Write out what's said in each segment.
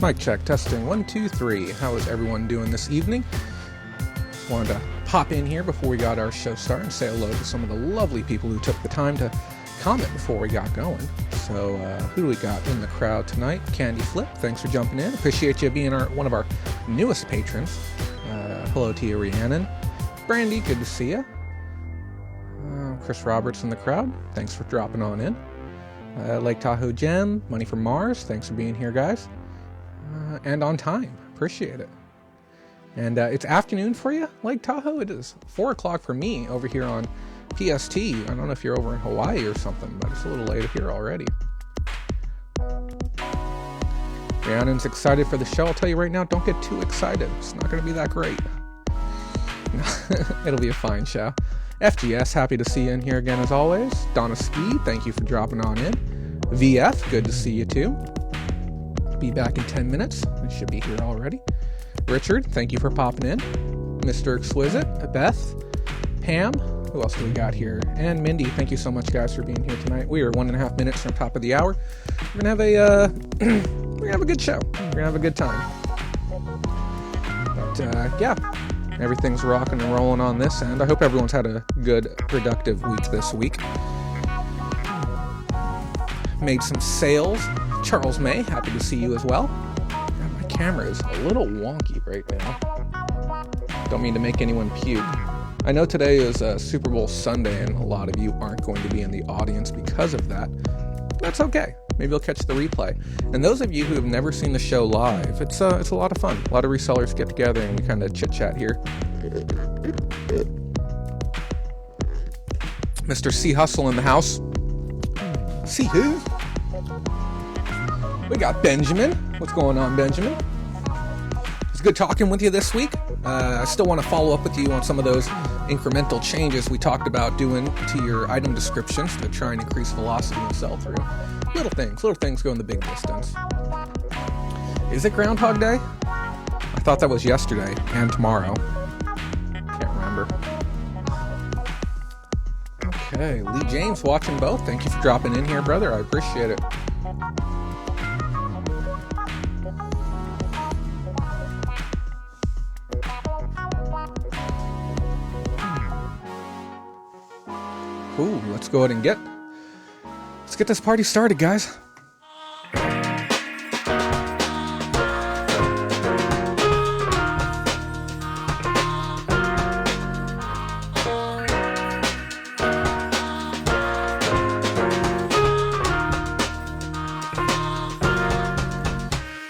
Mic check, testing, 1, 2, 3. How is everyone doing this evening? Just wanted to pop in here before we got our show started and say hello to some of the lovely people who took the time to comment before we got going. So, who do we got in the crowd tonight? Candy Flip, thanks for jumping in. Appreciate you being one of our newest patrons. Hello to you, Rhiannon. Brandy, good to see you. Chris Roberts in the crowd, thanks for dropping on in. Lake Tahoe Gem, Money from Mars, thanks for being here, guys. And on time, appreciate it. And it's afternoon for you, Lake Tahoe. It is 4 o'clock for me over here on PST. I don't know if you're over in Hawaii or something, but it's a little late here already. Rhiannon's excited for the show. I'll tell you right now, don't get too excited. It's not going to be that great. It'll be a fine show. FGS, happy to see you in here again as always. Donna Ski, thank you for dropping on in. VF, good to see you too. Be back in 10 minutes. I should be here already. Richard, thank you for popping in. Mr. Exquisite, Beth, Pam, who else do we got here? And Mindy, thank you so much, guys, for being here tonight. We are 1.5 minutes from top of the hour. We're gonna have a good show. We're gonna have a good time. But yeah, everything's rocking and rolling on this end. I hope everyone's had a good, productive week this week. Made some sales. Charles May, happy to see you as well. God, my camera is a little wonky right now. Don't mean to make anyone puke. I know today is Super Bowl Sunday, and a lot of you aren't going to be in the audience because of that. That's okay. Maybe you'll catch the replay. And those of you who have never seen the show live, it's a lot of fun. A lot of resellers get together and we kind of chit-chat here. Mr. C. Hustle in the house. See who? We got Benjamin. What's going on, Benjamin? It's good talking with you this week. I still want to follow up with you on some of those incremental changes we talked about doing to your item descriptions to try and increase velocity and sell-through. Little things go in the big distance. Is it Groundhog Day? I thought that was yesterday and tomorrow. Can't remember. Okay, Lee James watching both. Thank you for dropping in here, brother. I appreciate it. Ooh, let's go ahead and get this party started, guys.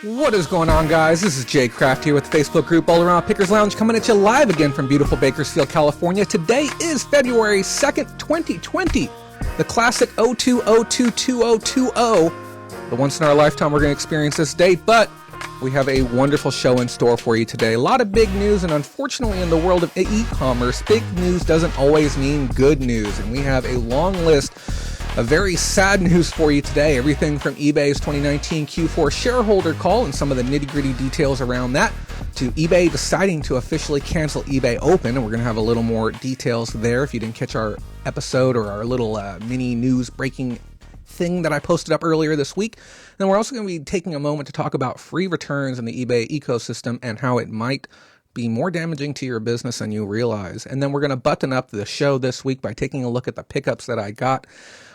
What is going on, guys? This is Jay Kraft here with the Facebook group All Around Pickers Lounge, coming at you live again from beautiful Bakersfield, California. Today is February 2nd, 2020. The classic 02022020. The once in our lifetime we're going to experience this day, but we have a wonderful show in store for you today. A lot of big news, and unfortunately in the world of e-commerce, big news doesn't always mean good news, and we have a long list of very sad news for you today. Everything from eBay's 2019 Q4 shareholder call and some of the nitty-gritty details around that, to eBay deciding to officially cancel eBay Open, and we're going to have a little more details there if you didn't catch our episode or our little mini news breaking thing that I posted up earlier this week. Then we're also going to be taking a moment to talk about free returns in the eBay ecosystem and how it might be more damaging to your business than you realize. And then we're going to button up the show this week by taking a look at the pickups that I got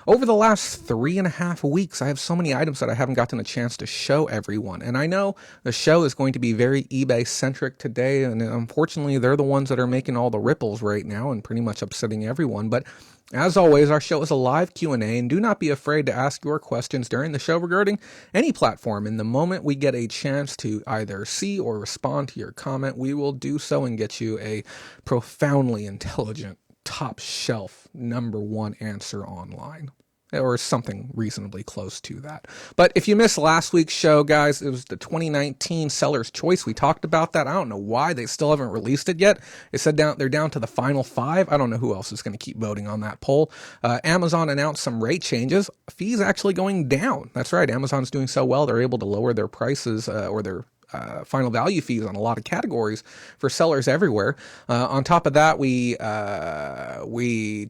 over the last 3.5 weeks. I have so many items that I haven't gotten a chance to show everyone. And I know the show is going to be very eBay-centric today, and unfortunately, they're the ones that are making all the ripples right now and pretty much upsetting everyone. But as always, our show is a live Q&A, and do not be afraid to ask your questions during the show regarding any platform. And the moment we get a chance to either see or respond to your comment, we will do so and get you a profoundly intelligent, top shelf #1 answer online, or something reasonably close to that. But if you missed last week's show, guys, it was the 2019 Seller's Choice. We talked about that. I don't know why they still haven't released it yet. It said they're down to the final 5. I don't know who else is going to keep voting on that poll. Amazon announced some rate changes. Fees actually going down. That's right. Amazon's doing so well, they're able to lower their prices or their final value fees on a lot of categories for sellers everywhere. On top of that, we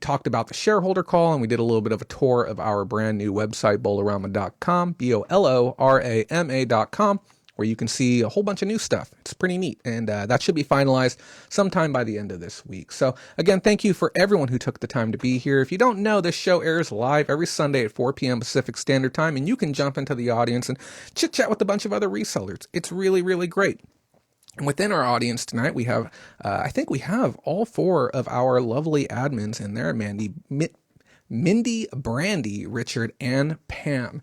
talked about the shareholder call, and we did a little bit of a tour of our brand new website, bolorama.com, BOLORAMA.com. where you can see a whole bunch of new stuff. It's pretty neat, and that should be finalized sometime by the end of this week. So again, thank you for everyone who took the time to be here. If you don't know, this show airs live every Sunday at 4 p.m. Pacific Standard Time, and you can jump into the audience and chit-chat with a bunch of other resellers. It's really, really great. And within our audience tonight, we have, I think we have all four of our lovely admins in there, Mindy, Brandy, Richard, and Pam,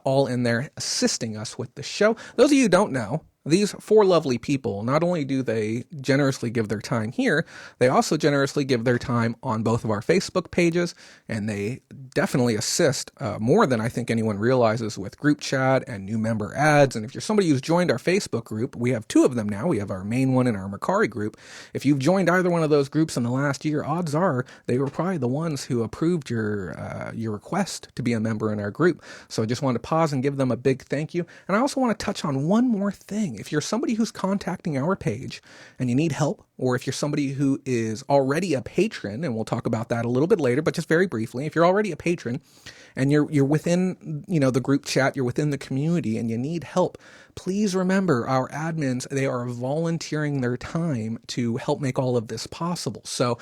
all in there assisting us with the show. Those of you who don't know, these four lovely people, not only do they generously give their time here, they also generously give their time on both of our Facebook pages, and they definitely assist more than I think anyone realizes with group chat and new member ads. And if you're somebody who's joined our Facebook group, we have two of them now. We have our main one and our Mercari group. If you've joined either one of those groups in the last year, odds are they were probably the ones who approved your request to be a member in our group. So I just wanted to pause and give them a big thank you. And I also want to touch on one more thing. If you're somebody who's contacting our page and you need help, or if you're somebody who is already a patron, and we'll talk about that a little bit later, but just very briefly, if you're already a patron and you're within, the group chat, you're within the community and you need help, please remember our admins, they are volunteering their time to help make all of this possible. So,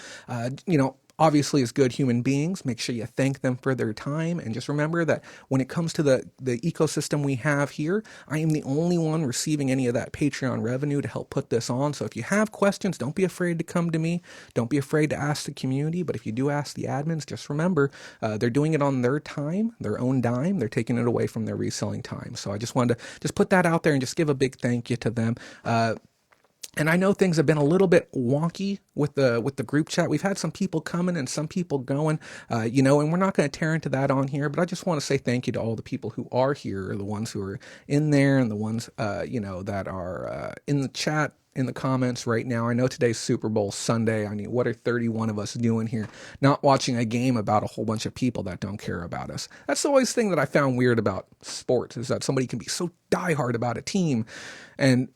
obviously, as good human beings, make sure you thank them for their time. And just remember that when it comes to the ecosystem we have here, I am the only one receiving any of that Patreon revenue to help put this on. So if you have questions, don't be afraid to come to me. Don't be afraid to ask the community. But if you do ask the admins, just remember, they're doing it on their time, their own dime. They're taking it away from their reselling time. So I just wanted to just put that out there and just give a big thank you to them. And I know things have been a little bit wonky with the group chat. We've had some people coming and some people going, and we're not going to tear into that on here, but I just want to say thank you to all the people who are here, the ones who are in there and the ones, that are in the chat, in the comments right now. I know today's Super Bowl Sunday. I mean, what are 31 of us doing here? Not watching a game about a whole bunch of people that don't care about us. That's the always thing that I found weird about sports, is that somebody can be so diehard about a team and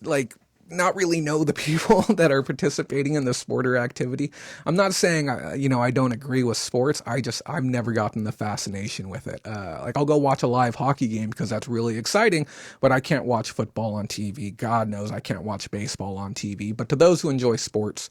not really know the people that are participating in the sport or activity. I'm not saying, I don't agree with sports. I've never gotten the fascination with it. I'll go watch a live hockey game because that's really exciting, but I can't watch football on TV. God knows I can't watch baseball on TV. But to those who enjoy sports,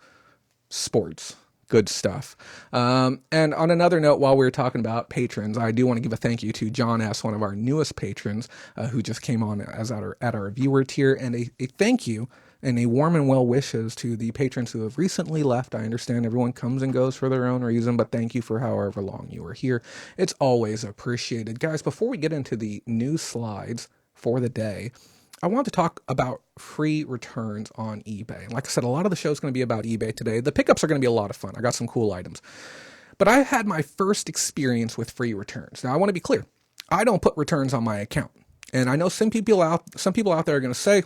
good stuff. And on another note, while we were talking about patrons, I do want to give a thank you to John S., one of our newest patrons, who just came on as at our viewer tier, and a thank you and a warm and well wishes to the patrons who have recently left. I understand everyone comes and goes for their own reason, but thank you for however long you were here. It's always appreciated. Guys, before we get into the news slides for the day, I want to talk about free returns on eBay. And like I said, a lot of the show is going to be about eBay today. The pickups are going to be a lot of fun. I got some cool items. But I had my first experience with free returns. Now, I want to be clear. I don't put returns on my account. And I know some people out there are going to say,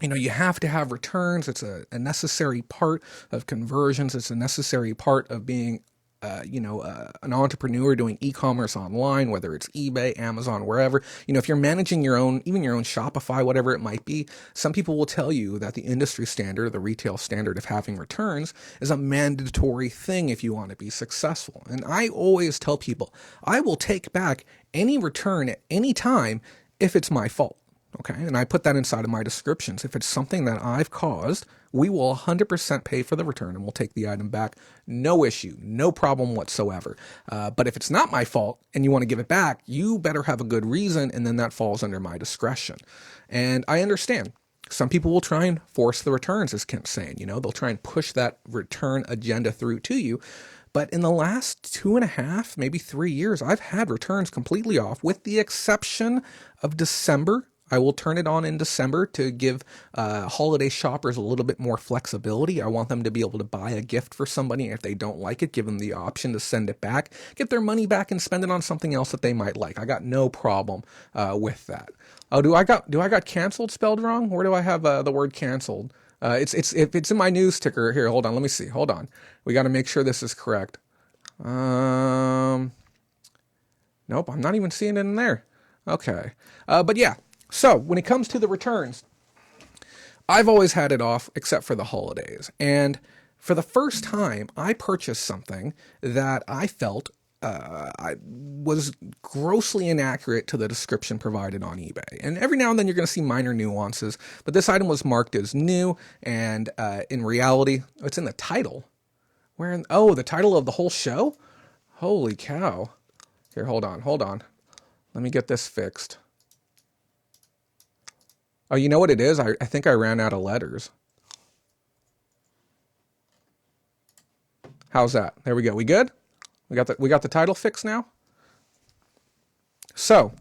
you have to have returns. It's a necessary part of conversions. It's a necessary part of being, an entrepreneur doing e-commerce online, whether it's eBay, Amazon, wherever. If you're managing your own Shopify, whatever it might be, some people will tell you that the industry standard, the retail standard of having returns is a mandatory thing if you want to be successful. And I always tell people, I will take back any return at any time if it's my fault. Okay, and I put that inside of my descriptions. If it's something that I've caused, we will 100% pay for the return and we'll take the item back. No issue, no problem whatsoever. But if it's not my fault and you want to give it back, you better have a good reason, and then that falls under my discretion. And I understand. Some people will try and force the returns, as Kent's saying. They'll try and push that return agenda through to you. But in the last 2.5, maybe 3 years, I've had returns completely off, with the exception of December. I will turn it on in December to give holiday shoppers a little bit more flexibility. I want them to be able to buy a gift for somebody. If they don't like it, give them the option to send it back, get their money back, and spend it on something else that they might like. I got no problem with that. Oh, do I got canceled spelled wrong? Where do I have the word canceled? It's in my news ticker here. Hold on, let me see. Hold on. We got to make sure this is correct. Nope, I'm not even seeing it in there. Okay, but yeah. So when it comes to the returns, I've always had it off except for the holidays. And for the first time, I purchased something that I felt I was grossly inaccurate to the description provided on eBay. And every now and then you're going to see minor nuances, but this item was marked as new, and in reality, it's in the title. The title of the whole show? Holy cow. Here, hold on. Let me get this fixed. Oh, you know what it is? I think I ran out of letters. How's that? There we go. We good? We got the title fixed now? So,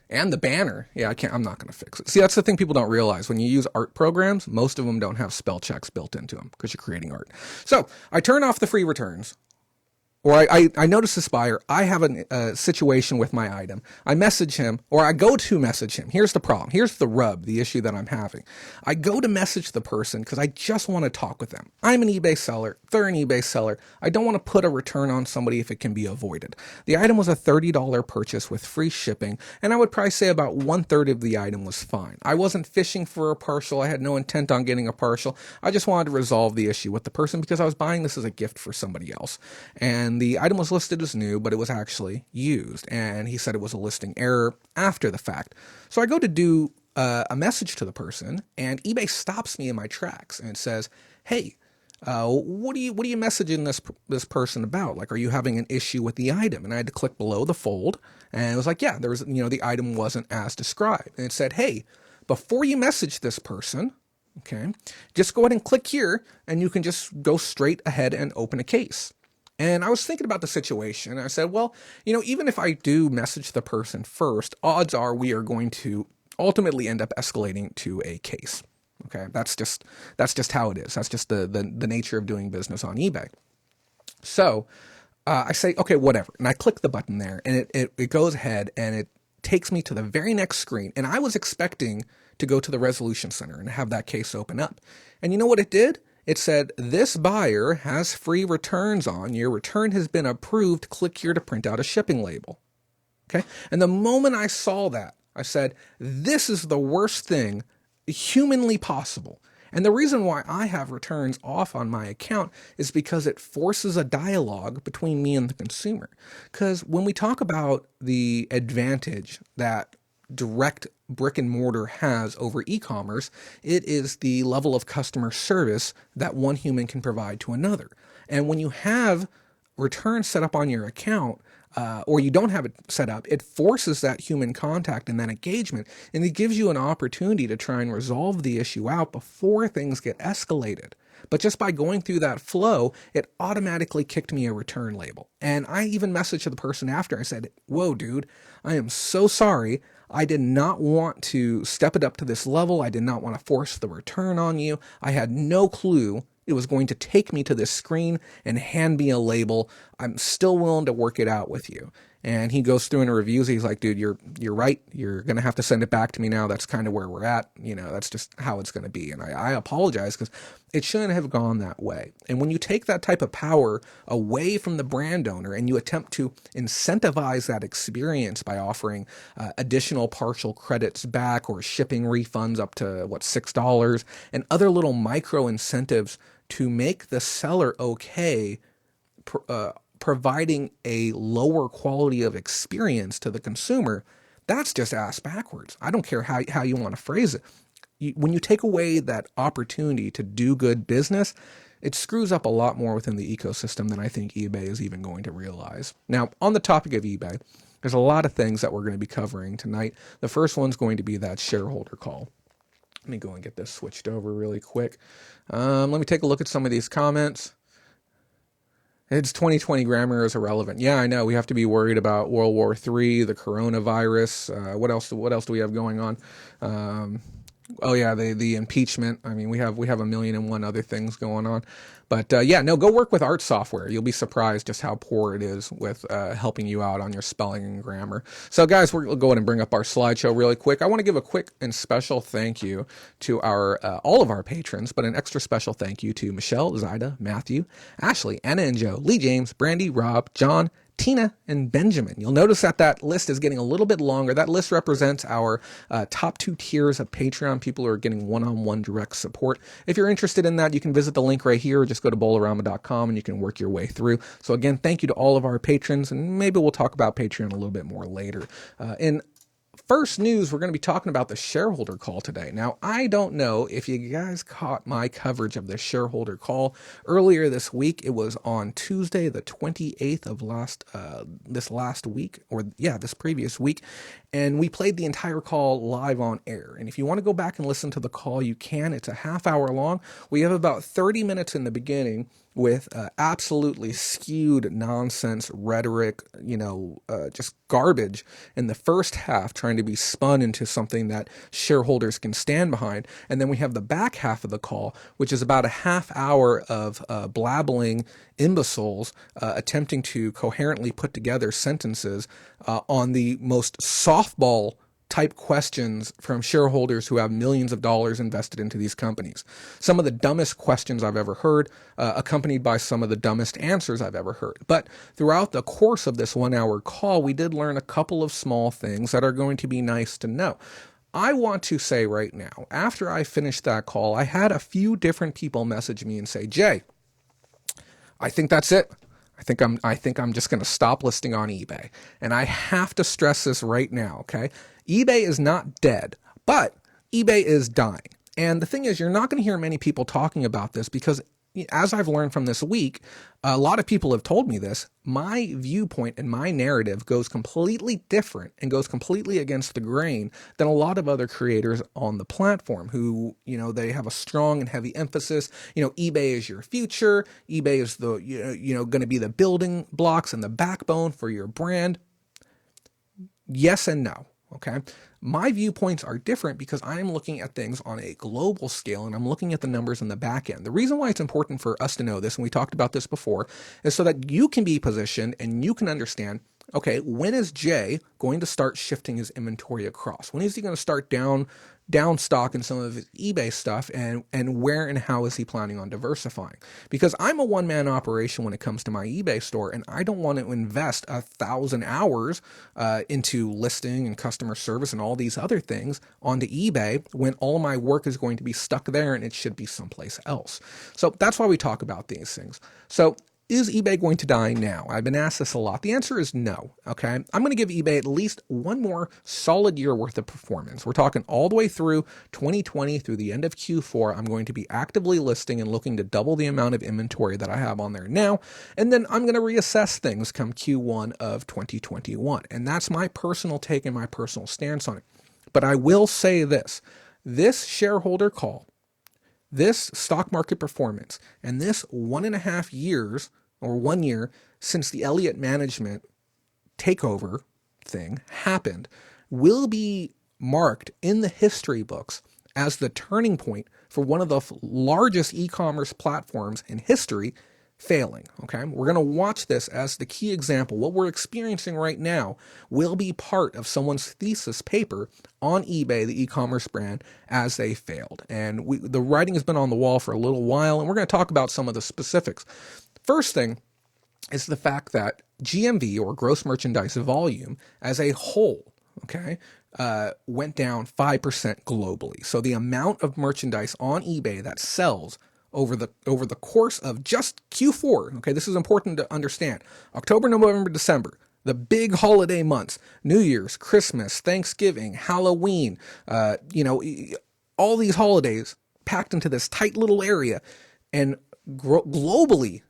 and the banner. Yeah, I'm not going to fix it. See, that's the thing people don't realize. When you use art programs, most of them don't have spell checks built into them because you're creating art. So, I turn off the free returns. Or I notice this buyer, I have a situation with my item. I message him, or I go to message him. Here's the problem. Here's the rub, the issue that I'm having. I go to message the person because I just want to talk with them. I'm an eBay seller. They're an eBay seller. I don't want to put a return on somebody if it can be avoided. The item was a $30 purchase with free shipping, and I would probably say about 1/3 of the item was fine. I wasn't fishing for a partial. I had no intent on getting a partial. I just wanted to resolve the issue with the person because I was buying this as a gift for somebody else. And the item was listed as new, but it was actually used. And he said it was a listing error after the fact. So I go to do a message to the person, and eBay stops me in my tracks and says, "Hey, what are you messaging this person about? Like, are you having an issue with the item?" And I had to click below the fold, and it was like, yeah, there was, the item wasn't as described. And it said, "Hey, before you message this person, okay, just go ahead and click here, and you can just go straight ahead and open a case." And I was thinking about the situation. I said, well, even if I do message the person first, odds are we are going to ultimately end up escalating to a case. Okay, that's just how it is. That's just the nature of doing business on eBay. So I say, okay, whatever. And I click the button there, and it goes ahead, and it takes me to the very next screen. And I was expecting to go to the resolution center and have that case open up. And you know what it did? It said, "This buyer has free returns on. Your return has been approved. Click here to print out a shipping label." Okay. And the moment I saw that, I said, this is the worst thing humanly possible. And the reason why I have returns off on my account is because it forces a dialogue between me and the consumer. Because when we talk about the advantage that direct brick and mortar has over e-commerce, it is the level of customer service that one human can provide to another. And when you have returns set up on your account, or you don't have it set up, it forces that human contact and that engagement, and it gives you an opportunity to try and resolve the issue out before things get escalated. But just by going through that flow, it automatically kicked me a return label. And I even messaged the person after. I said, "Whoa, dude, I am so sorry. I did not want to step it up to this level. I did not want to force the return on you. I had no clue it was going to take me to this screen and hand me a label. I'm still willing to work it out with you." And he goes through and reviews. He's like, "Dude, you're right. You're going to have to send it back to me now. That's kind of where we're at. That's just how it's going to be." And I apologize because it shouldn't have gone that way. And when you take that type of power away from the brand owner and you attempt to incentivize that experience by offering additional partial credits back or shipping refunds up to $6 and other little micro incentives to make the seller okay, providing a lower quality of experience to the consumer, that's just ass backwards. I don't care how you want to phrase it. When you take away that opportunity to do good business, it screws up a lot more within the ecosystem than I think eBay is even going to realize. Now, on the topic of eBay, there's a lot of things that we're going to be covering tonight. The first one's going to be that shareholder call. Let me go and get this switched over really quick. Let me take a look at some of these comments. It's 2020 grammar is irrelevant. Yeah, I know. We have to be worried about World War III, the coronavirus. What else do we have going on? The impeachment. I mean, we have a million and one other things going on. But go work with art software. You'll be surprised just how poor it is with helping you out on your spelling and grammar. So guys, we'll go ahead and bring up our slideshow really quick. I want to give a quick and special thank you to our all of our patrons, but an extra special thank you to Michelle, Zaida, Matthew, Ashley, Anna and Joe, Lee James, Brandy, Rob, John, Tina, and Benjamin. You'll notice that that list is getting a little bit longer. That list represents our top 2 tiers of Patreon, people who are getting one-on-one direct support. If you're interested in that, you can visit the link right here, or just go to bowlarama.com and you can work your way through. So again, thank you to all of our patrons, and maybe we'll talk about Patreon a little bit more later. In first news, we're going to be talking about the shareholder call today. Now, I don't know if you guys caught my coverage of the shareholder call earlier this week. It was on Tuesday, the 28th of this previous week. And we played the entire call live on air. And if you want to go back and listen to the call, you can. It's a half hour long. We have about 30 minutes in the beginning with absolutely skewed nonsense rhetoric, just garbage in the first half, trying to be spun into something that shareholders can stand behind. And then we have the back half of the call, which is about a half hour of blabbling imbeciles attempting to coherently put together sentences on the most softball type questions from shareholders who have millions of dollars invested into these companies. Some of the dumbest questions I've ever heard, accompanied by some of the dumbest answers I've ever heard. But throughout the course of this 1 hour call, we did learn a couple of small things that are going to be nice to know. I want to say right now, after I finished that call, I had a few different people message me and say, Jay, I think that's it. I think I'm just going to stop listing on eBay. And I have to stress this right now, okay? eBay is not dead, but eBay is dying. And the thing is, you're not going to hear many people talking about this because, as I've learned from this week, a lot of people have told me this, my viewpoint and my narrative goes completely different and goes completely against the grain than a lot of other creators on the platform who, they have a strong and heavy emphasis. eBay is your future. eBay is the, going to be the building blocks and the backbone for your brand. Yes and no. Okay. My viewpoints are different because I'm looking at things on a global scale and I'm looking at the numbers in the back end. The reason why it's important for us to know this, and we talked about this before, is so that you can be positioned and you can understand, okay, when is Jay going to start shifting his inventory across? When is he going to start down stock in some of his eBay stuff, and where and how is he planning on diversifying? Because I'm a one-man operation when it comes to my eBay store, and I don't want to invest 1,000 hours into listing and customer service and all these other things onto eBay when all my work is going to be stuck there and it should be someplace else. So that's why we talk about these things. So is eBay going to die now? I've been asked this a lot. The answer is no, okay? I'm going to give eBay at least one more solid year worth of performance. We're talking all the way through 2020 through the end of Q4. I'm going to be actively listing and looking to double the amount of inventory that I have on there now. And then I'm going to reassess things come Q1 of 2021. And that's my personal take and my personal stance on it. But I will say this shareholder call, this stock market performance, and this 1.5 years or 1 year since the Elliott management takeover thing happened will be marked in the history books as the turning point for one of the largest e-commerce platforms in history failing, okay? We're going to watch this as the key example. What we're experiencing right now will be part of someone's thesis paper on eBay, the e-commerce brand, as they failed. And the writing has been on the wall for a little while, and we're going to talk about some of the specifics. First thing is the fact that GMV, or gross merchandise volume, as a whole, okay, went down 5% globally. So the amount of merchandise on eBay that sells over the course of just Q4, okay, this is important to understand. October, November, December, the big holiday months, New Year's, Christmas, Thanksgiving, Halloween, all these holidays packed into this tight little area, and globally,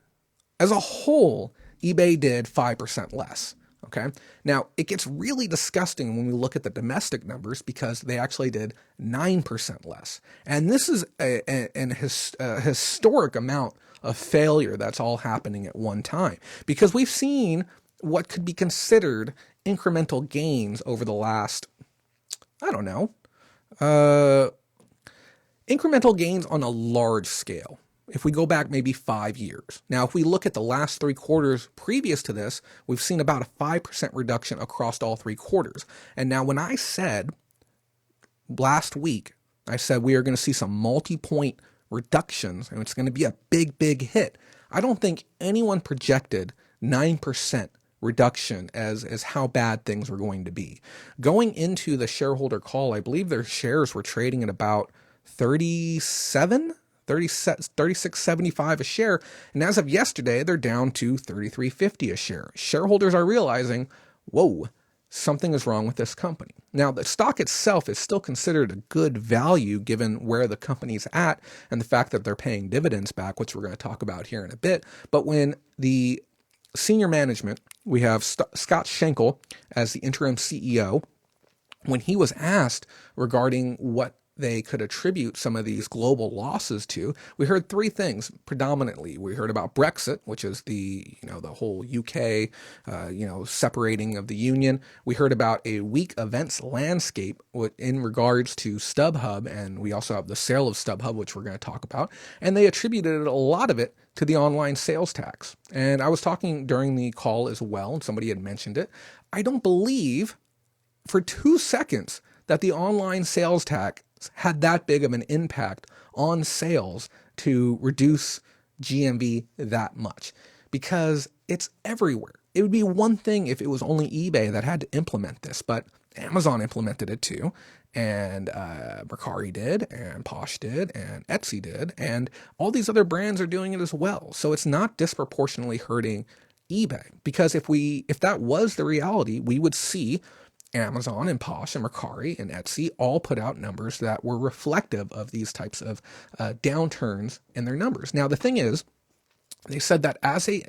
as a whole, eBay did 5% less. Okay. Now, it gets really disgusting when we look at the domestic numbers because they actually did 9% less. And this is a historic amount of failure that's all happening at one time, because we've seen what could be considered incremental gains over the last, incremental gains on a large scale. If we go back maybe 5 years. Now, if we look at the last 3 quarters previous to this, we've seen about a 5% reduction across all 3 quarters. And now when I said last week, I said we are going to see some multi-point reductions and it's going to be a big, big hit. I don't think anyone projected 9% reduction as how bad things were going to be. Going into the shareholder call, I believe their shares were trading at about 36.75 a share. And as of yesterday, they're down to 33.50 a share. Shareholders are realizing, whoa, something is wrong with this company. Now, the stock itself is still considered a good value given where the company's at and the fact that they're paying dividends back, which we're going to talk about here in a bit. But when the senior management, we have Scott Schenkel as the interim CEO, when he was asked regarding what they could attribute some of these global losses to, we heard three things predominantly. We heard about Brexit, which is the whole UK, separating of the union. We heard about a weak events landscape in regards to StubHub, and we also have the sale of StubHub, which we're going to talk about. And they attributed a lot of it to the online sales tax. And I was talking during the call as well, and somebody had mentioned it. I don't believe for 2 seconds that the online sales tax had that big of an impact on sales to reduce GMV that much, because it's everywhere. It would be one thing if it was only eBay that had to implement this, but Amazon implemented it too, and Mercari did, and Posh did, and Etsy did, and all these other brands are doing it as well. So it's not disproportionately hurting eBay, because if that was the reality, we would see Amazon and Posh and Mercari and Etsy all put out numbers that were reflective of these types of downturns in their numbers. Now, the thing is, they said that as they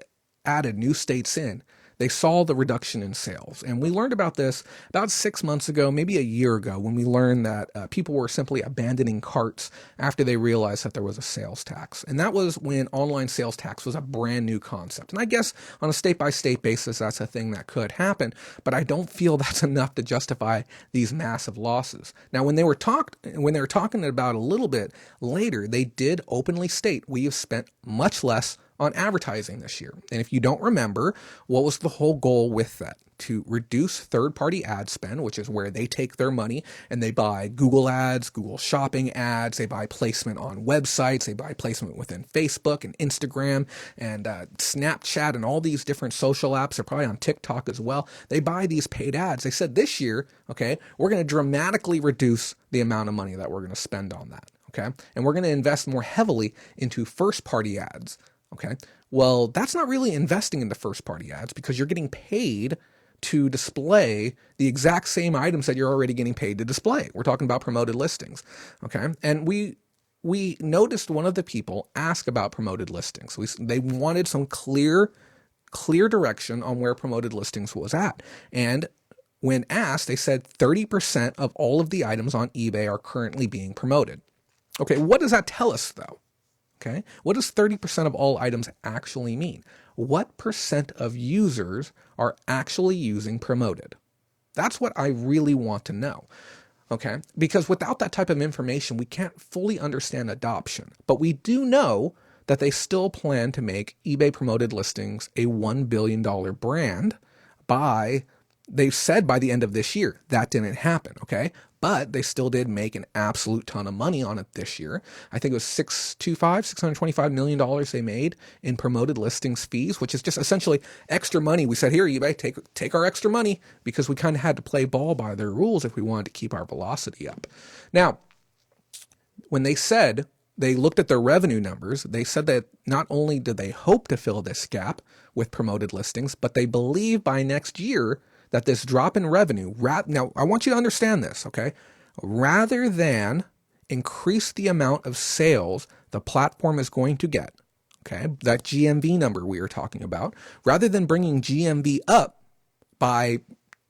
added new states in, they saw the reduction in sales. And we learned about this about 6 months ago, maybe a year ago, when we learned that people were simply abandoning carts after they realized that there was a sales tax. And that was when online sales tax was a brand new concept. And I guess on a state-by-state basis, that's a thing that could happen, but I don't feel that's enough to justify these massive losses. Now, when they were talking about it a little bit later, they did openly state, we have spent much less on advertising this year. And if you don't remember, what was the whole goal with that? To reduce third-party ad spend, which is where they take their money and they buy Google ads, Google shopping ads, they buy placement on websites, they buy placement within Facebook and Instagram and Snapchat and all these different social apps. They're probably on TikTok as well. They buy these paid ads. They said this year, okay, we're going to dramatically reduce the amount of money that we're going to spend on that, okay? And we're going to invest more heavily into first-party ads. Okay, well, that's not really investing into first-party ads, because you're getting paid to display the exact same items that you're already getting paid to display. We're talking about promoted listings, okay? And we noticed one of the people ask about promoted listings. They wanted some clear direction on where promoted listings was at. And when asked, they said 30% of all of the items on eBay are currently being promoted. Okay, what does that tell us, though? Okay, what does 30% of all items actually mean? What percent of users are actually using promoted? That's what I really want to know. Okay, because without that type of information, we can't fully understand adoption. But we do know that they still plan to make eBay promoted listings a $1 billion brand they've said by the end of this year. That didn't happen, okay? But they still did make an absolute ton of money on it this year. I think it was $625 million they made in promoted listings fees, which is just essentially extra money. We said, here, eBay, take our extra money, because we kind of had to play ball by their rules if we wanted to keep our velocity up. Now, when they said they looked at their revenue numbers, they said that not only did they hope to fill this gap with promoted listings, but they believe by next year that this drop in revenue, now I want you to understand this, okay? Rather than increase the amount of sales the platform is going to get, okay, that GMV number we were talking about, rather than bringing GMV up by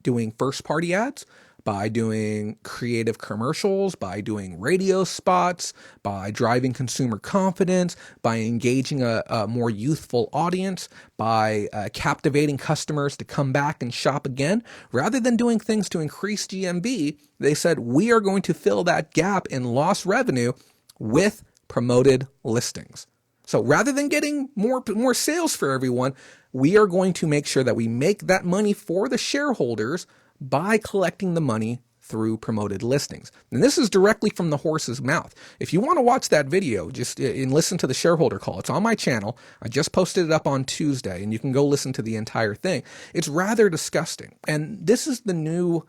doing first-party ads, by doing creative commercials, by doing radio spots, by driving consumer confidence, by engaging a more youthful audience, by captivating customers to come back and shop again. Rather than doing things to increase GMV, they said, we are going to fill that gap in lost revenue with promoted listings. So rather than getting more sales for everyone, we are going to make sure that we make that money for the shareholders by collecting the money through promoted listings. And this is directly from the horse's mouth. If you want to watch that video, just and listen to the shareholder call. It's on my channel. I just posted it up on Tuesday, and you can go listen to the entire thing. It's rather disgusting. And this is the new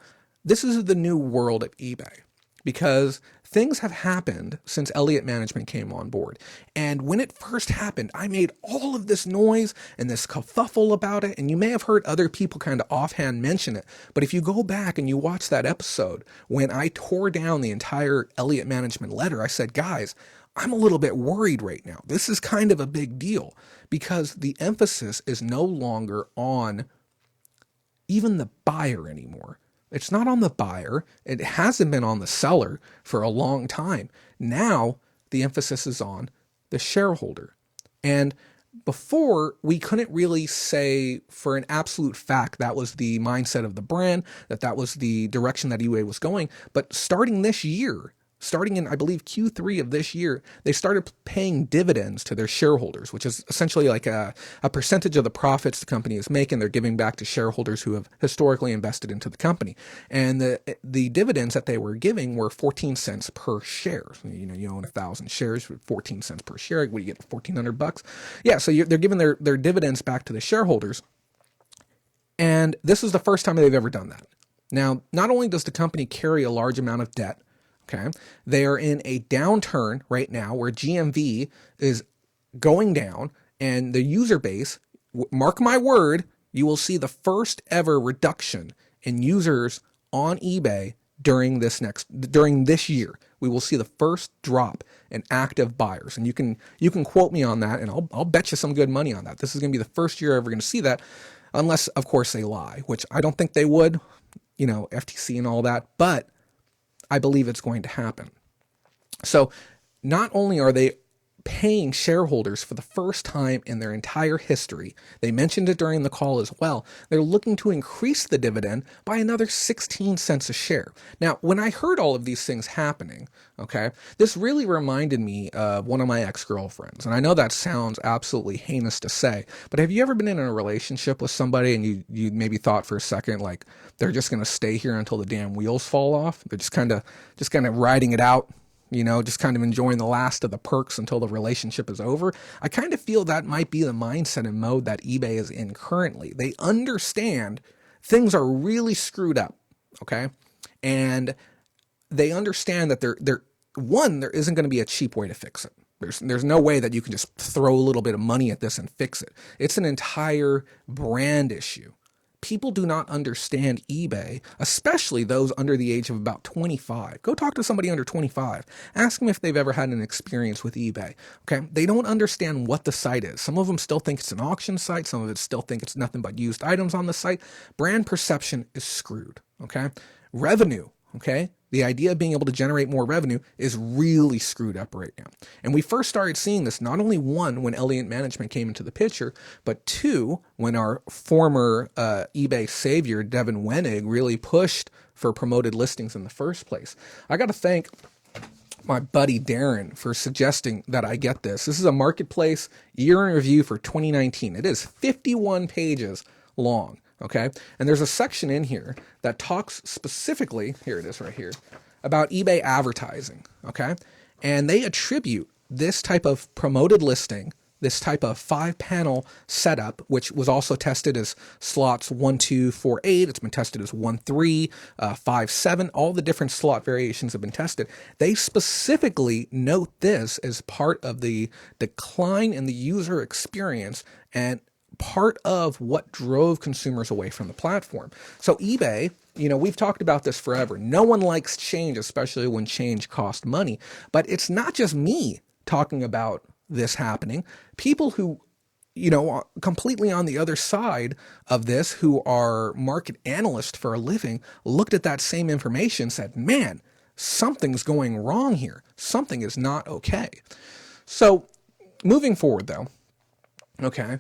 world of eBay, because things have happened since Elliott Management came on board. And when it first happened, I made all of this noise and this kerfuffle about it. And you may have heard other people kind of offhand mention it. But if you go back and you watch that episode, when I tore down the entire Elliott Management letter, I said, guys, I'm a little bit worried right now. This is kind of a big deal, because the emphasis is no longer on even the buyer anymore. It's not on the buyer. It hasn't been on the seller for a long time. Now the emphasis is on the shareholder. And before, we couldn't really say for an absolute fact that was the mindset of the brand, that was the direction that eBay was going. But starting this year, starting in, I believe, Q3 of this year, they started paying dividends to their shareholders, which is essentially like a percentage of the profits the company is making. They're giving back to shareholders who have historically invested into the company. And the dividends that they were giving were 14 cents per share. You own 1,000 shares for 14 cents per share. What do you get, $1,400? Yeah, so they're giving their dividends back to the shareholders. And this is the first time they've ever done that. Now, not only does the company carry a large amount of debt, okay, they are in a downturn right now where GMV is going down, and the user base, mark my word, you will see the first ever reduction in users on eBay during this year. We will see the first drop in active buyers, and you can quote me on that, and I'll bet you some good money on that. This is going to be the first year ever going to see that, unless of course they lie, which I don't think they would, FTC and all that, but I believe it's going to happen. So not only are they paying shareholders for the first time in their entire history, they mentioned it during the call as well, they're looking to increase the dividend by another 16 cents a share. Now, when I heard all of these things happening, okay, this really reminded me of one of my ex-girlfriends. And I know that sounds absolutely heinous to say, but have you ever been in a relationship with somebody and you maybe thought for a second, like, they're just going to stay here until the damn wheels fall off? They're just kind of riding it out, just kind of enjoying the last of the perks until the relationship is over. I kind of feel that might be the mindset and mode that eBay is in currently. They understand things are really screwed up, okay? And they understand that there isn't going to be a cheap way to fix it. There's no way that you can just throw a little bit of money at this and fix it. It's an entire brand issue. People do not understand eBay, especially those under the age of about 25. Go talk to somebody under 25. Ask them if they've ever had an experience with eBay. Okay, they don't understand what the site is. Some of them still think it's an auction site. Some of it still think it's nothing but used items on the site. Brand perception is screwed. Okay, revenue. Okay, the idea of being able to generate more revenue is really screwed up right now. And we first started seeing this not only one, when Elliott Management came into the picture, but two, when our former eBay savior, Devin Wenig, really pushed for promoted listings in the first place. I got to thank my buddy Darren for suggesting that I get this. This is a marketplace year in review for 2019. It is 51 pages long. Okay, and there's a section in here that talks specifically, here it is right here, about eBay advertising, okay? And they attribute this type of promoted listing, this type of 5-panel setup, which was also tested as slots 1, 2, 4, 8. It's been tested as 1, 3, 5, 7. All the different slot variations have been tested. They specifically note this as part of the decline in the user experience and part of what drove consumers away from the platform. So eBay, we've talked about this forever. No one likes change, especially when change costs money. But it's not just me talking about this happening. People who, are completely on the other side of this, who are market analysts for a living, looked at that same information and said, man, something's going wrong here. Something is not okay. So moving forward though, okay,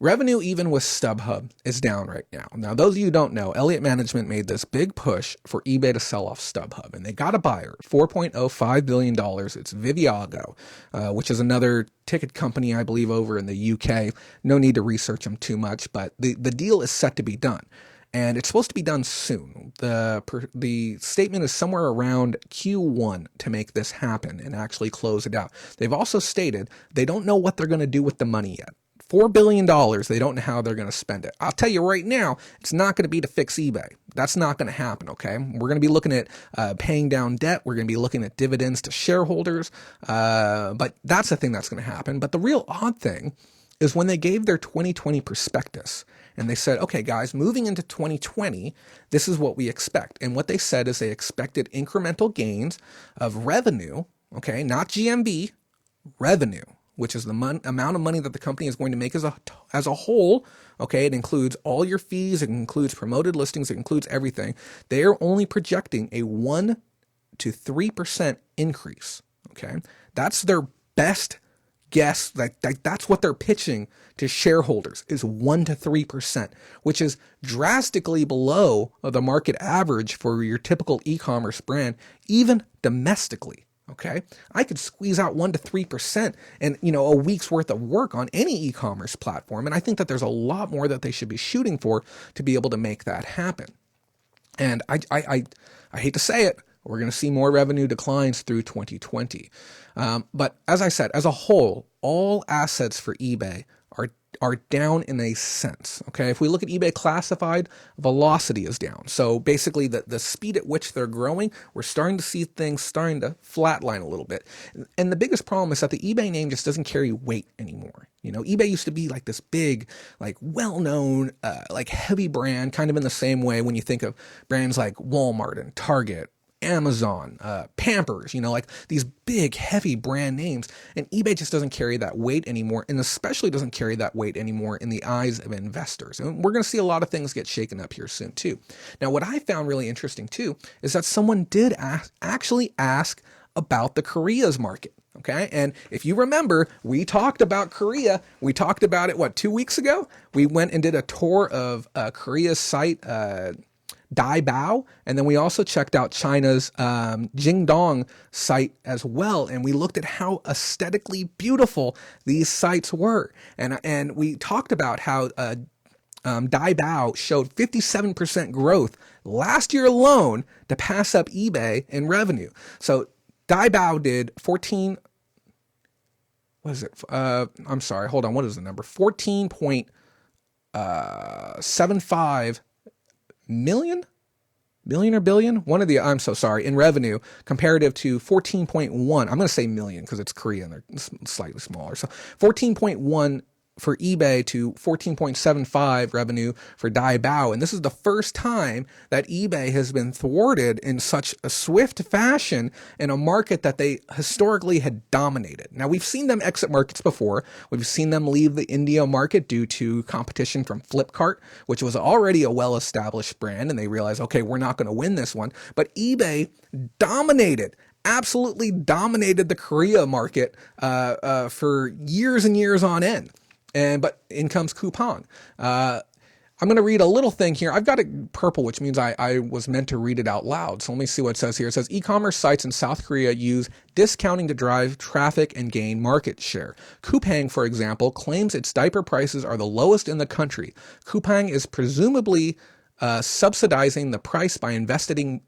revenue, even with StubHub, is down right now. Now, those of you who don't know, Elliott Management made this big push for eBay to sell off StubHub, and they got a buyer, $4.05 billion. It's Viviago, which is another ticket company, I believe, over in the UK. No need to research them too much, but the deal is set to be done. and it's supposed to be done soon. The statement is somewhere around Q1 to make this happen and actually close it out. They've also stated they don't know what they're going to do with the money yet. $4 billion, they don't know how they're going to spend it. I'll tell you right now, it's not going to be to fix eBay. That's not going to happen, okay? We're going to be looking at paying down debt. We're going to be looking at dividends to shareholders. But that's the thing that's going to happen. But the real odd thing is when they gave their 2020 prospectus and they said, okay, guys, moving into 2020, this is what we expect. And what they said is they expected incremental gains of revenue, okay, not GMV, revenue, which is the amount of money that the company is going to make as a whole. Okay, it includes all your fees, it includes promoted listings, it includes everything. They are only projecting a 1 to 3% increase. Okay, that's their best guess. That's what they're pitching to shareholders is 1 to 3%, which is drastically below the market average for your typical e-commerce brand, even domestically. Okay, I could squeeze out 1 to 3% and, a week's worth of work on any e-commerce platform. And I think that there's a lot more that they should be shooting for to be able to make that happen. And I hate to say it, we're going to see more revenue declines through 2020. But as I said, as a whole, all assets for eBay are down in a sense. Okay, if we look at eBay classified, velocity is down. So basically the speed at which they're growing, we're starting to see things starting to flatline a little bit. And the biggest problem is that the eBay name just doesn't carry weight anymore. eBay used to be like this big, like well-known, like heavy brand, kind of in the same way when you think of brands like Walmart and Target, Amazon, Pampers, like these big, heavy brand names. And eBay just doesn't carry that weight anymore, and especially doesn't carry that weight anymore in the eyes of investors. And we're going to see a lot of things get shaken up here soon, too. Now, what I found really interesting, too, is that someone did actually ask about the Korea's market. Okay, and if you remember, we talked about Korea. We talked about it, 2 weeks ago? We went and did a tour of Korea's site, Daibao, and then we also checked out China's Jingdong site as well, and we looked at how aesthetically beautiful these sites were, and we talked about how Daibao showed 57% growth last year alone to pass up eBay in revenue. So Daibao did 14. What is it? I'm sorry. Hold on. What is the number? 14.75 million or billion? One of the, I'm so sorry, in revenue comparative to 14.1. I'm going to say million because it's Korean. They're slightly smaller. So 14.1 for eBay to 14.75 revenue for Daibao. And this is the first time that eBay has been thwarted in such a swift fashion in a market that they historically had dominated. Now, we've seen them exit markets before. We've seen them leave the India market due to competition from Flipkart, which was already a well-established brand, and they realized, okay, we're not going to win this one. But eBay dominated, absolutely dominated the Korea market for years and years on end. But in comes Coupang. I'm going to read a little thing here. I've got it purple, which means I was meant to read it out loud. So let me see what it says here. It says e-commerce sites in South Korea use discounting to drive traffic and gain market share. Coupang, for example, claims its diaper prices are the lowest in the country. Coupang is presumably subsidizing the price by investing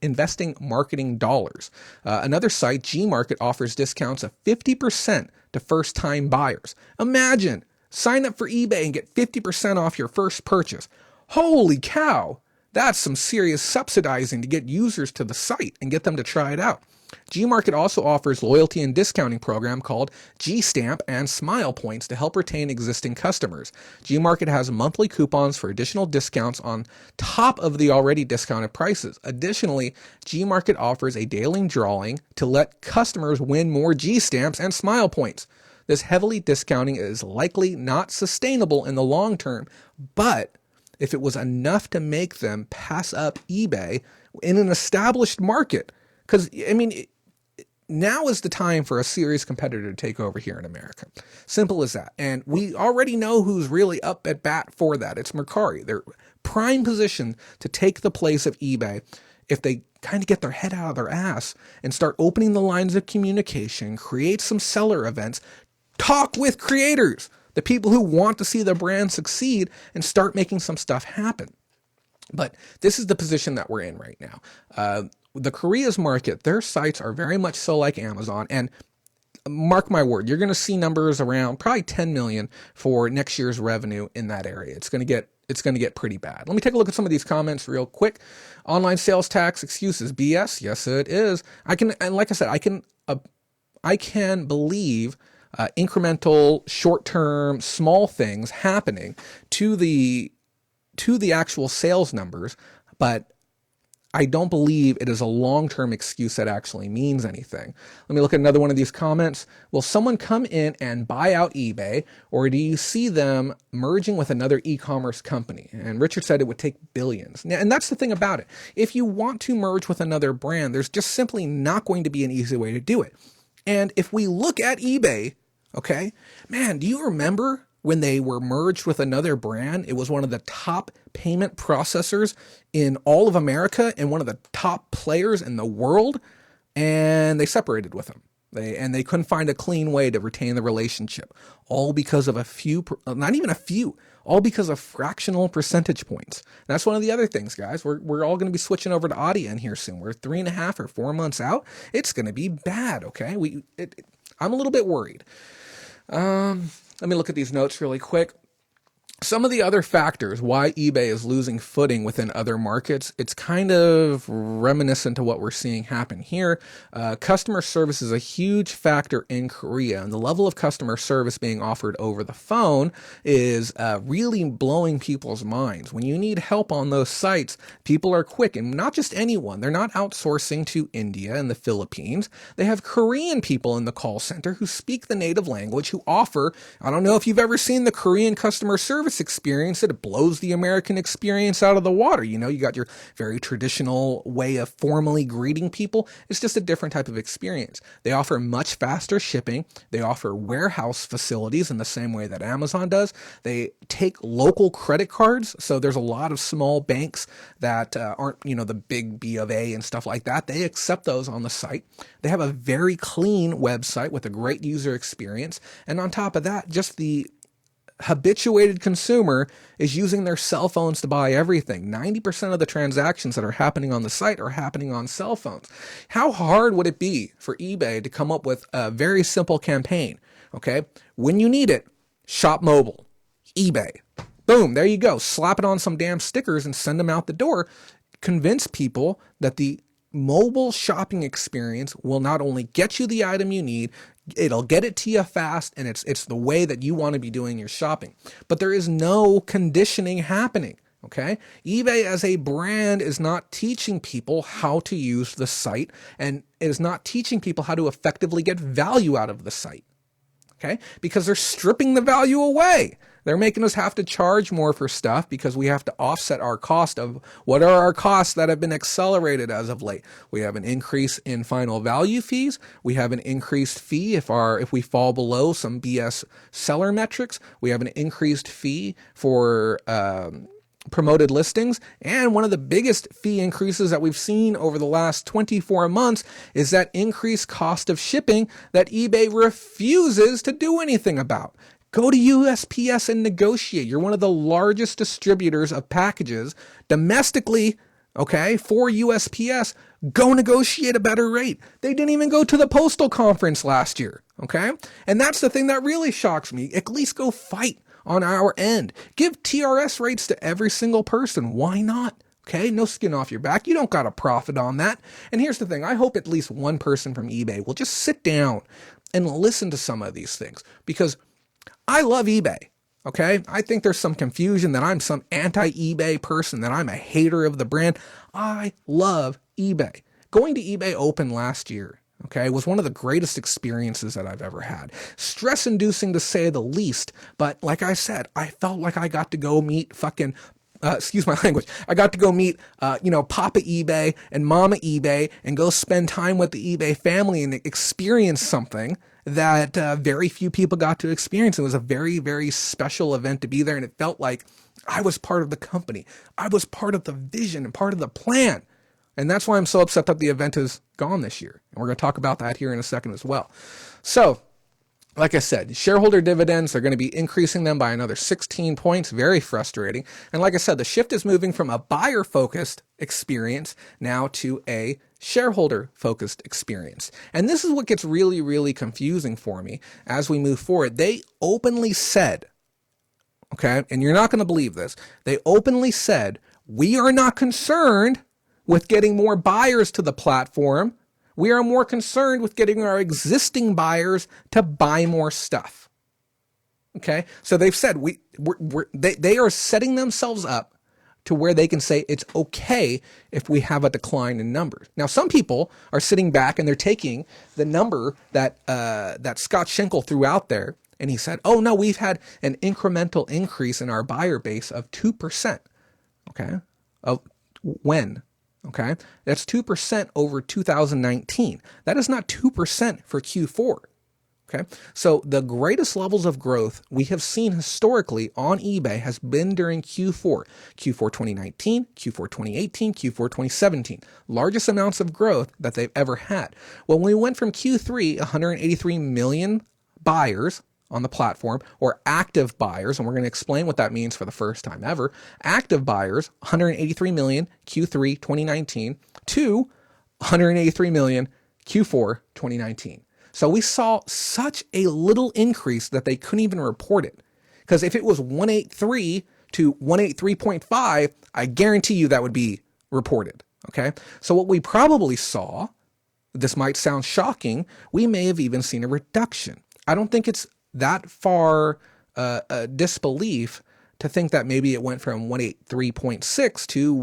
marketing dollars. Another site, Gmarket, offers discounts of 50% to first-time buyers. Imagine. Sign up for eBay and get 50% off your first purchase. Holy cow! That's some serious subsidizing to get users to the site and get them to try it out. Gmarket also offers loyalty and discounting program called G-Stamp and Smile Points to help retain existing customers. Gmarket has monthly coupons for additional discounts on top of the already discounted prices. Additionally, Gmarket offers a daily drawing to let customers win more G-Stamps and Smile Points. This heavily discounting is likely not sustainable in the long term, but if it was enough to make them pass up eBay in an established market, because, now is the time for a serious competitor to take over here in America. Simple as that. And we already know who's really up at bat for that. It's Mercari. They're prime position to take the place of eBay if they kind of get their head out of their ass and start opening the lines of communication, create some seller events, talk with creators, the people who want to see the brand succeed, and start making some stuff happen. But this is the position that we're in right now. The Korea's market, their sites are very much so like Amazon, and mark my word, you're going to see numbers around probably 10 million for next year's revenue in that area. It's going to get pretty bad. Let me take a look at some of these comments real quick. Online sales tax excuses, BS. Yes, it is. And like I said, I can believe incremental, short-term, small things happening to the actual sales numbers, but I don't believe it is a long-term excuse that actually means anything. Let me look at another one of these comments. Will someone come in and buy out eBay, or do you see them merging with another e-commerce company? And Richard said it would take billions. And that's the thing about it. If you want to merge with another brand, there's just simply not going to be an easy way to do it. And if we look at eBay, okay, man, do you remember when they were merged with another brand? It was one of the top payment processors in all of America and one of the top players in the world, and they separated with them. They couldn't find a clean way to retain the relationship, all because of not even a few, all because of fractional percentage points. And that's one of the other things, guys. We're all going to be switching over to Adyen here soon. We're 3.5 or 4 months out. It's going to be bad, okay? I'm a little bit worried. Let me look at these notes really quick. Some of the other factors why eBay is losing footing within other markets, it's kind of reminiscent to what we're seeing happen here. Customer service is a huge factor in Korea, and the level of customer service being offered over the phone is really blowing people's minds. When you need help on those sites, people are quick, and not just anyone. They're not outsourcing to India and the Philippines. They have Korean people in the call center who speak the native language, who offer, I don't know if you've ever seen the Korean customer service experience, it blows the American experience out of the water. You know, you got your very traditional way of formally greeting people. It's just a different type of experience. They offer much faster shipping. They offer warehouse facilities in the same way that Amazon does. They take local credit cards. So there's a lot of small banks that aren't, the big B of A and stuff like that. They accept those on the site. They have a very clean website with a great user experience. And on top of that, just the habituated consumer is using their cell phones to buy everything. 90% of the transactions that are happening on the site are happening on cell phones. How hard would it be for eBay to come up with a very simple campaign? Okay, when you need it, shop mobile, eBay. Boom, there you go. Slap it on some damn stickers and send them out the door. Convince people that the mobile shopping experience will not only get you the item you need, it'll get it to you fast, and it's the way that you want to be doing your shopping. But there is no conditioning happening, okay? eBay as a brand is not teaching people how to use the site, and it is not teaching people how to effectively get value out of the site, okay? Because they're stripping the value away. They're making us have to charge more for stuff because we have to offset our cost of what are our costs that have been accelerated as of late. We have an increase in final value fees. We have an increased fee if we fall below some BS seller metrics. We have an increased fee for promoted listings. And one of the biggest fee increases that we've seen over the last 24 months is that increased cost of shipping that eBay refuses to do anything about. Go to USPS and negotiate. You're one of the largest distributors of packages domestically, okay, for USPS. Go negotiate a better rate. They didn't even go to the postal conference last year, okay? And that's the thing that really shocks me. At least go fight on our end. Give TRS rates to every single person. Why not? Okay, no skin off your back. You don't got to profit on that. And here's the thing. I hope at least one person from eBay will just sit down and listen to some of these things, because I love eBay, okay? I think there's some confusion that I'm some anti-eBay person, that I'm a hater of the brand. I love eBay. Going to eBay Open last year, okay, was one of the greatest experiences that I've ever had. Stress-inducing to say the least, but like I said, I felt like I got to go meet excuse my language, I got to go meet, Papa eBay and Mama eBay and go spend time with the eBay family and experience something that very few people got to experience. It was a very, very special event to be there, and it felt like I was part of the company. I was part of the vision and part of the plan. And that's why I'm so upset that the event is gone this year. And we're going to talk about that here in a second as well. So Like I said, shareholder dividends, they're going to be increasing them by another 16 points. Very frustrating. And like I said, the shift is moving from a buyer-focused experience now to a shareholder-focused experience. And this is what gets really, really confusing for me as we move forward. They openly said, okay, and you're not going to believe this, they openly said, we are not concerned with getting more buyers to the platform. We are more concerned with getting our existing buyers to buy more stuff. Okay, so they've said they are setting themselves up to where they can say it's okay if we have a decline in numbers. Now, some people are sitting back and they're taking the number that Scott Schenkel threw out there, and he said, "Oh no, we've had an incremental increase in our buyer base of 2%." Okay, of when? Okay, that's 2% over 2019. That is not 2% for Q4. Okay, so the greatest levels of growth we have seen historically on eBay has been during Q4, Q4 2019, Q4 2018, Q4 2017. Largest amounts of growth that they've ever had. When we went from Q3, 183 million buyers on the platform, or active buyers, and we're going to explain what that means for the first time ever. Active buyers, 183 million Q3 2019 to 183 million Q4 2019. So we saw such a little increase that they couldn't even report it. Because if it was 183 to 183.5, I guarantee you that would be reported. Okay. So what we probably saw, this might sound shocking, we may have even seen a reduction. I don't think it's that far disbelief to think that maybe it went from 183.6 to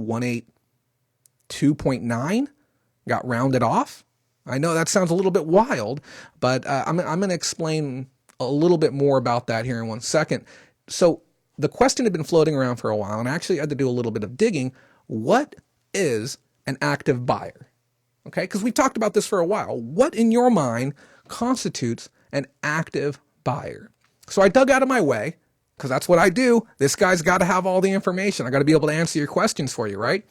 182.9, got rounded off. I know that sounds a little bit wild, but I'm going to explain a little bit more about that here in 1 second. So the question had been floating around for a while, and I actually had to do a little bit of digging. What is an active buyer? Okay, because we've talked about this for a while. What in your mind constitutes an active buyer? So I dug out of my way, because that's what I do. This guy's got to have all the information. I got to be able to answer your questions for you, right?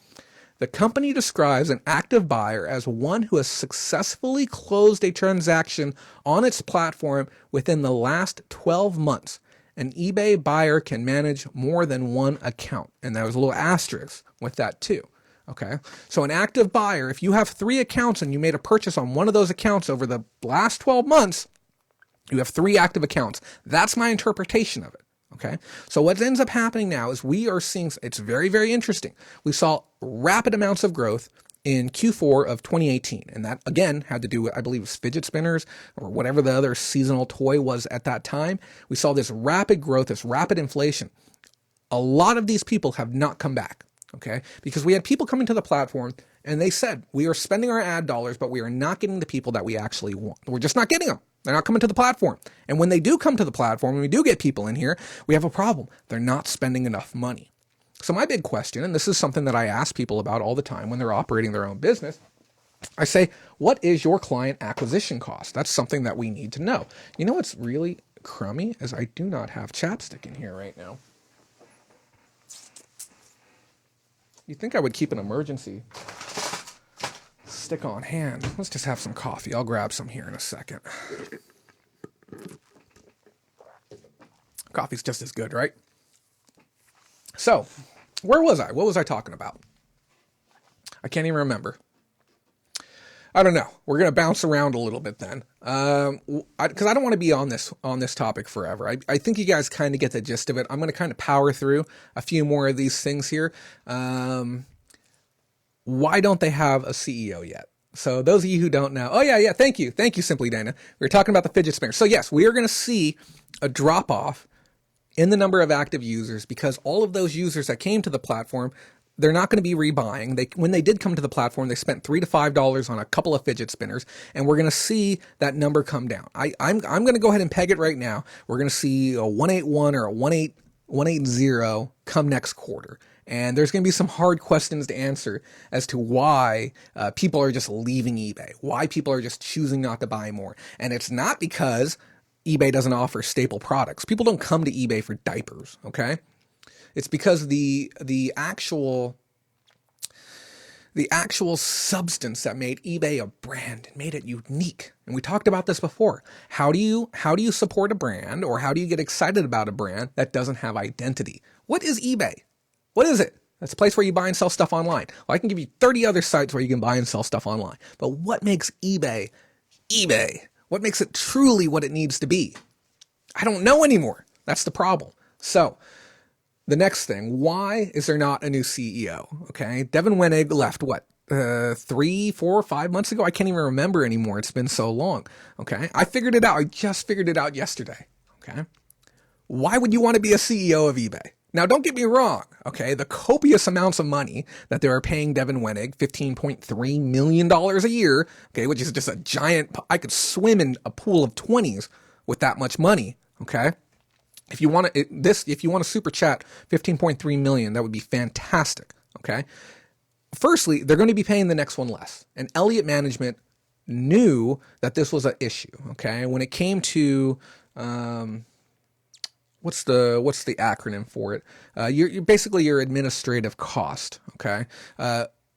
The company describes an active buyer as one who has successfully closed a transaction on its platform within the last 12 months. An eBay buyer can manage more than one account. And there was a little asterisk with that too. Okay, so an active buyer, if you have 3 accounts and you made a purchase on one of those accounts over the last 12 months, you have 3 active accounts. That's my interpretation of it. Okay, so what ends up happening now is we are seeing, it's very, very interesting. We saw rapid amounts of growth in Q4 of 2018. And that, again, had to do with, I believe, it was fidget spinners or whatever the other seasonal toy was at that time. We saw this rapid growth, this rapid inflation. A lot of these people have not come back. Okay, because we had people coming to the platform and they said, we are spending our ad dollars, but we are not getting the people that we actually want. We're just not getting them. They're not coming to the platform. And when they do come to the platform, and we do get people in here, we have a problem. They're not spending enough money. So my big question, and this is something that I ask people about all the time when they're operating their own business, I say, what is your client acquisition cost? That's something that we need to know. You know what's really crummy is I do not have chapstick in here right now. You'd think I would keep an emergency stick on hand. Let's just have some coffee. I'll grab some here in a second. Coffee's just as good, right? So, where was I? What was I talking about? I can't even remember. I don't know. We're going to bounce around a little bit then. Because I don't want to be on this topic forever. I think you guys kind of get the gist of it. I'm going to kind of power through a few more of these things here. Why don't they have a CEO yet? So those of you who don't know, oh yeah, thank you, Simply Dana. We were talking about the fidget spinner. So yes, we are going to see a drop off in the number of active users because all of those users that came to the platform, they're not going to be rebuying. When they did come to the platform, they spent $3 to $5 on a couple of fidget spinners, and we're going to see that number come down. I'm going to go ahead and peg it right now. We're going to see a 181 or a 180 come next quarter. And there's going to be some hard questions to answer as to why people are just leaving eBay, why people are just choosing not to buy more. And it's not because eBay doesn't offer staple products. People don't come to eBay for diapers, okay? It's because the actual the actual substance that made eBay a brand and made it unique. And we talked about this before. How do you support a brand, or how do you get excited about a brand that doesn't have identity? What is eBay? What is it? That's a place where you buy and sell stuff online. Well, I can give you 30 other sites where you can buy and sell stuff online. But what makes eBay eBay? What makes it truly what it needs to be? I don't know anymore. That's the problem. So the next thing, why is there not a new CEO? Okay. Devin Wenig left 3, 4, 5 months ago? I can't even remember anymore. It's been so long. Okay. I figured it out. I just figured it out yesterday. Okay. Why would you want to be a CEO of eBay? Now, don't get me wrong, okay? The copious amounts of money that they are paying Devin Wenig, $15.3 million a year, okay, which is just a giant, I could swim in a pool of 20s with that much money, okay? If you want to super chat $15.3 million, that would be fantastic, okay? Firstly, they're going to be paying the next one less. And Elliott Management knew that this was an issue, okay? When it came to, what's the acronym for it? You're basically your administrative cost. Okay,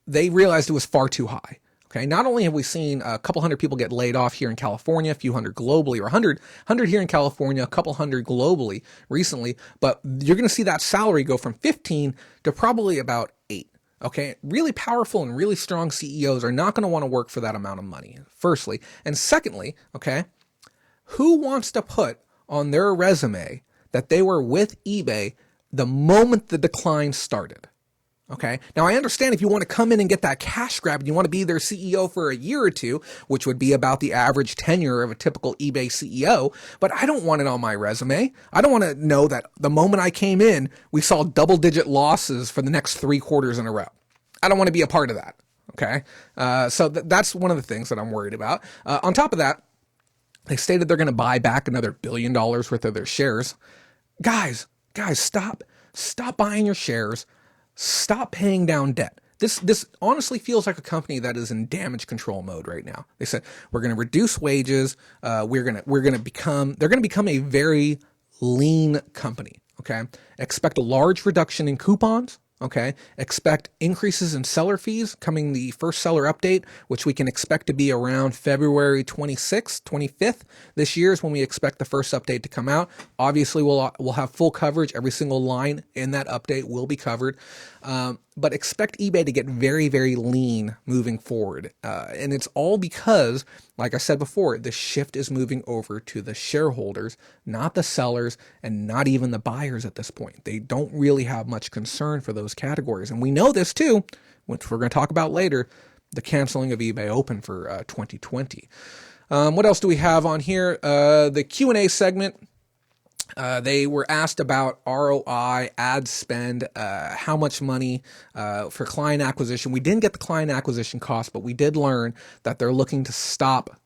they realized it was far too high. Okay, not only have we seen a couple hundred people get laid off here in California, a few hundred globally, or 100 here in California, a couple hundred globally recently, but you're going to see that salary go from 15 to probably about 8. Okay, really powerful and really strong CEOs are not going to want to work for that amount of money. Firstly, and secondly, okay, who wants to put on their resume that they were with eBay the moment the decline started? Okay. Now, I understand if you want to come in and get that cash grab and you want to be their CEO for a year or two, which would be about the average tenure of a typical eBay CEO, but I don't want it on my resume. I don't want to know that the moment I came in, we saw double-digit losses for the next 3 quarters in a row. I don't want to be a part of that. Okay. So that's one of the things that I'm worried about. On top of that, they stated they're going to buy back another $1 billion worth of their shares. Guys, stop buying your shares. Stop paying down debt. This honestly feels like a company that is in damage control mode right now. They said we're going to reduce wages. They're going to become a very lean company. Okay, expect a large reduction in coupons. Okay, expect increases in seller fees coming the first seller update, which we can expect to be around February 26th, 25th. This year is when we expect the first update to come out. Obviously, we'll have full coverage. Every single line in that update will be covered. But expect eBay to get very, very lean moving forward. And it's all because, like I said before, the shift is moving over to the shareholders, not the sellers, and not even the buyers at this point. They don't really have much concern for those categories. And we know this too, which we're going to talk about later, the canceling of eBay Open for 2020. What else do we have on here? The Q&A segment. They were asked about ROI, ad spend, how much money for client acquisition. We didn't get the client acquisition cost, but we did learn that they're looking to stop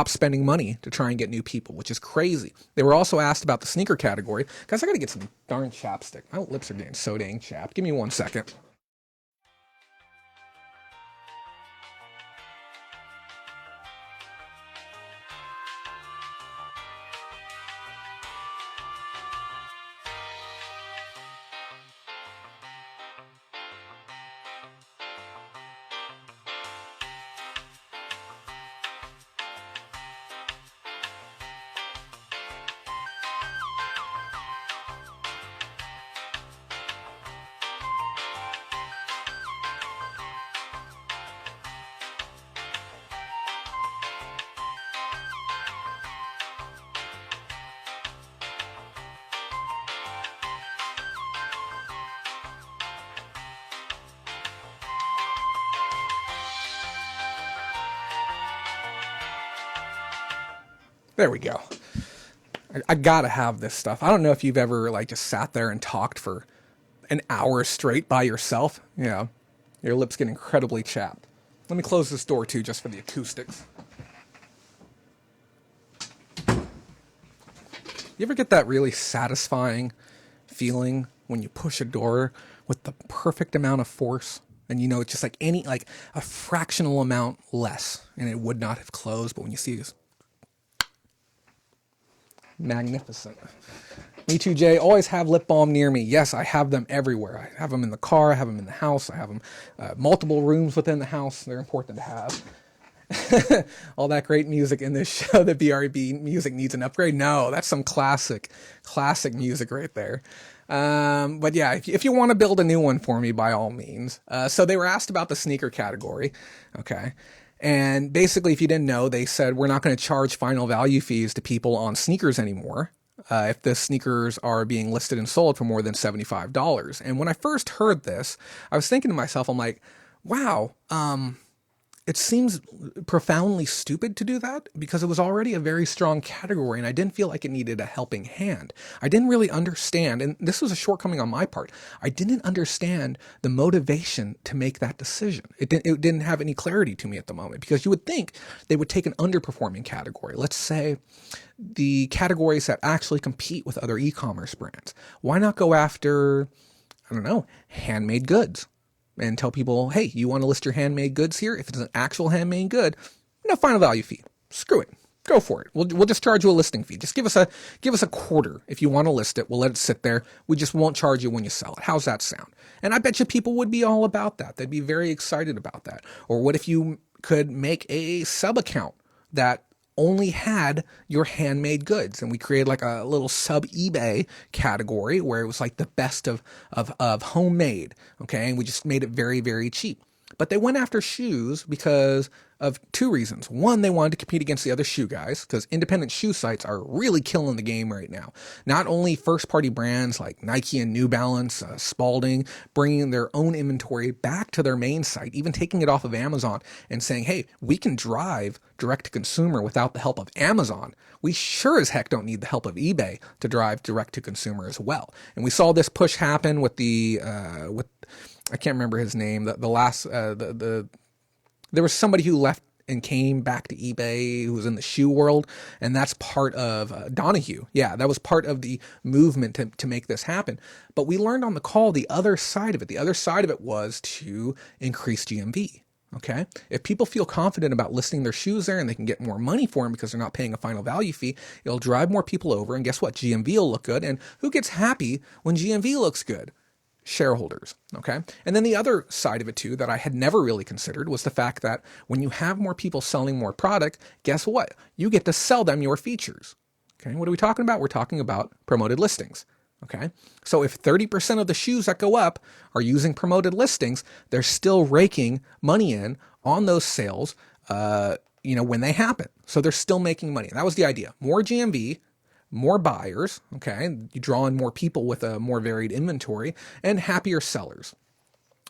spending money to try and get new people, which is crazy. They were also asked about the sneaker category. Guys, I got to get some darn chapstick. My lips are getting so dang chapped. Give me 1 second. There we go. I gotta have this stuff. I don't know if you've ever just sat there and talked for an hour straight by yourself. Yeah, your lips get incredibly chapped. Let me close this door too, just for the acoustics. You ever get that really satisfying feeling when you push a door with the perfect amount of force, and it's just a fractional amount less, and it would not have closed, but when you see this, magnificent. Me too, Jay. Always have lip balm near me. Yes, I have them everywhere. I have them in the car. I have them in the house. I have them multiple rooms within the house. They're important to have. All that great music in this show, the BRB music needs an upgrade. No, that's some classic music right there. But yeah, if you want to build a new one for me, by all means. So they were asked about the sneaker category. Okay. And basically, if you didn't know, they said, we're not going to charge final value fees to people on sneakers anymore. If the sneakers are being listed and sold for more than $75. And when I first heard this, I was thinking to myself, I'm like, wow, it seems profoundly stupid to do that because it was already a very strong category and I didn't feel like it needed a helping hand. I didn't really understand, and this was a shortcoming on my part, I didn't understand the motivation to make that decision. It didn't have any clarity to me at the moment because you would think they would take an underperforming category. Let's say the categories that actually compete with other e-commerce brands. Why not go after, I don't know, handmade goods? And tell people, hey, you want to list your handmade goods here? If it's an actual handmade good, no final value fee. Screw it. Go for it. We'll just charge you a listing fee. Just give us a quarter if you want to list it. We'll let it sit there. We just won't charge you when you sell it. How's that sound? And I bet you people would be all about that. They'd be very excited about that. Or what if you could make a sub account that only had your handmade goods, and we created like a little sub eBay category where it was like the best of homemade. Okay. And we just made it very, very cheap. But they went after shoes because of two reasons. One, they wanted to compete against the other shoe guys because independent shoe sites are really killing the game right now. Not only first-party brands like Nike and New Balance, Spalding, bringing their own inventory back to their main site, even taking it off of Amazon and saying, hey, we can drive direct-to-consumer without the help of Amazon. We sure as heck don't need the help of eBay to drive direct-to-consumer as well. And we saw this push happen with I can't remember his name. There was somebody who left and came back to eBay who was in the shoe world, and that's part of Donahue. Yeah, that was part of the movement to make this happen. But we learned on the call the other side of it. The other side of it was to increase GMV. Okay, if people feel confident about listing their shoes there and they can get more money for them because they're not paying a final value fee, it'll drive more people over. And guess what? GMV will look good. And who gets happy when GMV looks good? Shareholders. Okay. And then the other side of it too, that I had never really considered was the fact that when you have more people selling more product, guess what? You get to sell them your features. Okay. What are we talking about? We're talking about promoted listings. Okay. So if 30% of the shoes that go up are using promoted listings, they're still raking money in on those sales, when they happen. So they're still making money. And that was the idea. More GMV, more buyers, okay? You draw in more people with a more varied inventory and happier sellers.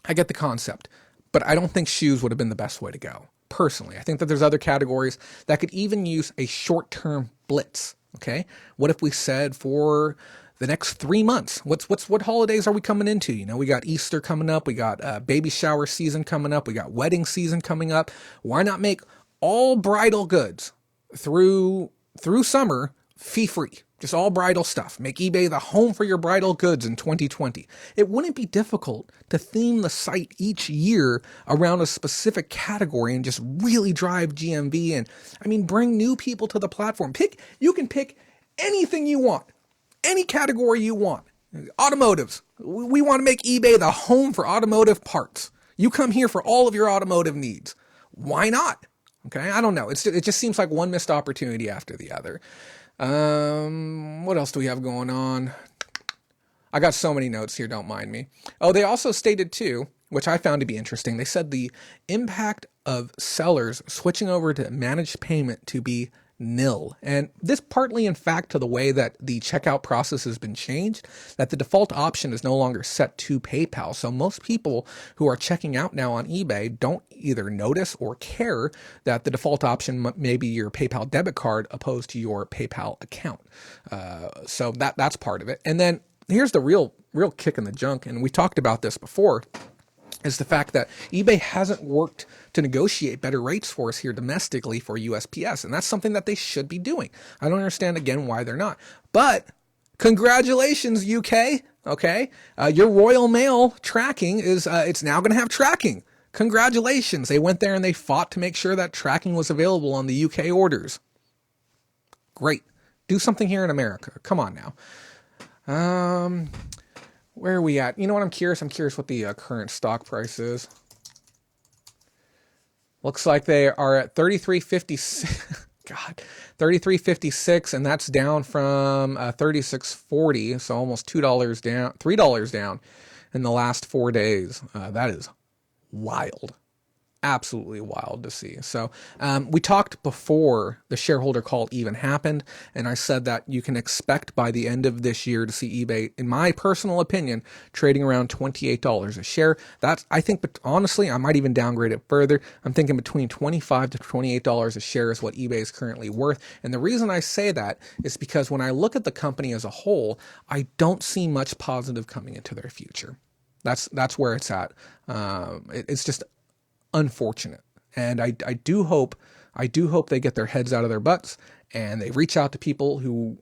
I get the concept, but I don't think shoes would have been the best way to go. Personally, I think that there's other categories that could even use a short-term blitz, okay? What if we said for the next 3 months, what holidays are we coming into? We got Easter coming up. We got baby shower season coming up. We got wedding season coming up. Why not make all bridal goods through summer fee-free, just all bridal stuff. Make eBay the home for your bridal goods in 2020. It wouldn't be difficult to theme the site each year around a specific category and just really drive GMV and, bring new people to the platform. You can pick anything you want, any category you want. Automotives. We want to make eBay the home for automotive parts. You come here for all of your automotive needs. Why not? Okay, I don't know. It just seems like one missed opportunity after the other. What else do we have going on? I got so many notes here, don't mind me. Oh, they also stated too, which I found to be interesting. They said the impact of sellers switching over to managed payment to be nil. And this partly in fact to the way that the checkout process has been changed, that the default option is no longer set to PayPal. So most people who are checking out now on eBay don't either notice or care that the default option may be your PayPal debit card opposed to your PayPal account. So that's part of it. And then here's the real kick in the junk. And we talked about this before, is the fact that eBay hasn't worked to negotiate better rates for us here domestically for USPS. And that's something that they should be doing. I don't understand, again, why they're not. But congratulations, UK. Okay. Your Royal Mail tracking is, it's now going to have tracking. Congratulations. They went there and they fought to make sure that tracking was available on the UK orders. Great. Do something here in America. Come on now. Um, where are we at? You know what? I'm curious. I'm curious what the current stock price is. Looks like they are at 33.56. God, 33.56, and that's down from 36.40. So almost $2 down, $3 down in the last 4 days. That is wild. Absolutely wild to see. So we talked before the shareholder call even happened, and I said that you can expect by the end of this year to see eBay, in my personal opinion, trading around $28 a share. That's, I think, but honestly, I might even downgrade it further. I'm thinking between $25 to $28 a share is what eBay is currently worth. And the reason I say that is because when I look at the company as a whole, I don't see much positive coming into their future. That's where it's at. It's just unfortunate. And I do hope they get their heads out of their butts and they reach out to people who,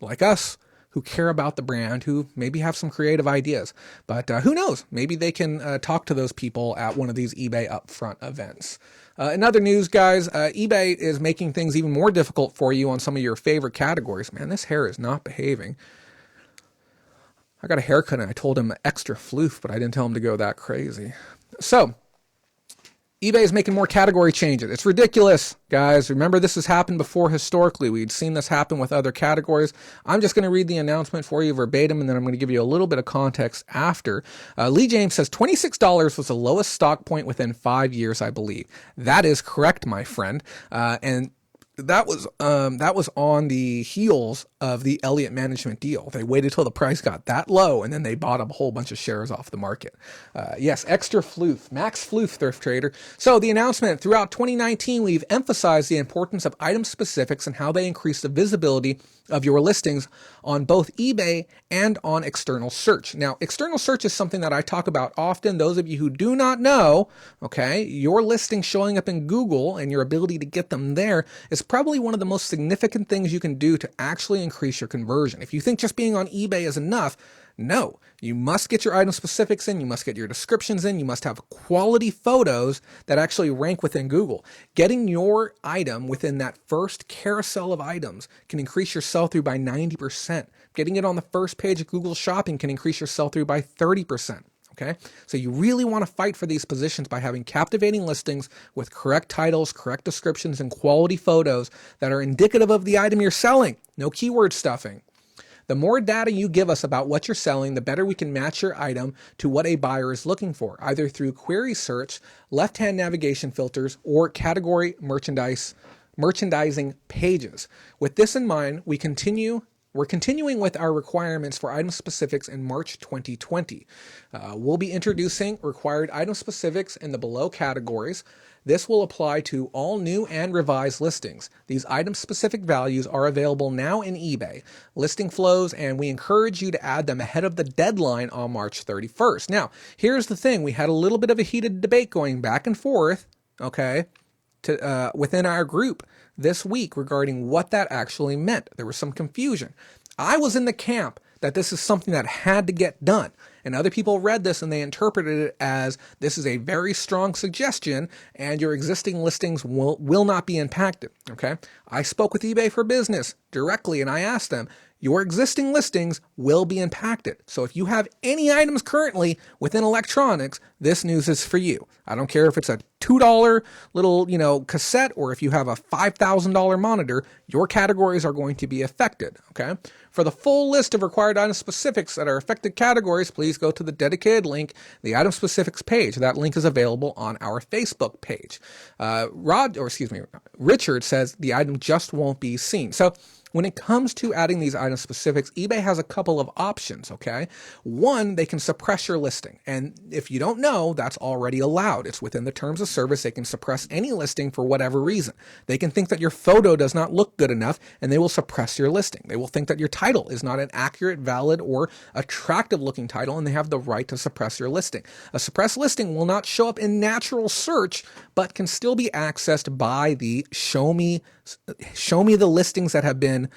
like us, who care about the brand, who maybe have some creative ideas. But who knows? Maybe they can talk to those people at one of these eBay Upfront events. In other news, guys, eBay is making things even more difficult for you on some of your favorite categories. Man, this hair is not behaving. I got a haircut and I told him extra floof, but I didn't tell him to go that crazy. So, eBay is making more category changes. It's ridiculous, guys. Remember, this has happened before historically. We'd seen this happen with other categories. I'm just going to read the announcement for you verbatim, and then I'm going to give you a little bit of context after. Lee James says $26 was the lowest stock point within 5 years, I believe. That is correct, my friend. And that was on the heels of the Elliott Management deal. They waited till the price got that low, and then they bought a whole bunch of shares off the market. Yes, extra floof, max floof, thrift trader. So the announcement: throughout 2019, we've emphasized the importance of item specifics and how they increase the visibility of your listings on both eBay and on external search. Now, external search is something that I talk about often. Those of you who do not know, okay, your listing showing up in Google and your ability to get them there is probably one of the most significant things you can do to actually increase your conversion. If you think just being on eBay is enough, no, you must get your item specifics in, you must get your descriptions in, you must have quality photos that actually rank within Google. Getting your item within that first carousel of items can increase your sell-through by 90%. Getting it on the first page of Google Shopping can increase your sell-through by 30%. Okay, so you really want to fight for these positions by having captivating listings with correct titles, correct descriptions, and quality photos that are indicative of the item you're selling. No keyword stuffing. The more data you give us about what you're selling, the better we can match your item to what a buyer is looking for, either through query search, left-hand navigation filters, or category merchandising pages. With this in mind, we're continuing with our requirements for item specifics in March 2020. We'll be introducing required item specifics in the below categories. This will apply to all new and revised listings. These item-specific values are available now in eBay listing flows, and we encourage you to add them ahead of the deadline on March 31st. Now, here's the thing. We had a little bit of a heated debate going back and forth, okay, within our group this week regarding what that actually meant. There was some confusion. I was in the camp that this is something that had to get done. And other people read this and they interpreted it as this is a very strong suggestion and your existing listings will not be impacted. Okay. I spoke with eBay for Business directly and I asked them, your existing listings will be impacted. So if you have any items currently within electronics, this news is for you. I don't care if it's a $2 little, cassette or if you have a $5,000 monitor, your categories are going to be affected. Okay. For the full list of required item specifics that are affected categories, please go to the dedicated link, the item specifics page. That link is available on our Facebook page. Richard says the item just won't be seen. So when it comes to adding these item specifics, eBay has a couple of options, okay? One, they can suppress your listing. And if you don't know, that's already allowed. It's within the terms of service. They can suppress any listing for whatever reason. They can think that your photo does not look good enough, and they will suppress your listing. They will think that your title is not an accurate, valid, or attractive looking title, and they have the right to suppress your listing. A suppressed listing will not show up in natural search, but can still be accessed by the show me the listings that have been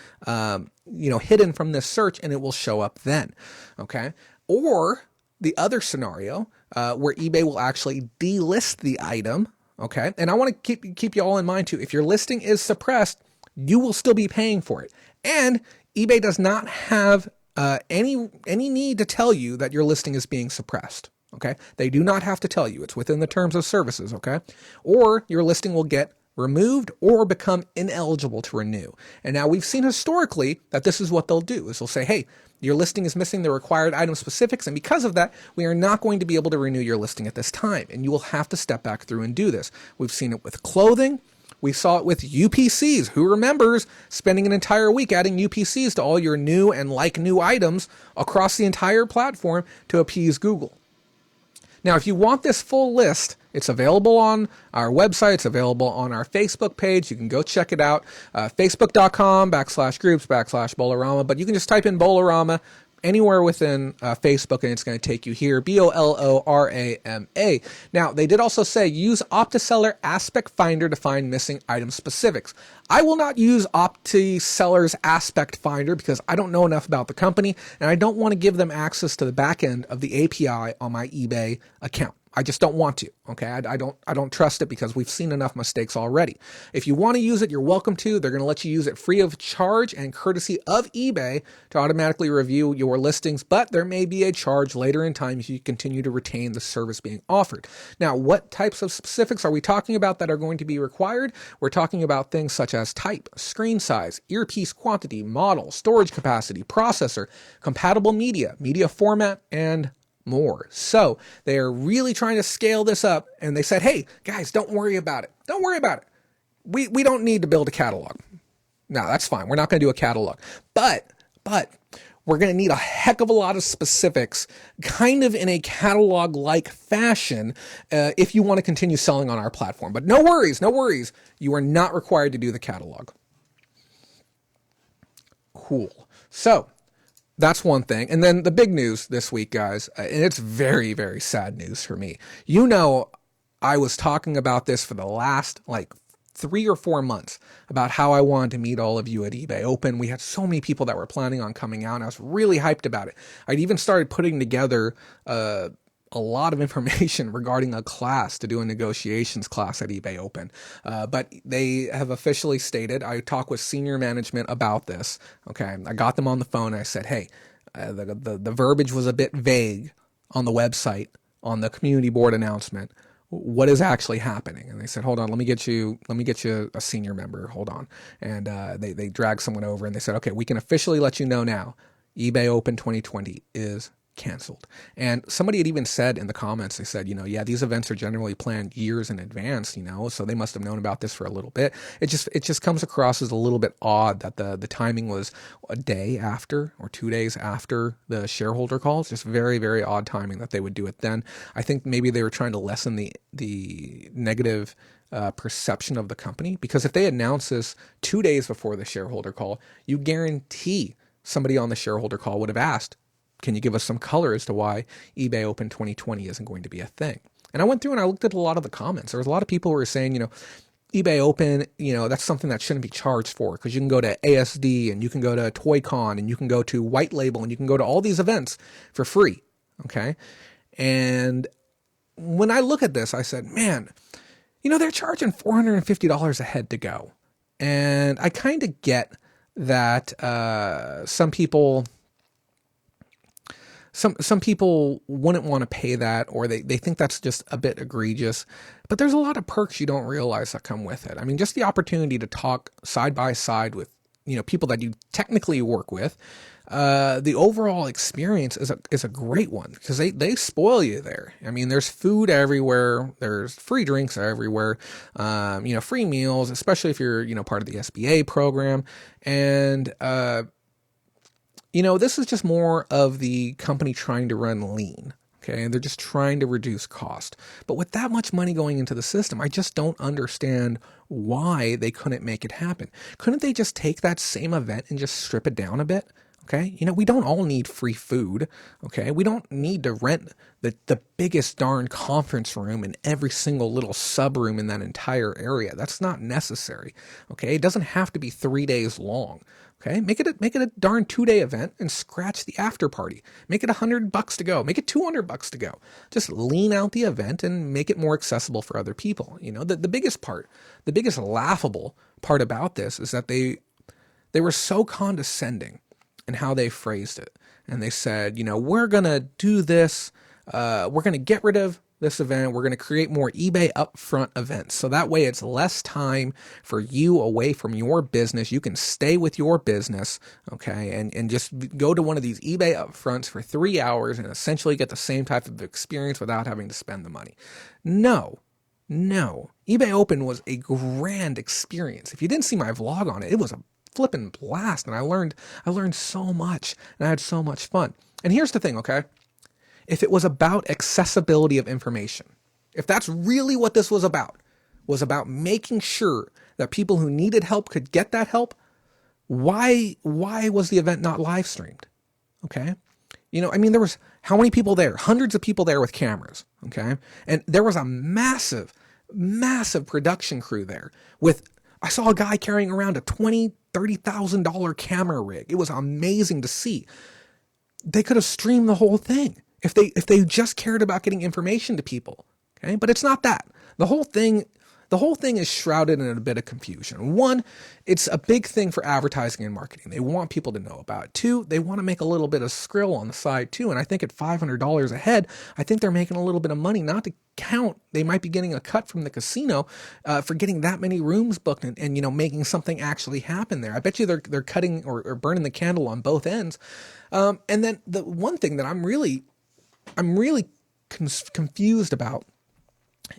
hidden from this search, and it will show up then. Okay. Or the other scenario where eBay will actually delist the item. Okay. And I want to keep you all in mind too. If your listing is suppressed, you will still be paying for it. And eBay does not have any need to tell you that your listing is being suppressed. Okay, they do not have to tell you. It's within the terms of services. Okay, or your listing will get removed or become ineligible to renew. And now we've seen historically that this is what they'll do, is they'll say, hey, your listing is missing the required item specifics, and because of that, we are not going to be able to renew your listing at this time, and you will have to step back through and do this. We've seen it with clothing. We saw it with UPCs. Who remembers spending an entire week adding UPCs to all your new and like new items across the entire platform to appease Google? Now, if you want this full list, it's available on our website. It's available on our Facebook page. You can go check it out, facebook.com/groups/Bolorama. But you can just type in Bolorama anywhere within Facebook, and it's going to take you here, BOLORAMA. Now, they did also say use OptiSeller Aspect Finder to find missing item specifics. I will not use OptiSeller's Aspect Finder because I don't know enough about the company, and I don't want to give them access to the back end of the API on my eBay account. I just don't want to. Okay, I don't trust it because we've seen enough mistakes already. If you want to use it, you're welcome to. They're going to let you use it free of charge and courtesy of eBay to automatically review your listings, but there may be a charge later in time if you continue to retain the service being offered. Now, what types of specifics are we talking about that are going to be required? We're talking about things such as type, screen size, earpiece quantity, model, storage capacity, processor, compatible media, media format, and more. So they are really trying to scale this up, and they said, hey guys, don't worry about it. Don't worry about it. We don't need to build a catalog. No, that's fine. We're not going to do a catalog, but we're going to need a heck of a lot of specifics, kind of in a catalog-like fashion, if you want to continue selling on our platform. But no worries. You are not required to do the catalog. Cool. So that's one thing. And then the big news this week, guys, and it's very, very sad news for me. You know, I was talking about this for the last 3 or 4 months about how I wanted to meet all of you at eBay Open. We had so many people that were planning on coming out, and I was really hyped about it. I'd even started putting together a lot of information regarding a class to do a negotiations class at eBay Open. But they have officially stated, I talked with senior management about this. Okay. I got them on the phone. And I said, hey, the verbiage was a bit vague on the website, on the community board announcement. What is actually happening? And they said, hold on, let me get you a senior member. Hold on. And they dragged someone over and they said, okay, we can officially let you know now, eBay Open 2020 is canceled. And somebody had even said in the comments, they said, yeah, these events are generally planned years in advance, so they must have known about this for a little bit. It just comes across as a little bit odd that the timing was a day after or 2 days after the shareholder call. It's just very, very odd timing that they would do it then. I think maybe they were trying to lessen the negative perception of the company, because if they announced this 2 days before the shareholder call, you guarantee somebody on the shareholder call would have asked, can you give us some color as to why eBay Open 2020 isn't going to be a thing? And I went through and I looked at a lot of the comments. There was a lot of people who were saying, eBay Open, that's something that shouldn't be charged for, because you can go to ASD and you can go to ToyCon and you can go to White Label and you can go to all these events for free. Okay. And when I look at this, I said, man, they're charging $450 a head to go. And I kind of get that some people wouldn't want to pay that, or they think that's just a bit egregious. But there's a lot of perks you don't realize that come with it. I mean, just the opportunity to talk side by side with, people that you technically work with. The overall experience is a great one, because they spoil you there. I mean, there's food everywhere. There's free drinks everywhere. Free meals, especially if you're, part of the SBA program. And, this is just more of the company trying to run lean. Okay. And they're just trying to reduce cost. But with that much money going into the system, I just don't understand why they couldn't make it happen. Couldn't they just take that same event and just strip it down a bit? Okay. We don't all need free food. Okay. We don't need to rent the biggest darn conference room in every single little sub room in that entire area. That's not necessary. Okay. It doesn't have to be 3 days long. Okay. Make it a darn 2-day event and scratch the after party. Make it $100 to go. Make it $200 to go. Just lean out the event and make it more accessible for other people. The biggest laughable part about this is that they were so condescending and how they phrased it. And they said, we're going to do this. We're going to get rid of this event. We're going to create more eBay upfront events. So that way it's less time for you away from your business. You can stay with your business, okay, and just go to one of these eBay upfronts for 3 hours and essentially get the same type of experience without having to spend the money. No. eBay Open was a grand experience. If you didn't see my vlog on it, it was a flippin' blast, and I learned so much, and I had so much fun. And here's the thing, okay? If it was about accessibility of information, if that's really what this was about making sure that people who needed help could get that help, why was the event not live streamed? Okay? There was how many people there? Hundreds of people there with cameras, okay? And there was a massive production crew there I saw a guy carrying around a $20,000-$30,000 camera rig. It was amazing to see. They could have streamed the whole thing if they just cared about getting information to people. Okay, but it's not that. The whole thing is shrouded in a bit of confusion. One, it's a big thing for advertising and marketing. They want people to know about it. Two, they want to make a little bit of skrill on the side too. And I think at $500 a head, I think they're making a little bit of money. Not to count, they might be getting a cut from the casino for getting that many rooms booked and making something actually happen there. I bet you they're cutting or burning the candle on both ends. And then the one thing that I'm really confused about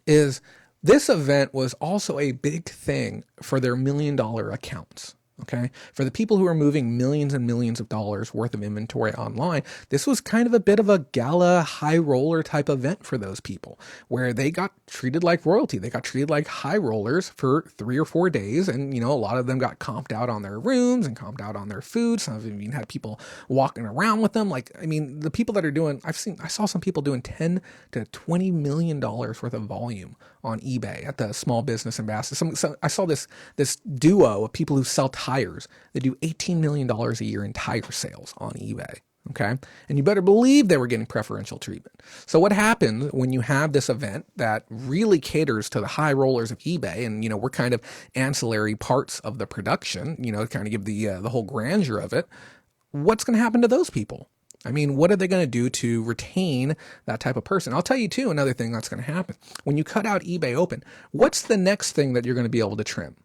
is this event was also a big thing for their $1 million accounts. Okay. For the people who are moving millions and millions of dollars worth of inventory online, this was kind of a bit of a gala high roller type event for those people where they got treated like royalty. They got treated like high rollers for 3 or 4 days. And, a lot of them got comped out on their rooms and comped out on their food. Some of them even had people walking around with them. The people that are doing, I saw some people doing $10 to $20 million worth of volume on eBay at the Small Business Ambassador. I saw this duo of people who sell tires that do $18 million a year in tire sales on eBay. Okay. And you better believe they were getting preferential treatment. So what happens when you have this event that really caters to the high rollers of eBay and, we're kind of ancillary parts of the production, to kind of give the whole grandeur of it. What's going to happen to those people? What are they going to do to retain that type of person? I'll tell you too, another thing that's going to happen. When you cut out eBay Open, what's the next thing that you're going to be able to trim?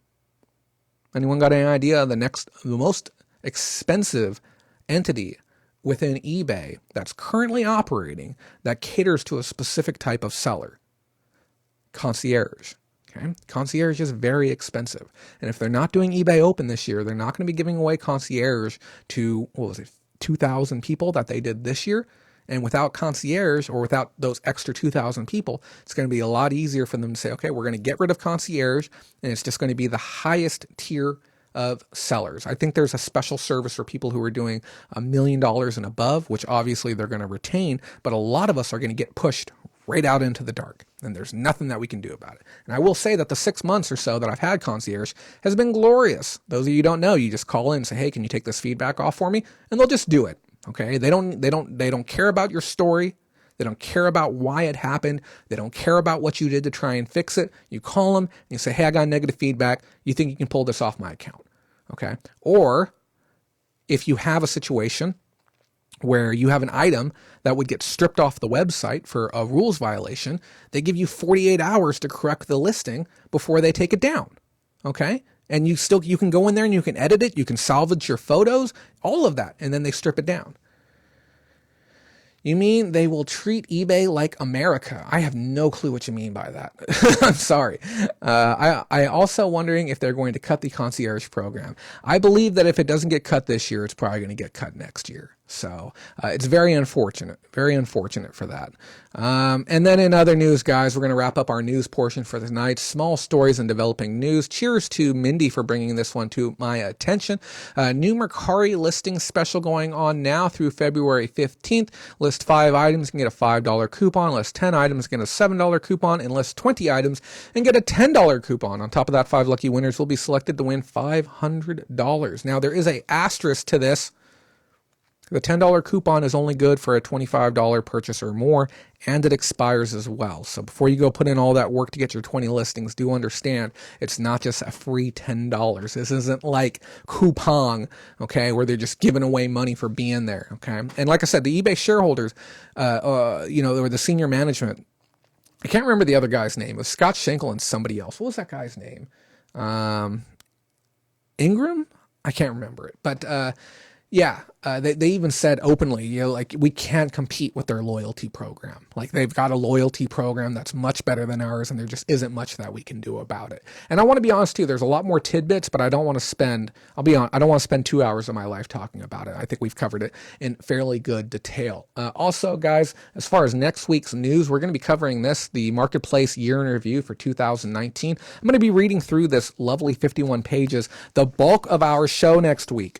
Anyone got any idea the most expensive entity within eBay that's currently operating that caters to a specific type of seller? Concierge. Okay. Concierge is very expensive. And if they're not doing eBay Open this year, they're not going to be giving away concierge to, 2,000 people that they did this year. And without concierge or without those extra 2,000 people, it's going to be a lot easier for them to say, okay, we're going to get rid of concierge and it's just going to be the highest tier of sellers. I think there's a special service for people who are doing $1 million and above, which obviously they're going to retain, but a lot of us are going to get pushed right out into the dark, and there's nothing that we can do about it. And I will say that the 6 months or so that I've had concierge has been glorious. Those of you who don't know, you just call in and say, hey, can you take this feedback off for me? And they'll just do it. Okay. They don't care about your story. They don't care about why it happened. They don't care about what you did to try and fix it. You call them and you say, hey, I got negative feedback. You think you can pull this off my account? Okay. Or if you have a situation where you have an item that would get stripped off the website for a rules violation, they give you 48 hours to correct the listing before they take it down. Okay. And you can go in there and you can edit it. You can salvage your photos, all of that. And then they strip it down. You mean they will treat eBay like America? I have no clue what you mean by that. I'm sorry. I also wondering if they're going to cut the concierge program. I believe that if it doesn't get cut this year, it's probably going to get cut next year. So it's very unfortunate for that. And then in other news, guys, we're going to wrap up our news portion for tonight. Small stories and developing news. Cheers to Mindy for bringing this one to my attention. New Mercari listing special going on now through February 15th. List 5 items and get a $5 coupon. List 10 items and get a $7 coupon. And list 20 items and get a $10 coupon. On top of that, 5 lucky winners will be selected to win $500. Now, there is a asterisk to this. The $10 coupon is only good for a $25 purchase or more, and it expires as well. So before you go put in all that work to get your 20 listings, do understand it's not just a free $10. This isn't like Coupang, okay, where they're just giving away money for being there, okay? And like I said, the eBay shareholders, or the senior management, I can't remember the other guy's name. It was Scott Schenkel and somebody else. What was that guy's name? Ingram? I can't remember it, but they even said openly, like, we can't compete with their loyalty program. Like, they've got a loyalty program that's much better than ours, and there just isn't much that we can do about it. And I want to be honest too, there's a lot more tidbits, but I don't want to spend 2 hours of my life talking about it. I think we've covered it in fairly good detail. Also, guys, as far as next week's news, we're going to be covering the Marketplace Year in Review for 2019. I'm going to be reading through this lovely 51 pages. The bulk of our show next week,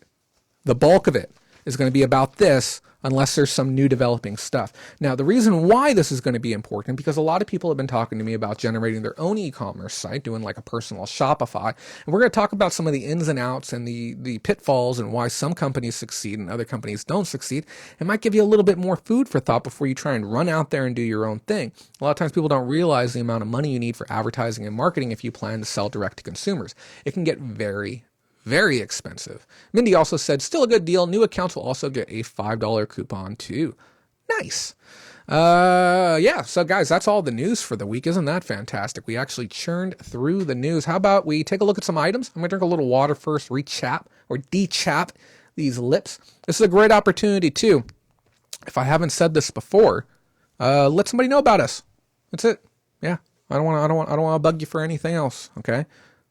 the bulk of it is going to be about this, unless there's some new developing stuff. Now, the reason why this is going to be important, because a lot of people have been talking to me about generating their own e-commerce site, doing like a personal Shopify. And we're going to talk about some of the ins and outs and the pitfalls and why some companies succeed and other companies don't succeed. It might give you a little bit more food for thought before you try and run out there and do your own thing. A lot of times people don't realize the amount of money you need for advertising and marketing if you plan to sell direct to consumers. It can get very, very expensive. Mindy also said, still a good deal. New accounts will also get a $5 coupon too. Nice. So guys, that's all the news for the week. Isn't that fantastic? We actually churned through the news. How about we take a look at some items? I'm going to drink a little water first, de-chap these lips. This is a great opportunity too. If I haven't said this before, let somebody know about us. That's it. Yeah. I don't want to bug you for anything else. Okay.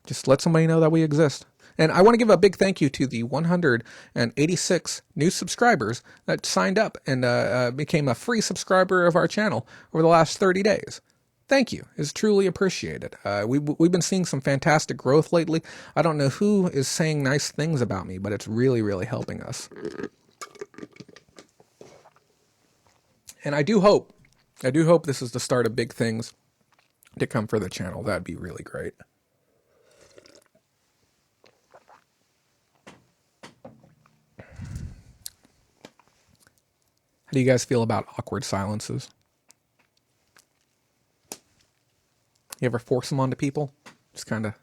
Just let somebody know that we exist. And I want to give a big thank you to the 186 new subscribers that signed up and became a free subscriber of our channel over the last 30 days. Thank you. It's truly appreciated. We've been seeing some fantastic growth lately. I don't know who is saying nice things about me, but it's really, really helping us. And I do hope this is the start of big things to come for the channel. That'd be really great. How do you guys feel about awkward silences? You ever force them onto people? Just kind of...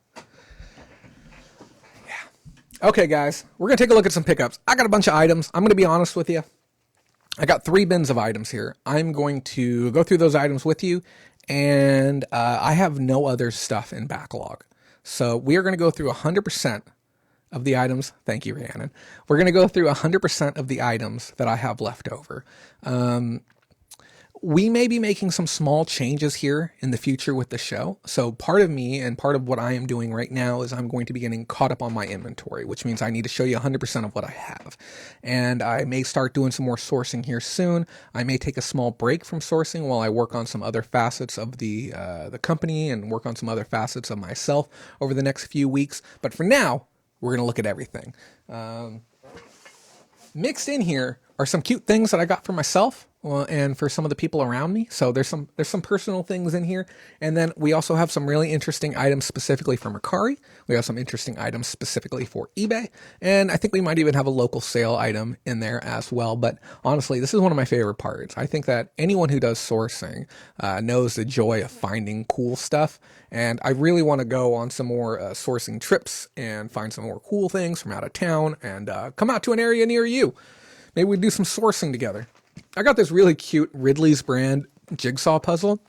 Yeah. Okay, guys. We're going to take a look at some pickups. I got a bunch of items. I'm going to be honest with you. I got 3 bins of items here. I'm going to go through those items with you, and I have no other stuff in backlog. So we are going to go through 100% of the items. Thank you, Rhiannon. We're going to go through 100% of the items that I have left over. We may be making some small changes here in the future with the show. So part of me and part of what I am doing right now is I'm going to be getting caught up on my inventory, which means I need to show you 100% of what I have. And I may start doing some more sourcing here soon. I may take a small break from sourcing while I work on some other facets of the company and work on some other facets of myself over the next few weeks. But for now, we're going to look at everything. Mixed in here are some cute things that I got for myself and for some of the people around me. So there's some personal things in here. And then we also have some really interesting items specifically for Mercari. We have some interesting items specifically for eBay. And I think we might even have a local sale item in there as well. But honestly, this is one of my favorite parts. I think that anyone who does sourcing knows the joy of finding cool stuff. And I really want to go on some more sourcing trips and find some more cool things from out of town and come out to an area near you. Maybe we do some sourcing together. I got this really cute Ridley's brand jigsaw puzzle.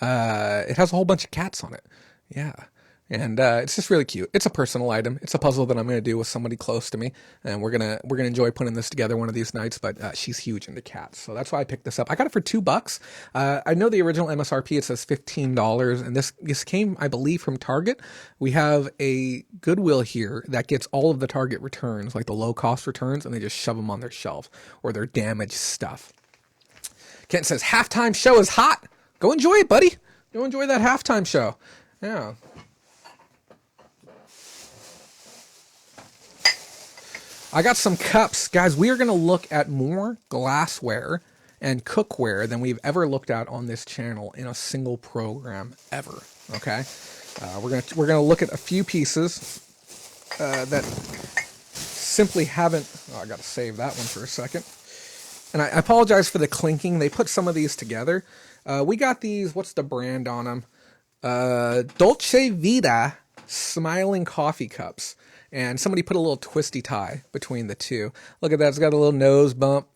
It has a whole bunch of cats on it. Yeah. And it's just really cute. It's a personal item. It's a puzzle that I'm going to do with somebody close to me. And we're gonna enjoy putting this together one of these nights. But she's huge into cats. So that's why I picked this up. I got it for $2. I know the original MSRP, it says $15. And this came, I believe, from Target. We have a Goodwill here that gets all of the Target returns, like the low-cost returns, and they just shove them on their shelf or their damaged stuff. Kent says, halftime show is hot. Go enjoy it, buddy. Go enjoy that halftime show. Yeah. I got some cups. Guys, we are going to look at more glassware and cookware than we've ever looked at on this channel in a single program ever. Okay? We're going to look at a few pieces that simply haven't... Oh, I got to save that one for a second. And I apologize for the clinking. They put some of these together. We got these, what's the brand on them? Dolce Vita Smiling Coffee Cups. And somebody put a little twisty tie between the two. Look at that, it's got a little nose bump.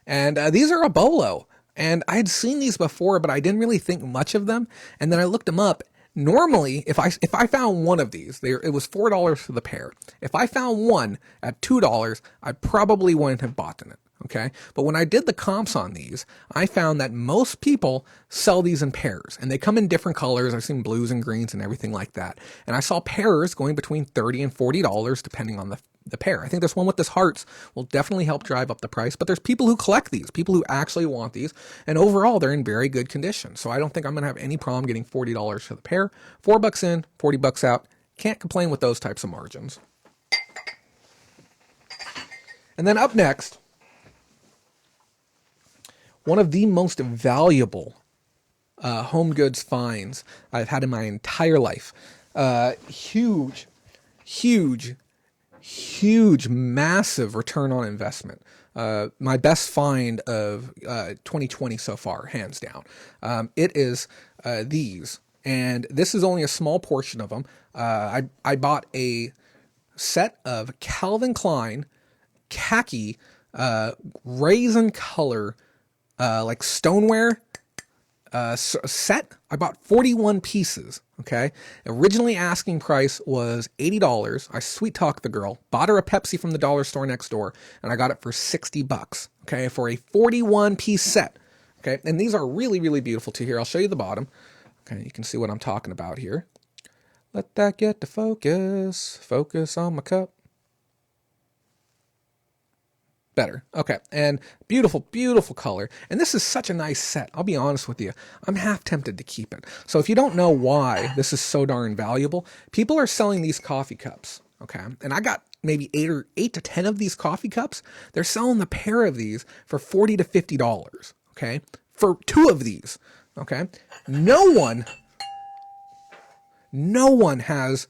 And these are a bolo. And I had seen these before, but I didn't really think much of them. And then I looked them up. Normally, if I found one of these, it was $4 for the pair. If I found one at $2, I probably wouldn't have bought it. Okay. But when I did the comps on these, I found that most people sell these in pairs, and they come in different colors. I've seen blues and greens and everything like that. And I saw pairs going between $30 and $40 depending on the pair. I think this one with this hearts will definitely help drive up the price, but there's people who collect these, people who actually want these, and overall they're in very good condition. So I don't think I'm going to have any problem getting $40 for the pair. $4 in, $40 out. Can't complain with those types of margins. And then up next, one of the most valuable home goods finds I've had in my entire life. Huge, massive return on investment. My best find of 2020 so far, hands down. It is these, and this is only a small portion of them. I bought a set of Calvin Klein khaki raisin color like stoneware set. I bought 41 pieces. Okay. Originally asking price was $80. I sweet talked the girl, bought her a Pepsi from the dollar store next door, and I got it for $60. Okay. For a 41 piece set. Okay. And these are really, really beautiful too. Here, I'll show you the bottom. Okay. You can see what I'm talking about here. Let that get to focus. Focus on my cup. Better. Okay. And beautiful, beautiful color. And this is such a nice set. I'll be honest with you. I'm half tempted to keep it. So if you don't know why this is so darn valuable, people are selling these coffee cups. Okay. And I got maybe 8 to 10 of these coffee cups. They're selling the pair of these for $40 to $50. Okay. For 2 of these. Okay. No one has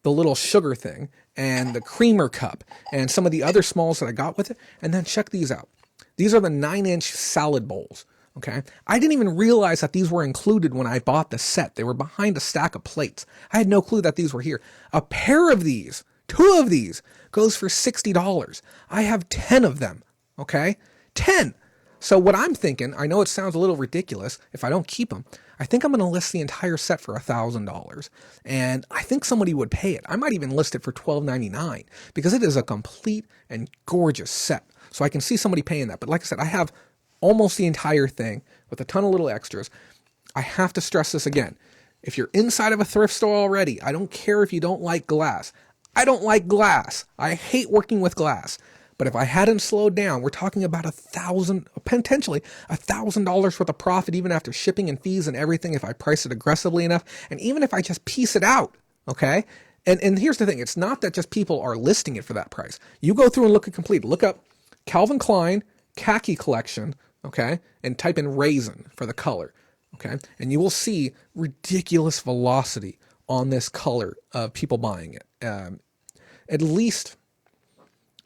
the little sugar thing and the creamer cup and some of the other smalls that I got with it. And then check these out. These are the 9-inch salad bowls. Okay. I didn't even realize that these were included when I bought the set. They were behind a stack of plates. I had no clue that these were here. A pair of these, 2 of these, goes for $60. I have 10 of them. Okay. 10. So what I'm thinking, I know it sounds a little ridiculous if I don't keep them. I think I'm going to list the entire set for $1,000, and I think somebody would pay it. I might even list it for $12.99 because it is a complete and gorgeous set. So I can see somebody paying that. But like I said, I have almost the entire thing with a ton of little extras. I have to stress this again. If you're inside of a thrift store already, I don't care if you don't like glass. I don't like glass. I hate working with glass. But if I hadn't slowed down, we're talking about potentially $1,000 worth of profit, even after shipping and fees and everything, if I price it aggressively enough, and even if I just piece it out, okay? And here's the thing, it's not that just people are listing it for that price. You go through and look at complete, look up Calvin Klein khaki collection, okay? And type in raisin for the color, okay? And you will see ridiculous velocity on this color of people buying it. At least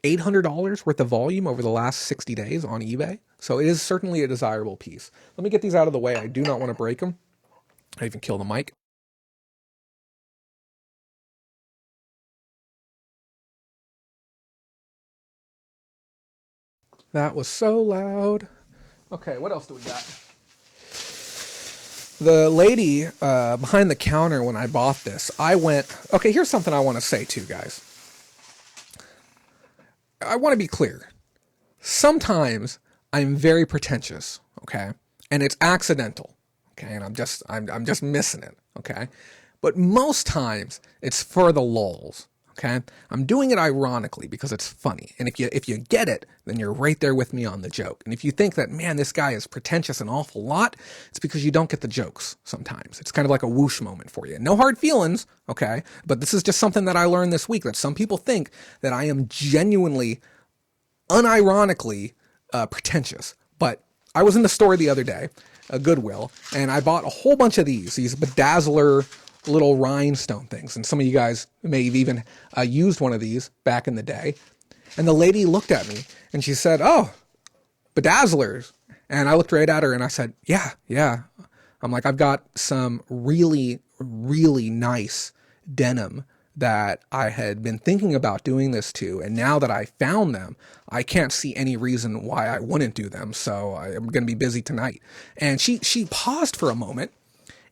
$800 worth of volume over the last 60 days on eBay. So it is certainly a desirable piece. Let me get these out of the way. I do not want to break them. I even kill the mic. That was so loud. Okay, what else do we got? The lady behind the counter when I bought this, okay, here's something I want to say too, guys. I want to be clear. Sometimes I'm very pretentious, okay? And it's accidental, okay? And I'm just missing it, okay? But most times it's for the lulz, okay? I'm doing it ironically because it's funny. And if you get it, then you're right there with me on the joke. And if you think that, man, this guy is pretentious an awful lot, it's because you don't get the jokes sometimes. It's kind of like a whoosh moment for you. No hard feelings, okay? But this is just something that I learned this week, that some people think that I am genuinely, unironically pretentious. But I was in the store the other day, Goodwill, and I bought a whole bunch of these bedazzler little rhinestone things. And some of you guys may have even used one of these back in the day. And the lady looked at me and she said, "Oh, bedazzlers. And I looked right at her and I said, yeah. I'm like, I've got some really, really nice denim that I had been thinking about doing this to. And now that I found them, I can't see any reason why I wouldn't do them. So I'm going to be busy tonight. And she paused for a moment.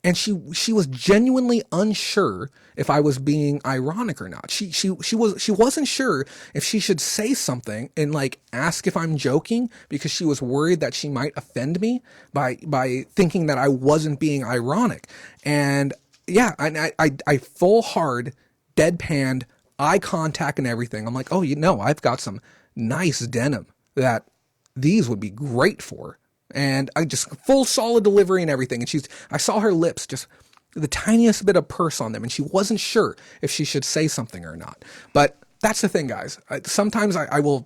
And she was genuinely unsure if I was being ironic or not. She wasn't sure if she should say something and like ask if I'm joking, because she was worried that she might offend me by thinking that I wasn't being ironic. And yeah, I full hard deadpanned, eye contact and everything. I'm like, oh, I've got some nice denim that these would be great for. And I just full solid delivery and everything. And I saw her lips, just the tiniest bit of purse on them. And she wasn't sure if she should say something or not. But that's the thing, guys. Sometimes I will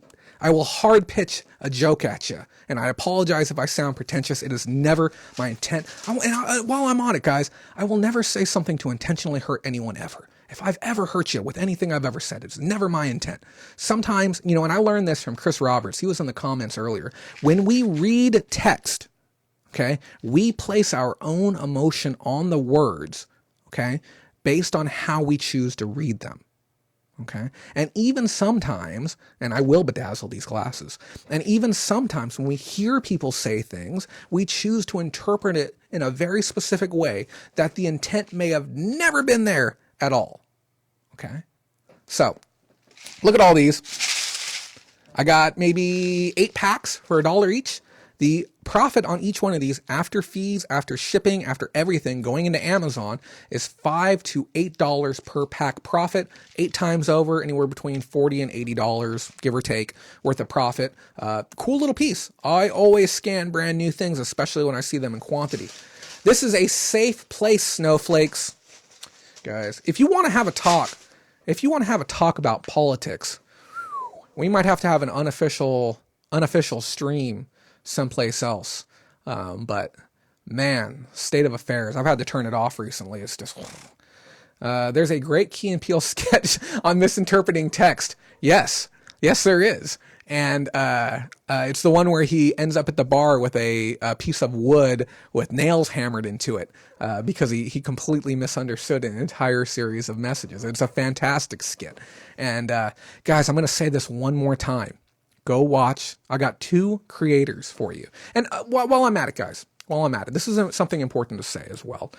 hard pitch a joke at you. And I apologize if I sound pretentious. It is never my intent. While I'm on it, guys, I will never say something to intentionally hurt anyone ever. If I've ever hurt you with anything I've ever said, it's never my intent. Sometimes, and I learned this from Chris Roberts. He was in the comments earlier. When we read text, okay, we place our own emotion on the words, okay, based on how we choose to read them. Okay. And even sometimes, and I will bedazzle these glasses, and even sometimes when we hear people say things, we choose to interpret it in a very specific way that the intent may have never been there at all. Okay. So look at all these. I got maybe 8 packs for $1 each. The profit on each one of these, after fees, after shipping, after everything going into Amazon, is $5 to $8 per pack profit. 8 times over, anywhere between $40 and $80, give or take, worth of profit. Cool little piece. I always scan brand new things, especially when I see them in quantity. This is a safe place, snowflakes. Guys, if you want to have a talk about politics, we might have to have an unofficial stream someplace else. But man, state of affairs. I've had to turn it off recently. It's just, there's a great Key and Peele sketch on misinterpreting text. Yes, there is. And it's the one where he ends up at the bar with a piece of wood with nails hammered into it because he completely misunderstood an entire series of messages. It's a fantastic skit. And guys, I'm going to say this one more time. Go watch. I got 2 creators for you. And while I'm at it, guys, this is something important to say as well.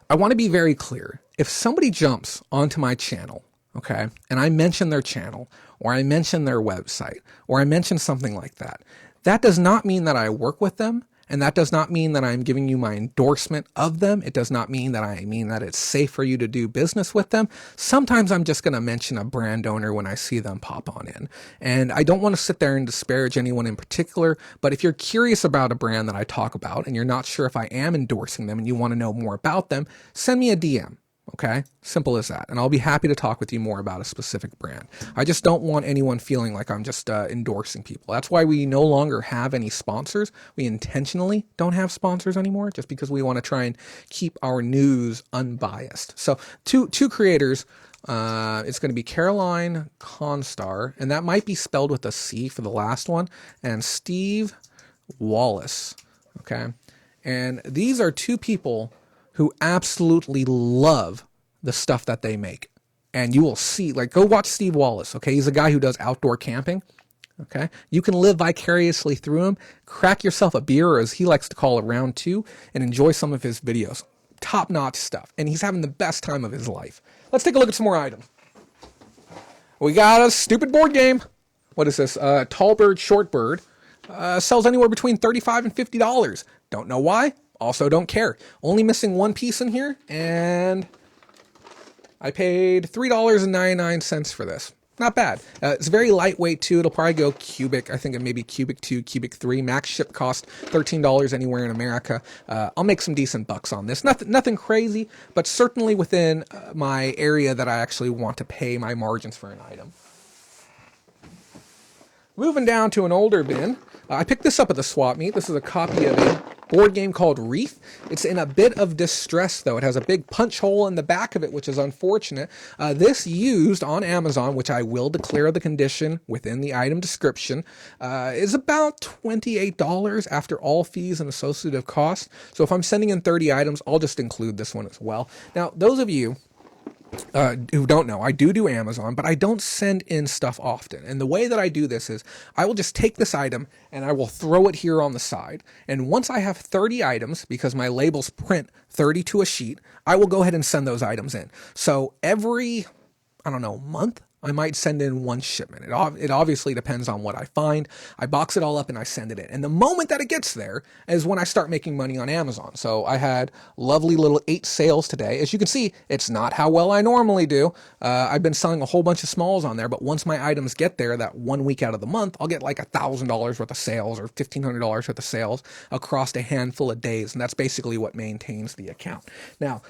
I want to be very clear. If somebody jumps onto my channel, okay, and I mention their channel, or I mention their website, or I mention something like that, that does not mean that I work with them, and that does not mean that I'm giving you my endorsement of them. It does not mean that it's safe for you to do business with them. Sometimes I'm just going to mention a brand owner when I see them pop on in. And I don't want to sit there and disparage anyone in particular, but if you're curious about a brand that I talk about and you're not sure if I am endorsing them and you want to know more about them, send me a DM. Okay? Simple as that. And I'll be happy to talk with you more about a specific brand. I just don't want anyone feeling like I'm just endorsing people. That's why we no longer have any sponsors. We intentionally don't have sponsors anymore just because we want to try and keep our news unbiased. So two creators, it's going to be Caroline Constar, and that might be spelled with a C for the last one, and Steve Wallace. Okay? And these are 2 people who absolutely love the stuff that they make. And you will see, go watch Steve Wallace, okay? He's a guy who does outdoor camping, okay? You can live vicariously through him, crack yourself a beer, or as he likes to call it, round 2, and enjoy some of his videos. Top-notch stuff. And he's having the best time of his life. Let's take a look at some more items. We got a stupid board game. What is this? Tall Bird, Short Bird. Sells anywhere between $35 and $50. Don't know why. Also don't care. Only missing 1 piece in here, and I paid $3.99 for this. Not bad. It's very lightweight too. It'll probably go cubic. I think it may be cubic 2, cubic 3. Max ship cost $13 anywhere in America. I'll make some decent bucks on this. Nothing crazy, but certainly within my area that I actually want to pay my margins for an item. Moving down to an older bin. I picked this up at the swap meet. This is a copy of a board game called Reef. It's in a bit of distress, though. It has a big punch hole in the back of it, which is unfortunate. This used on Amazon, which I will declare the condition within the item description, is about $28 after all fees and associative costs. So if I'm sending in 30 items, I'll just include this one as well. Now, those of you who don't know, I do Amazon, but I don't send in stuff often. And the way that I do this is I will just take this item and I will throw it here on the side. And once I have 30 items, because my labels print 30 to a sheet, I will go ahead and send those items in. So every, month, I might send in one shipment. It obviously depends on what I find. I box it all up and I send it in. And the moment that it gets there is when I start making money on Amazon. So I had lovely little 8 sales today. As you can see, it's not how well I normally do. I've been selling a whole bunch of smalls on there, but once my items get there, that 1 week out of the month, I'll get like $1,000 worth of sales or $1,500 worth of sales across a handful of days. And that's basically what maintains the account. Now,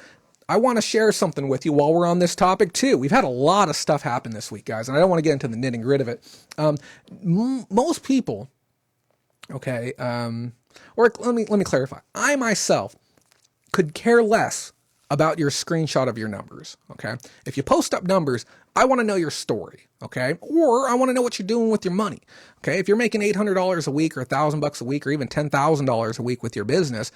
I want to share something with you while we're on this topic too. We've had a lot of stuff happen this week, guys, and I don't want to get into the nitty gritty of it. Most people, okay, or let me clarify. I myself could care less about your screenshot of your numbers, okay? If you post up numbers, I want to know your story, okay? Or I want to know what you're doing with your money, okay? If you're making $800 a week or $1,000 a week or even $10,000 a week with your business,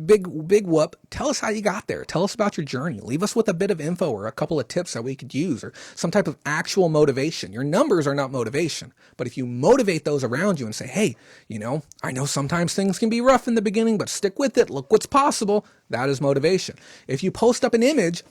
big whoop, tell us how you got there. Tell us about your journey. Leave us with a bit of info or a couple of tips that we could use or some type of actual motivation. Your numbers are not motivation, but if you motivate those around you and say, hey, I know sometimes things can be rough in the beginning, but stick with it. Look what's possible. That is motivation. If you post up an image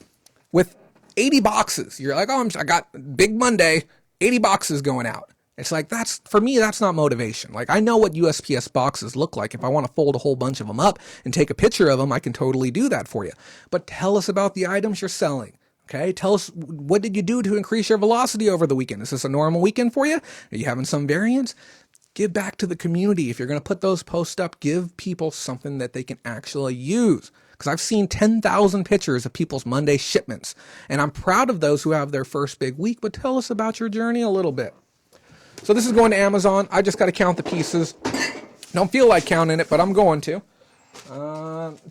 with 80 boxes, you're like, I got big Monday, 80 boxes going out. It's like, for me, that's not motivation. Like, I know what USPS boxes look like. If I want to fold a whole bunch of them up and take a picture of them, I can totally do that for you. But tell us about the items you're selling. Okay, tell us, what did you do to increase your velocity over the weekend? Is this a normal weekend for you? Are you having some variance? Give back to the community. If you're going to put those posts up, give people something that they can actually use. Because I've seen 10,000 pictures of people's Monday shipments. And I'm proud of those who have their first big week, but tell us about your journey a little bit. So this is going to Amazon. I just got to count the pieces. Don't feel like counting it, but I'm going to.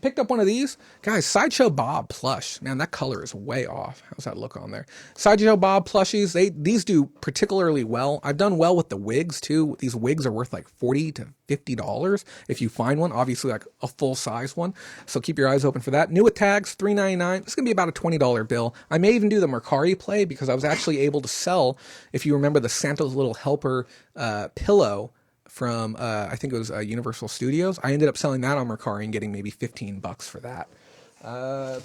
Picked up one of these. Guys, Sideshow Bob plush. Man, that color is way off. How's that look on there? Sideshow Bob plushies, these do particularly well. I've done well with the wigs too. These wigs are worth like $40 to $50 if you find one, obviously like a full size one. So keep your eyes open for that. New with tags, $3.99. It's going to be about a $20 bill. I may even do the Mercari play because I was actually able to sell, if you remember the Santa's Little Helper pillow from, I think it was Universal Studios. I ended up selling that on Mercari and getting maybe $15 for that.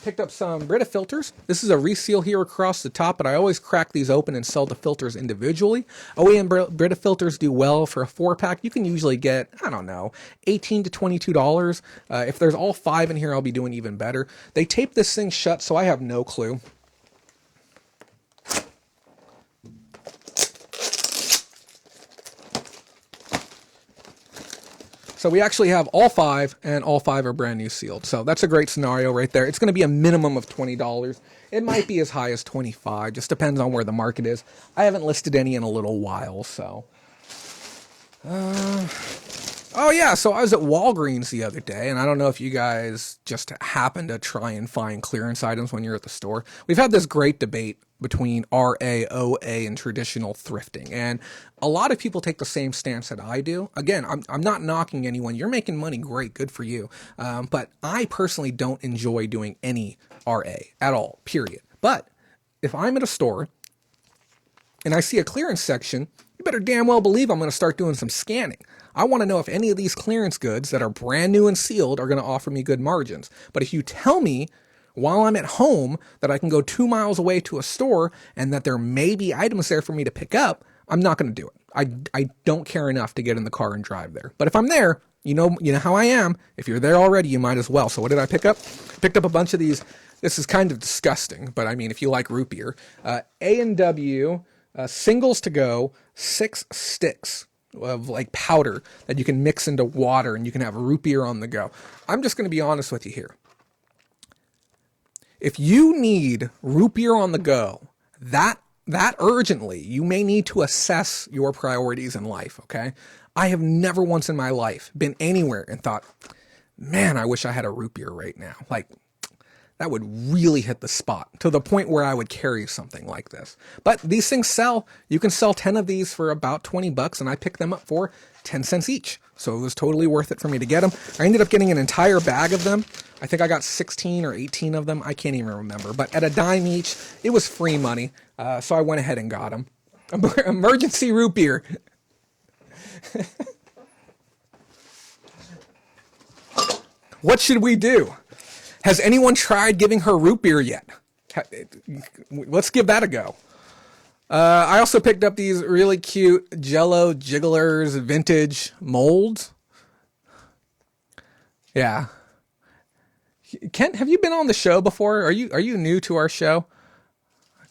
Picked up some Brita filters. This is a reseal here across the top, but I always crack these open and sell the filters individually. OEM Brita filters do well for a 4-pack. You can usually get, $18 to $22. If there's all 5 in here, I'll be doing even better. They tape this thing shut, so I have no clue. So we actually have all 5, and all 5 are brand new sealed. So that's a great scenario right there. It's going to be a minimum of $20. It might be as high as $25. Just depends on where the market is. I haven't listed any in a little while, so. Oh yeah, so I was at Walgreens the other day, and I don't know if you guys just happen to try and find clearance items when you're at the store. We've had this great debate between RA, OA, and traditional thrifting, and a lot of people take the same stance that I do. Again, I'm not knocking anyone. You're making money, great, good for you. But I personally don't enjoy doing any RA at all, period. But if I'm at a store and I see a clearance section, you better damn well believe I'm going to start doing some scanning. I want to know if any of these clearance goods that are brand new and sealed are going to offer me good margins. But if you tell me while I'm at home that I can go 2 miles away to a store and that there may be items there for me to pick up, I'm not going to do it. I don't care enough to get in the car and drive there. But if I'm there, you know how I am. If you're there already, you might as well. So what did I pick up? Picked up a bunch of these. This is kind of disgusting, but I mean, if you like root beer, A&W singles to go 6 sticks of like powder that you can mix into water and you can have root beer on the go. I'm just going to be honest with you here. If you need root beer on the go, that urgently, you may need to assess your priorities in life, okay? I have never once in my life been anywhere and thought, man, I wish I had a root beer right now. Like, that would really hit the spot to the point where I would carry something like this. But these things sell. You can sell 10 of these for about $20, and I picked them up for 10 cents each. So it was totally worth it for me to get them. I ended up getting an entire bag of them. I think I got 16 or 18 of them. I can't even remember. But at a dime each, it was free money. So I went ahead and got them. Emergency root beer. What should we do? Has anyone tried giving her root beer yet? Let's give that a go. I also picked up these really cute Jello Jigglers vintage molds. Yeah. Kent, have you been on the show before? Are you new to our show?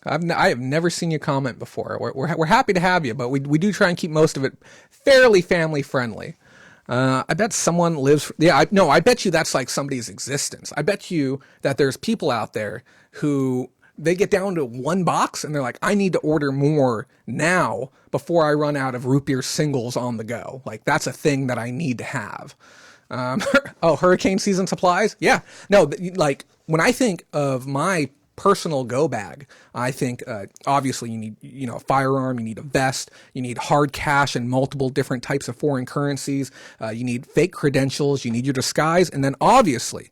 I have never seen you comment before. We're happy to have you, but we do try and keep most of it fairly family friendly. I bet someone lives. Yeah, I bet you that's like somebody's existence. I bet you that there's people out there who they get down to one box and they're like, I need to order more now before I run out of root beer singles on the go. Like, that's a thing that I need to have. Hurricane season supplies. Yeah, no, like when I think of my personal go bag, I think obviously you need a firearm, you need a vest, you need hard cash and multiple different types of foreign currencies, you need fake credentials, you need your disguise, and then obviously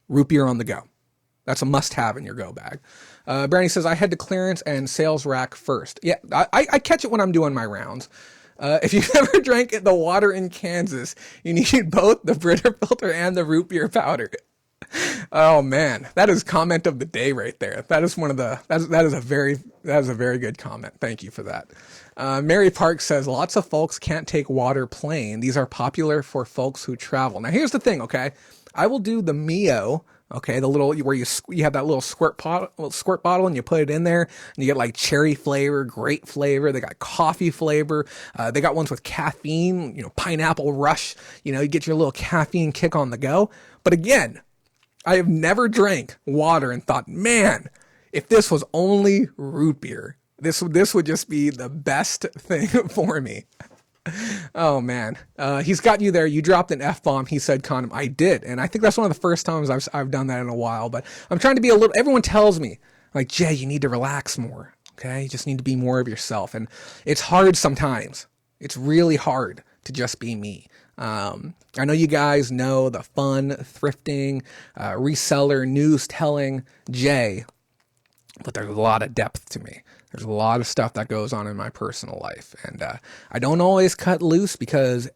root beer on the go. That's a must-have in your go bag. Brownie says, I head to clearance and sales rack first. Yeah, I catch it when I'm doing my rounds. If you've ever drank the water in Kansas, you need both the Brita filter and the root beer powder. Oh man, that is comment of the day right there. That is that is a very good comment. Thank you for that. Mary Park says, lots of folks can't take water plain. These are popular for folks who travel. Now here's the thing, okay? I will do the Mio, okay, the little where you have that little squirt bottle and you put it in there and you get like cherry flavor, grape flavor. They got coffee flavor. They got ones with caffeine, pineapple rush. You get your little caffeine kick on the go. But again, I have never drank water and thought, man, if this was only root beer, this would just be the best thing for me. Oh man, he's got you there. You dropped an F-bomb. He said condom. I did, and I think that's one of the first times I've done that in a while. But I'm trying to be a little. Everyone tells me like, Jay, you need to relax more. Okay, you just need to be more of yourself, and it's hard sometimes. It's really hard to just be me. I know you guys know the fun, thrifting, reseller, news telling Jay, but there's a lot of depth to me. There's a lot of stuff that goes on in my personal life. And I don't always cut loose because,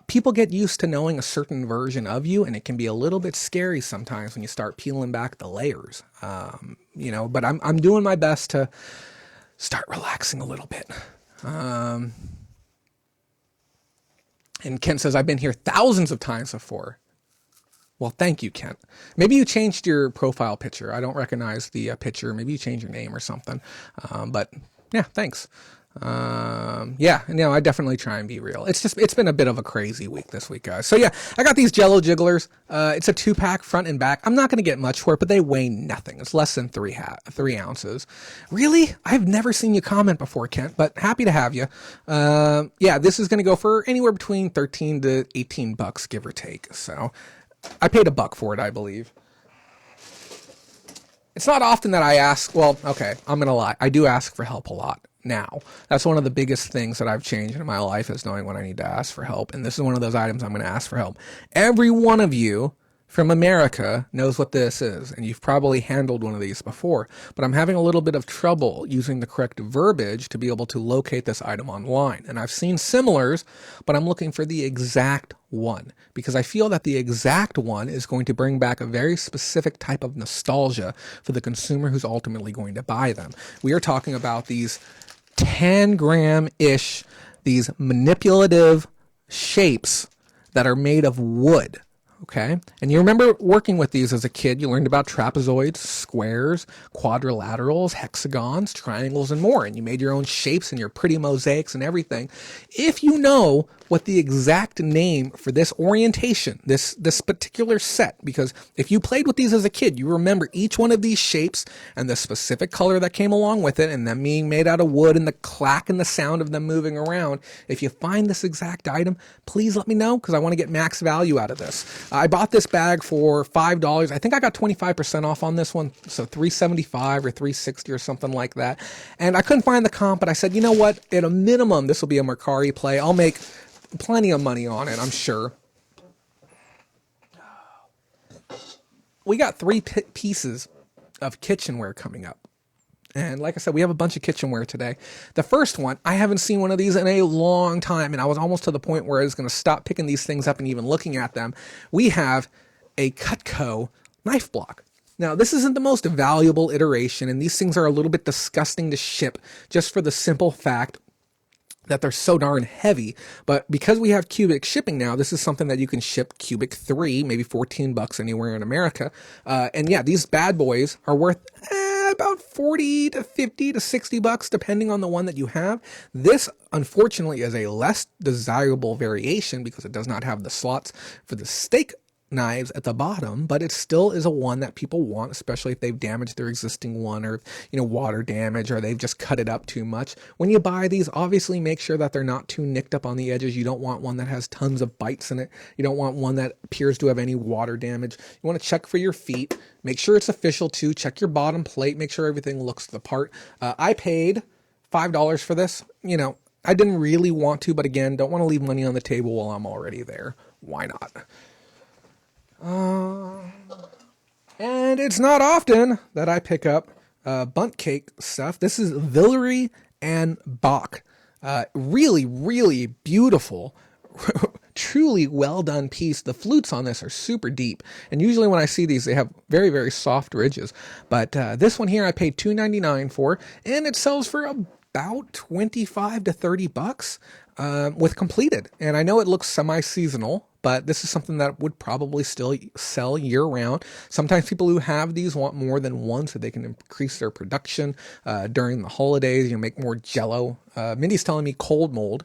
people get used to knowing a certain version of you, and it can be a little bit scary sometimes when you start peeling back the layers. But I'm doing my best to start relaxing a little bit. And Kent says, I've been here thousands of times before. Well, thank you, Kent. Maybe you changed your profile picture. I don't recognize the picture. Maybe you changed your name or something. But yeah, thanks. I definitely try and be real. It's been a bit of a crazy week this week, guys. So yeah, I got these Jello Jigglers. It's a 2-pack front and back. I'm not going to get much for it, but they weigh nothing. It's less than 3 ounces. Really? I've never seen you comment before, Kent, but happy to have you. This is going to go for anywhere between $13 to $18, give or take. So I paid $1 for it, I believe. It's not often that I ask, I'm going to lie. I do ask for help a lot now. That's one of the biggest things that I've changed in my life is knowing when I need to ask for help. And this is one of those items I'm going to ask for help. Every one of you from America knows what this is, and you've probably handled one of these before, but I'm having a little bit of trouble using the correct verbiage to be able to locate this item online. And I've seen similars, but I'm looking for the exact one because I feel that the exact one is going to bring back a very specific type of nostalgia for the consumer who's ultimately going to buy them. We are talking about these 10-gram-ish, these manipulative shapes that are made of wood. Okay. And you remember working with these as a kid. You learned about trapezoids, squares, quadrilaterals, hexagons, triangles, and more. And you made your own shapes and your pretty mosaics and everything. If you know what the exact name for this orientation, this particular set, because if you played with these as a kid, you remember each one of these shapes and the specific color that came along with it, and them being made out of wood and the clack and the sound of them moving around. If you find this exact item, please let me know, because I want to get max value out of this. I bought this bag for $5. I think I got 25% off on this one, so $3.75 or $3.60 or something like that. And I couldn't find the comp, but I said, you know what? At a minimum, this will be a Mercari play. I'll make plenty of money on it, I'm sure. We got 3 pieces of kitchenware coming up. And like I said, we have a bunch of kitchenware today. The first one, I haven't seen one of these in a long time, and I was almost to the point where I was going to stop picking these things up and even looking at them. We have a Cutco knife block. Now, this isn't the most valuable iteration, and these things are a little bit disgusting to ship just for the simple fact that they're so darn heavy. But because we have cubic shipping now, this is something that you can ship cubic 3, maybe $14 anywhere in America. And yeah, these bad boys are worth about 40 to 50 to $60, depending on the one that you have. This, unfortunately, is a less desirable variation because it does not have the slots for the steak knives at the bottom, but it still is a one that people want, especially if they've damaged their existing one, or water damage, or they've just cut it up too much. When you buy these, obviously make sure that they're not too nicked up on the edges. You don't want one that has tons of bites in it. You don't want one that appears to have any water damage. You want to check for your feet, make sure it's official too, check your bottom plate, make sure everything looks the part. I paid $5 for this. I didn't really want to, but again, don't want to leave money on the table while I'm already there. Why not? And it's not often that I pick up bundt cake stuff. This is Villery and Bach. Really, really beautiful, truly well done piece. The flutes on this are super deep, and usually when I see these, they have very, very soft ridges. But this one here I paid $2.99 for, and it sells for about $25 to $30 with completed. And I know it looks semi-seasonal, but this is something that would probably still sell year-round. Sometimes people who have these want more than one so they can increase their production during the holidays, make more Jell-O. Mindy's telling me cold mold.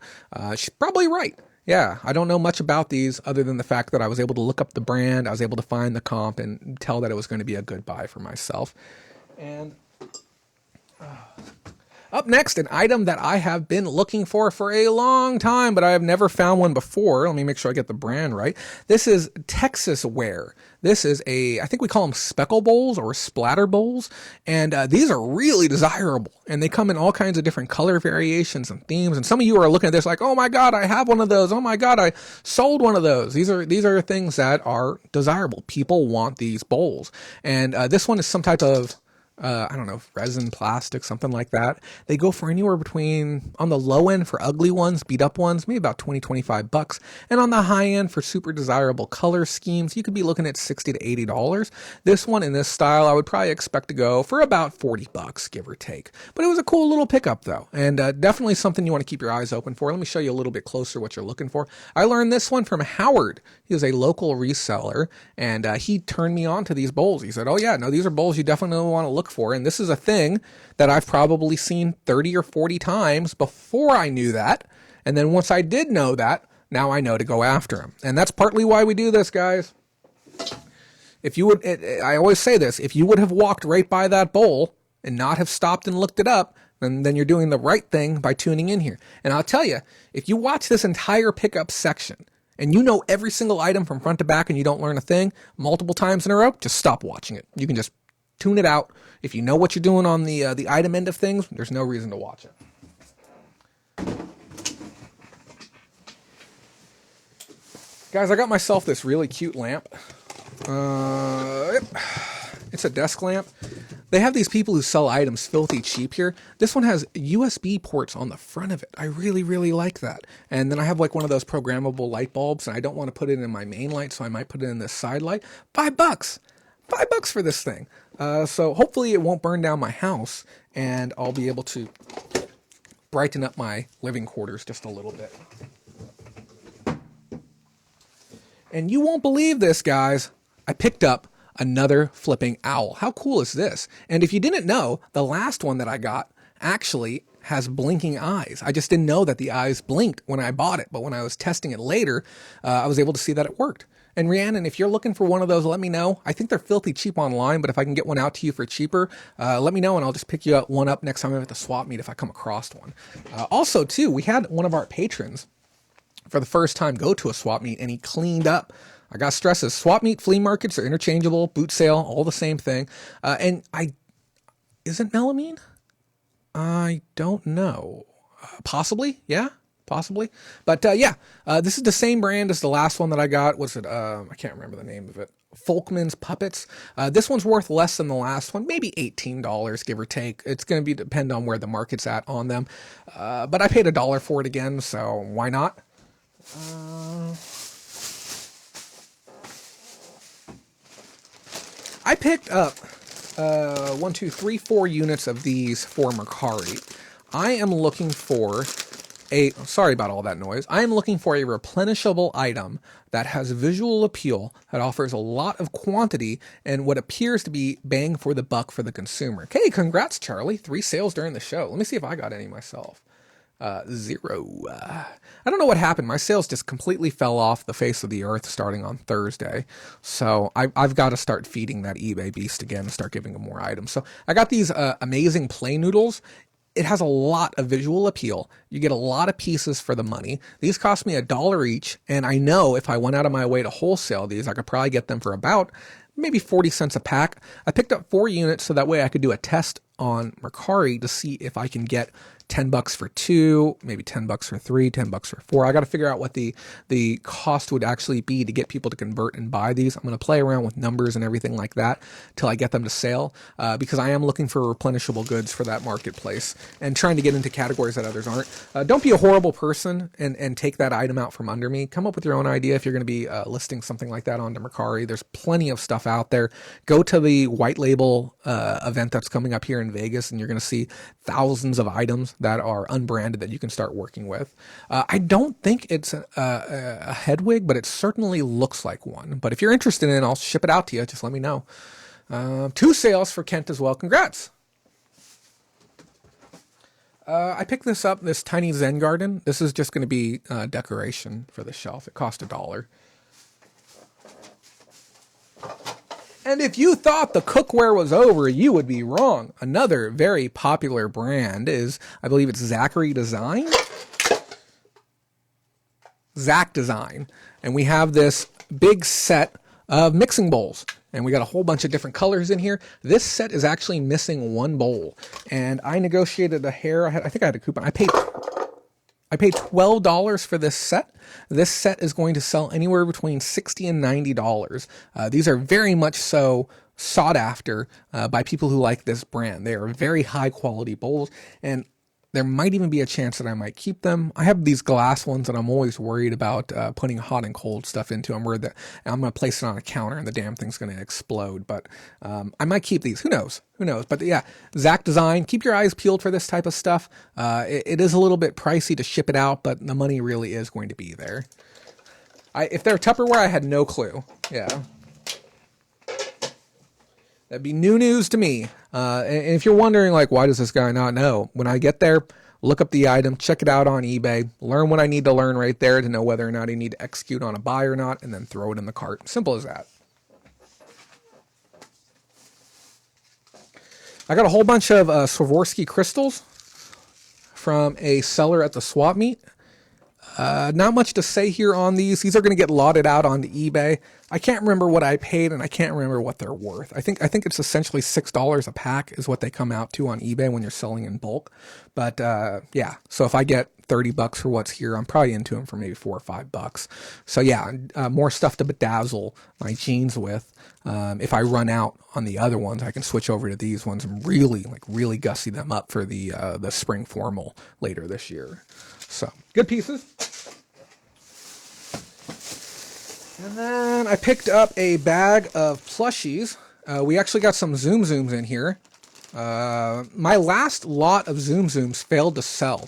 She's probably right. Yeah, I don't know much about these other than the fact that I was able to look up the brand, I was able to find the comp, and tell that it was going to be a good buy for myself. And up next, an item that I have been looking for a long time, but I have never found one before. Let me make sure I get the brand right. This is Texas Ware. This is I think we call them speckle bowls or splatter bowls. And these are really desirable. And they come in all kinds of different color variations and themes. And some of you are looking at this like, oh my God, I have one of those. Oh my God, I sold one of those. These are things that are desirable. People want these bowls. And this one is some type of I don't know, resin, plastic, something like that. They go for anywhere between, on the low end for ugly ones, beat up ones, maybe about $20, $25. And on the high end for super desirable color schemes, you could be looking at $60 to $80. This one in this style, I would probably expect to go for about $40, give or take. But it was a cool little pickup though. And definitely something you want to keep your eyes open for. Let me show you a little bit closer what you're looking for. I learned this one from Howard. He was a local reseller, and he turned me on to these bowls. He said, oh yeah, no, these are bowls you definitely want to look for. And this is a thing that I've probably seen 30 or 40 times before I knew that. And then once I did know that, now I know to go after them. And that's partly why we do this, guys. If you would, I always say this, if you would have walked right by that bowl and not have stopped and looked it up, then you're doing the right thing by tuning in here. And I'll tell you, if you watch this entire pickup section and you know every single item from front to back and you don't learn a thing multiple times in a row, just stop watching it. You can just tune it out. If you know what you're doing on the item end of things, there's no reason to watch it. Guys, I got myself this really cute lamp. It's a desk lamp. They have these people who sell items filthy cheap here. This one has USB ports on the front of it. I really, really like that. And then I have like one of those programmable light bulbs, and I don't want to put it in my main light, so I might put it in this side light. $5. $5 for this thing. So hopefully it won't burn down my house, and I'll be able to brighten up my living quarters just a little bit. And you won't believe this, guys. I picked up another flipping owl. How cool is this? And if you didn't know, the last one that I got actually has blinking eyes. I just didn't know that the eyes blinked when I bought it, but when I was testing it later, I was able to see that it worked. And Rhiannon, if you're looking for one of those, let me know. I think they're filthy cheap online, but if I can get one out to you for cheaper, let me know and I'll just pick you up one up next time I'm at the swap meet if I come across one. Also, too, we had one of our patrons for the first time go to a swap meet and he cleaned up. I got stresses. Swap meet, flea markets are interchangeable, boot sale, all the same thing. Isn't melamine? I don't know. Possibly, yeah, possibly. But this is the same brand as the last one that I got. Was it? I can't remember the name of it. Folkman's Puppets. This one's worth less than the last one, maybe $18, give or take. It's going to depend on where the market's at on them. But I paid $1 for it again, so why not? I picked up 4 units of these for Mercari. I am looking for sorry about all that noise. I am looking for a replenishable item that has visual appeal, that offers a lot of quantity, and what appears to be bang for the buck for the consumer. Okay, congrats, Charlie. 3 sales during the show. Let me see if I got any myself. 0. I don't know what happened. My sales just completely fell off the face of the earth starting on Thursday. So I've got to start feeding that eBay beast again and start giving them more items. So I got these amazing play noodles. It has a lot of visual appeal. You get a lot of pieces for the money. These cost me $1 each. And I know if I went out of my way to wholesale these, I could probably get them for about maybe 40 cents a pack. I picked up 4 units so that way I could do a test on Mercari to see if I can get $10 for 2, maybe $10 for 3, $10 for 4. I got to figure out what the cost would actually be to get people to convert and buy these. I'm going to play around with numbers and everything like that till I get them to sale, because I am looking for replenishable goods for that marketplace and trying to get into categories that others aren't. Don't be a horrible person and take that item out from under me. Come up with your own idea if you're going to be listing something like that onto Mercari. There's plenty of stuff out there. Go to the white label event that's coming up here in Vegas, and you're going to see thousands of items that are unbranded that you can start working with. I don't think it's a headwig, but it certainly looks like one. But if you're interested in it, I'll ship it out to you. Just let me know. 2 sales for Kent as well. Congrats. I picked this up, this tiny Zen garden. This is just going to be decoration for the shelf. It cost $1. And if you thought the cookware was over, you would be wrong. Another very popular brand is, I believe it's Zachary Design? Zach Design. And we have this big set of mixing bowls. And we got a whole bunch of different colors in here. This set is actually missing 1 bowl. And I negotiated a hair. I think I had a coupon. I paid $12 for this set. This set is going to sell anywhere between $60 and $90. These are very much so sought after by people who like this brand. They are very high quality bowls, and there might even be a chance that I might keep them. I have these glass ones that I'm always worried about putting hot and cold stuff into. I'm worried that I'm going to place it on a counter and the damn thing's going to explode. But I might keep these. Who knows? Who knows? But yeah, Zach Design, keep your eyes peeled for this type of stuff. It is a little bit pricey to ship it out, but the money really is going to be there. If they're Tupperware, I had no clue. Yeah. That'd be new news to me. And if you're wondering, like, why does this guy not know? When I get there, look up the item, check it out on eBay, learn what I need to learn right there to know whether or not I need to execute on a buy or not, and then throw it in the cart. Simple as that. I got a whole bunch of Swarovski crystals from a seller at the swap meet. Not much to say here on these. These are going to get lotted out onto eBay. I can't remember what I paid, and I can't remember what they're worth. I think it's essentially $6 a pack is what they come out to on eBay when you're selling in bulk. But yeah, so if I get $30 for what's here, I'm probably into them for maybe $4 or $5. So yeah, more stuff to bedazzle my jeans with. If I run out on the other ones, I can switch over to these ones and really gussy them up for the spring formal later this year. So good pieces. And then I picked up a bag of plushies. We actually got some Zoom Zooms in here. My last lot of Zoom Zooms failed to sell.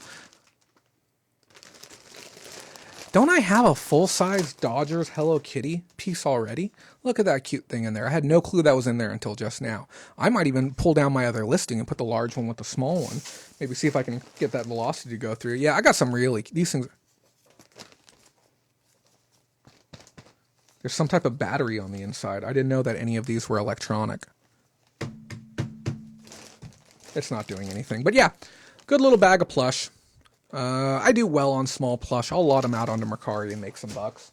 Don't I have a full-size Dodgers Hello Kitty piece already? Look at that cute thing in there. I had no clue that was in there until just now. I might even pull down my other listing and put the large one with the small one. Maybe see if I can get that velocity to go through. Yeah, I got some really... These things... There's some type of battery on the inside. I didn't know that any of these were electronic. It's not doing anything. But yeah, good little bag of plush. I do well on small plush. I'll lot them out onto Mercari and make some bucks.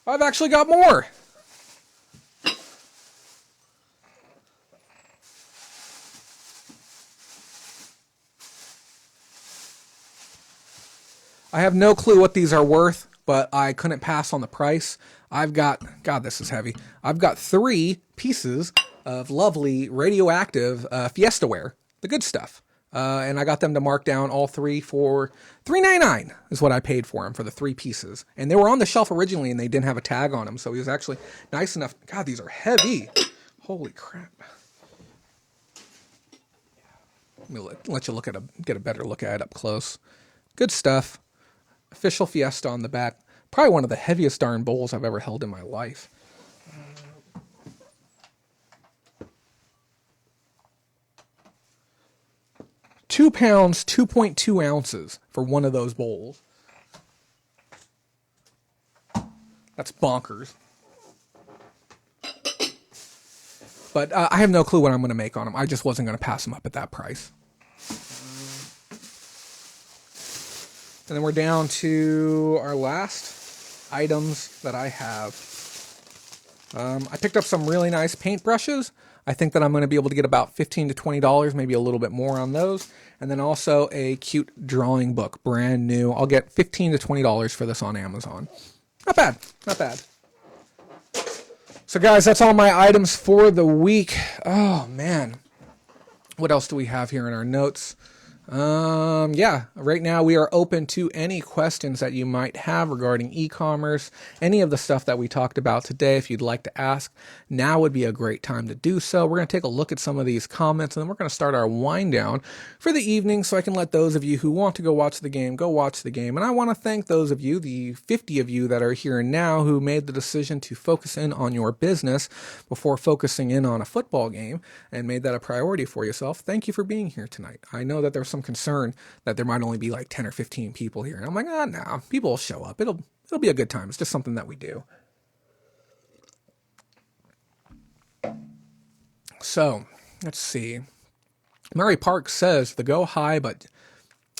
I've actually got more. I have no clue what these are worth, but I couldn't pass on the price. I've got, God, this is heavy. I've got 3 pieces of lovely radioactive Fiesta ware, the good stuff. And I got them to mark down all 3 for $3.99 is what I paid for them for the 3 pieces. And they were on the shelf originally and they didn't have a tag on them. So he was actually nice enough. God, these are heavy. Holy crap. Let me let you get a better look at it up close. Good stuff. Official Fiesta on the back. Probably one of the heaviest darn bowls I've ever held in my life. 2 pounds, 2.2 ounces for one of those bowls. That's bonkers. But I have no clue what I'm going to make on them. I just wasn't going to pass them up at that price. And then we're down to our last items that I have. I picked up some really nice paintbrushes. I think that I'm going to be able to get about $15 to $20, maybe a little bit more on those. And then also a cute drawing book, brand new. I'll get $15 to $20 for this on Amazon. Not bad, not bad. So guys, that's all my items for the week. Oh man. What else do we have here in our notes? Yeah, right now we are open to any questions that you might have regarding e-commerce, any of the stuff that we talked about today. If you'd like to ask, now would be a great time to do so. We're going to take a look at some of these comments and then we're going to start our wind down for the evening so I can let those of you who want to go watch the game, go watch the game. And I want to thank those of you, the 50 of you that are here now who made the decision to focus in on your business before focusing in on a football game and made that a priority for yourself. Thank you for being here tonight. I know that there's some concern that there might only be like 10 or 15 people here. And I'm like, no, people will show up. It'll be a good time. It's just something that we do. So let's see. Murray Park says the go high, but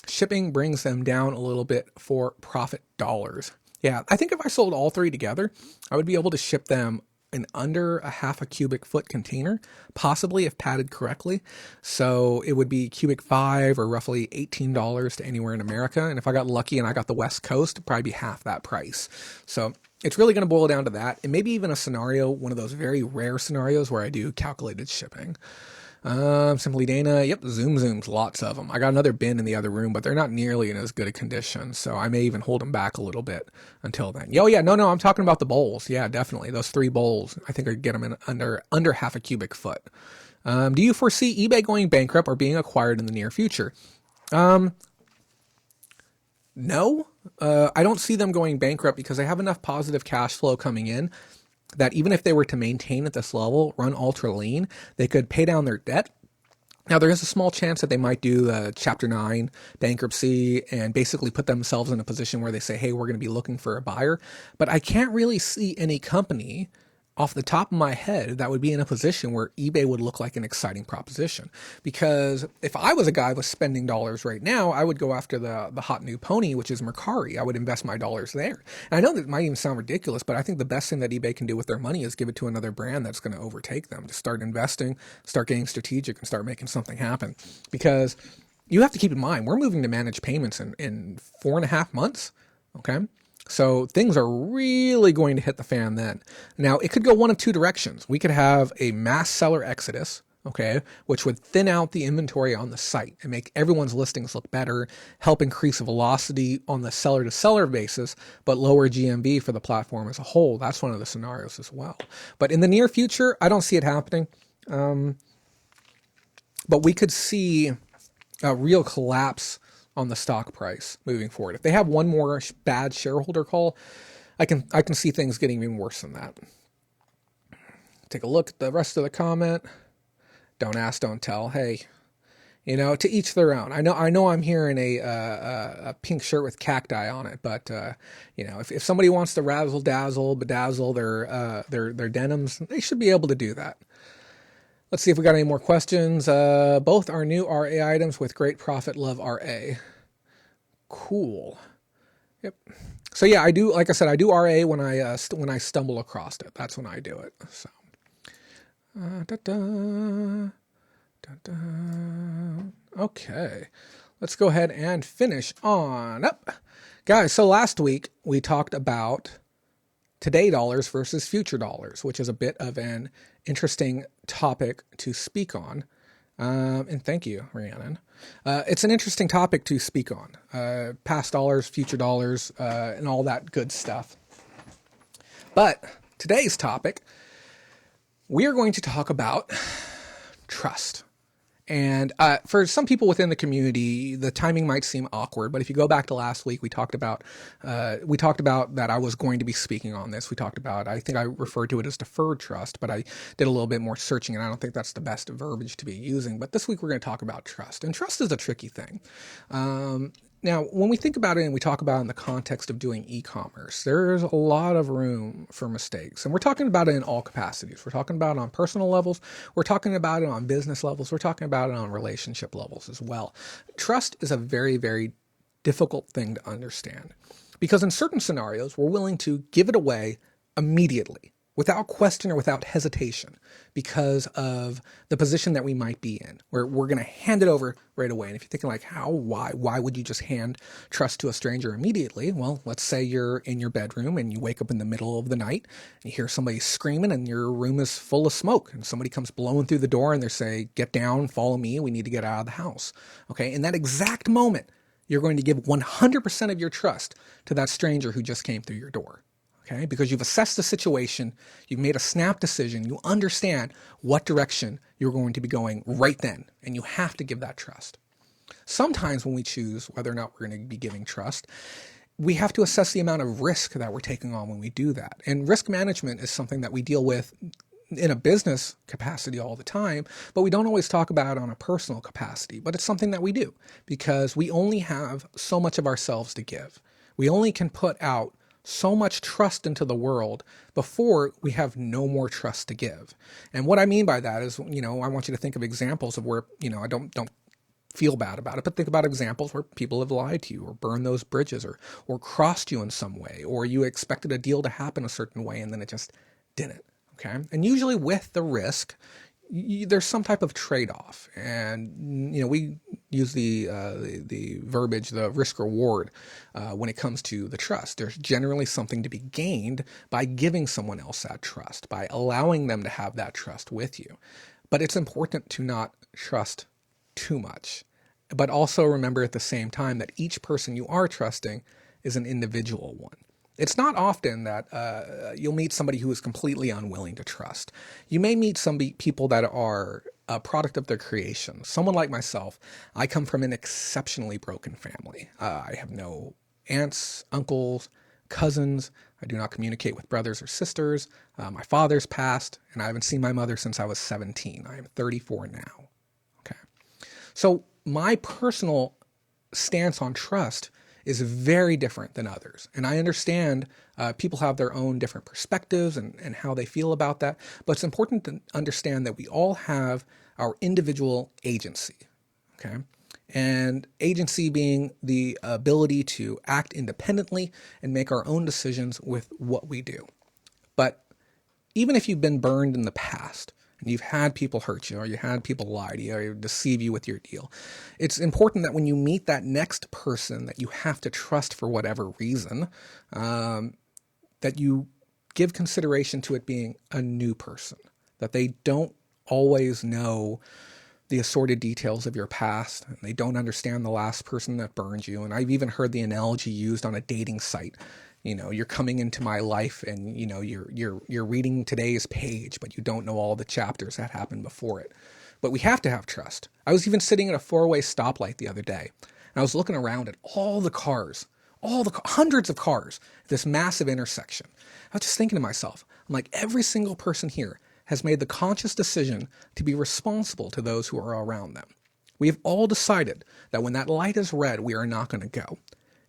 shipping brings them down a little bit for profit dollars. Yeah, I think if I sold all 3 together, I would be able to ship them in under a half a cubic foot container, possibly if padded correctly. So it would be cubic 5 or roughly $18 to anywhere in America. And if I got lucky and I got the West Coast, it'd probably be half that price. So it's really going to boil down to that. And maybe even a scenario, one of those very rare scenarios where I do calculated shipping. Simply Dana, yep, Zooms, lots of them. I got another bin in the other room, but they're not nearly in as good a condition, so I may even hold them back a little bit until then. Oh yeah, no, I'm talking about the bowls. Yeah, definitely. Those 3 bowls, I think I get them in under half a cubic foot. Do you foresee eBay going bankrupt or being acquired in the near future? No, I don't see them going bankrupt because they have enough positive cash flow coming in that even if they were to maintain at this level, run ultra lean, they could pay down their debt. Now, there is a small chance that they might do a Chapter 9 bankruptcy and basically put themselves in a position where they say, hey, we're going to be looking for a buyer. But I can't really see any company off the top of my head that would be in a position where eBay would look like an exciting proposition. Because if I was a guy with spending dollars right now, I would go after the hot new pony, which is Mercari. I would invest my dollars there. And I know that might even sound ridiculous, but I think the best thing that eBay can do with their money is give it to another brand that's going to overtake them, to start investing, start getting strategic, and start making something happen. Because you have to keep in mind, we're moving to managed payments in 4.5 months, okay? So things are really going to hit the fan then. Now, it could go one of 2 directions. We could have a mass seller exodus, okay, which would thin out the inventory on the site and make everyone's listings look better, help increase velocity on the seller-to-seller basis, but lower GMV for the platform as a whole. That's one of the scenarios as well. But in the near future, I don't see it happening. but we could see a real collapse on the stock price moving forward. If they have one more bad shareholder call, I can see things getting even worse than that. Take a look at the rest of the comment. Don't ask, don't tell. Hey, to each their own. I know I'm hearing a pink shirt with cacti on it, but if somebody wants to razzle dazzle, bedazzle their denims, they should be able to do that. Let's see if we got any more questions. Both are new RA items with great profit. Love RA. Cool. Yep. So yeah, I do. Like I said, I do RA when I stumble across it. That's when I do it. So. Okay, let's go ahead and finish on up, guys. So last week we talked about today dollars versus future dollars, which is a bit of an interesting topic to speak on. And thank you, Rhiannon. It's an interesting topic to speak on. Past dollars, future dollars, and all that good stuff. But today's topic, we are going to talk about trust. And for some people within the community, the timing might seem awkward. But if you go back to last week, we talked about that I was going to be speaking on this. We talked about, I think I referred to it as deferred trust, but I did a little bit more searching, and I don't think that's the best verbiage to be using. But this week we're going to talk about trust, and trust is a tricky thing. Now, when we think about it and we talk about it in the context of doing e-commerce, there's a lot of room for mistakes. And we're talking about it in all capacities. We're talking about it on personal levels. We're talking about it on business levels. We're talking about it on relationship levels as well. Trust is a very, very difficult thing to understand because in certain scenarios, we're willing to give it away immediately, without question or without hesitation, because of the position that we might be in, where we're going to hand it over right away. And if you're thinking like, why would you just hand trust to a stranger immediately? Well, let's say you're in your bedroom and you wake up in the middle of the night and you hear somebody screaming and your room is full of smoke and somebody comes blowing through the door and they say, get down, follow me, we need to get out of the house. Okay. In that exact moment, you're going to give 100% of your trust to that stranger who just came through your door. Okay, because you've assessed the situation, you've made a snap decision, you understand what direction you're going to be going right then, and you have to give that trust. Sometimes when we choose whether or not we're going to be giving trust, we have to assess the amount of risk that we're taking on when we do that. And risk management is something that we deal with in a business capacity all the time, but we don't always talk about it on a personal capacity. But it's something that we do because we only have so much of ourselves to give. We only can put out so much trust into the world before we have no more trust to give. And what I mean by that is, I want you to think of examples of where, I don't feel bad about it, but think about examples where people have lied to you or burned those bridges or crossed you in some way, or you expected a deal to happen a certain way and then it just didn't. Okay. And usually with the risk, there's some type of trade-off, and we use the verbiage, the risk reward, when it comes to the trust. There's generally something to be gained by giving someone else that trust, by allowing them to have that trust with you. But it's important to not trust too much, but also remember at the same time that each person you are trusting is an individual one. It's not often that you'll meet somebody who is completely unwilling to trust. You may meet some people that are a product of their creation. Someone like myself, I come from an exceptionally broken family. I have no aunts, uncles, cousins. I do not communicate with brothers or sisters. My father's passed, and I haven't seen my mother since I was 17. I am 34 now. Okay. So my personal stance on trust is very different than others. And I understand people have their own different perspectives and how they feel about that. But it's important to understand that we all have our individual agency, okay? And agency being the ability to act independently and make our own decisions with what we do. But even if you've been burned in the past, and you've had people hurt you, or you had people lie to you, or deceive you with your deal, it's important that when you meet that next person that you have to trust for whatever reason, that you give consideration to it being a new person, that they don't always know the assorted details of your past, and they don't understand the last person that burned you. And I've even heard the analogy used on a dating site. You're coming into my life and, you're reading today's page, but you don't know all the chapters that happened before it. but we have to have trust. I was even sitting at a four-way stoplight the other day, and I was looking around at all the cars, hundreds of cars, this massive intersection. I was just thinking to myself, I'm like, every single person here has made the conscious decision to be responsible to those who are around them. We have all decided that when that light is red, we are not going to go.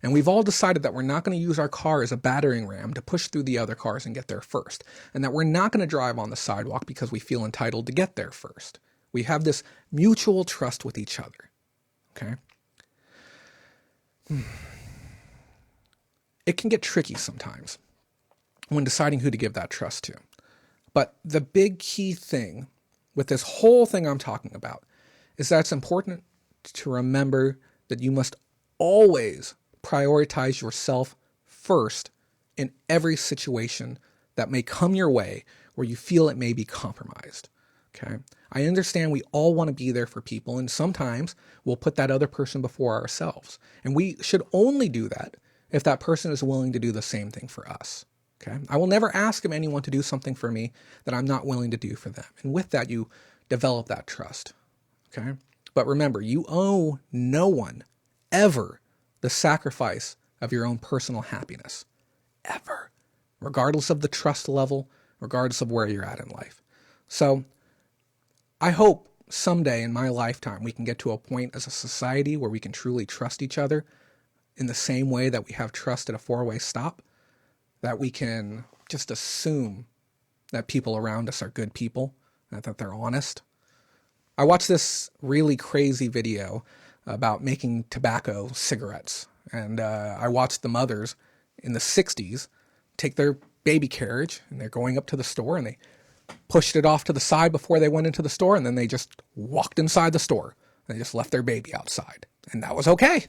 And we've all decided that we're not going to use our car as a battering ram to push through the other cars and get there first. And that we're not going to drive on the sidewalk because we feel entitled to get there first. We have this mutual trust with each other. Okay? It can get tricky sometimes when deciding who to give that trust to. But the big key thing with this whole thing I'm talking about is that it's important to remember that you must always prioritize yourself first in every situation that may come your way where you feel it may be compromised. Okay? I understand we all want to be there for people, and sometimes we'll put that other person before ourselves. And we should only do that if that person is willing to do the same thing for us. Okay? I will never ask of anyone to do something for me that I'm not willing to do for them. And with that, you develop that trust. Okay? But remember, you owe no one ever the sacrifice of your own personal happiness. Ever. Regardless of the trust level, regardless of where you're at in life. So, I hope someday in my lifetime we can get to a point as a society where we can truly trust each other in the same way that we have trust at a four-way stop, that we can just assume that people around us are good people, and that they're honest. I watched this really crazy video about making tobacco cigarettes, and I watched the mothers in the 60s take their baby carriage, and they're going up to the store, and they pushed it off to the side before they went into the store, and then they just walked inside the store. They just left their baby outside, and that was okay.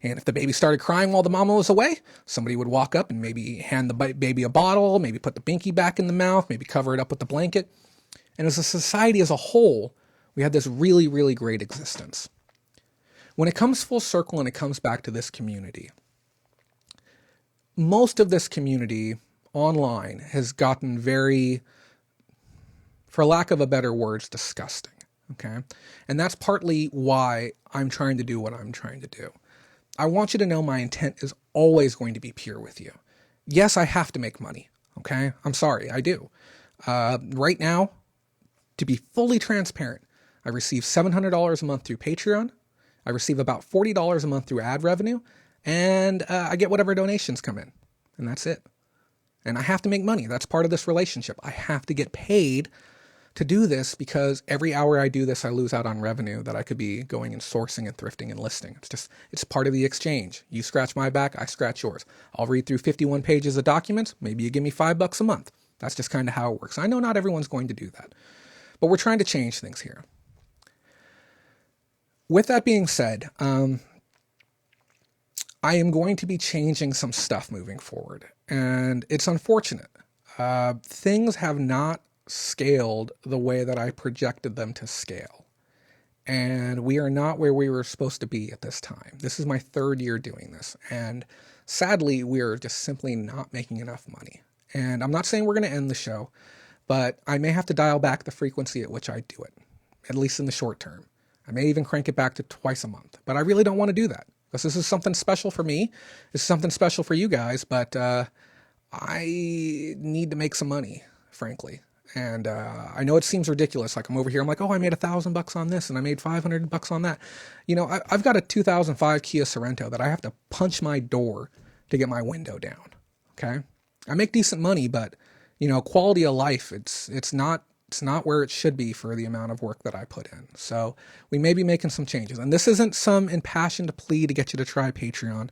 And if the baby started crying while the mama was away, somebody would walk up and maybe hand the baby a bottle, maybe put the binky back in the mouth, maybe cover it up with the blanket. And as a society as a whole, we had this really, really great existence. When it comes full circle and it comes back to this community, most of this community online has gotten very, for lack of a better words, disgusting. Okay? And that's partly why I'm trying to do what I'm trying to do. I want you to know my intent is always going to be pure with you. Yes, I have to make money. Okay? I'm sorry, I do. Right now, to be fully transparent, I receive $700 a month through Patreon. I receive about $40 a month through ad revenue, and I get whatever donations come in, and that's it. And I have to make money. That's part of this relationship. I have to get paid to do this because every hour I do this, I lose out on revenue that I could be going and sourcing and thrifting and listing. It's part of the exchange. You scratch my back, I scratch yours. I'll read through 51 pages of documents. Maybe you give me $5 a month. That's just kind of how it works. I know not everyone's going to do that, but we're trying to change things here. With that being said, I am going to be changing some stuff moving forward, and it's unfortunate. Things have not scaled the way that I projected them to scale, and we are not where we were supposed to be at this time. This is my third year doing this, and sadly, we are just simply not making enough money. And I'm not saying we're going to end the show, but I may have to dial back the frequency at which I do it, at least in the short term. I may even crank it back to twice a month, but I really don't want to do that because this is something special for me. This is something special for you guys, but I need to make some money, frankly. And I know it seems ridiculous. Like I'm over here, I'm like, oh, I made $1,000 on this and I made $500 on that. You know, I've got a 2005 Kia Sorento that I have to punch my door to get my window down. Okay. I make decent money, but you know, quality of life, it's not where it should be for the amount of work that I put in. So we may be making some changes. And this isn't some impassioned plea to get you to try Patreon.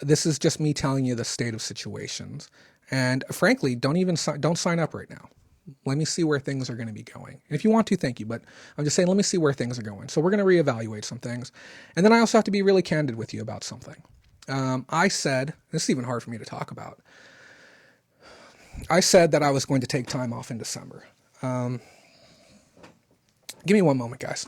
This is just me telling you the state of situations. And frankly, don't sign up right now. Let me see where things are going to be going. And if you want to, thank you. But I'm just saying, let me see where things are going. So we're going to reevaluate some things. And then I also have to be really candid with you about something. I said, this is even hard for me to talk about. I said that I was going to take time off in December. Give me one moment, guys.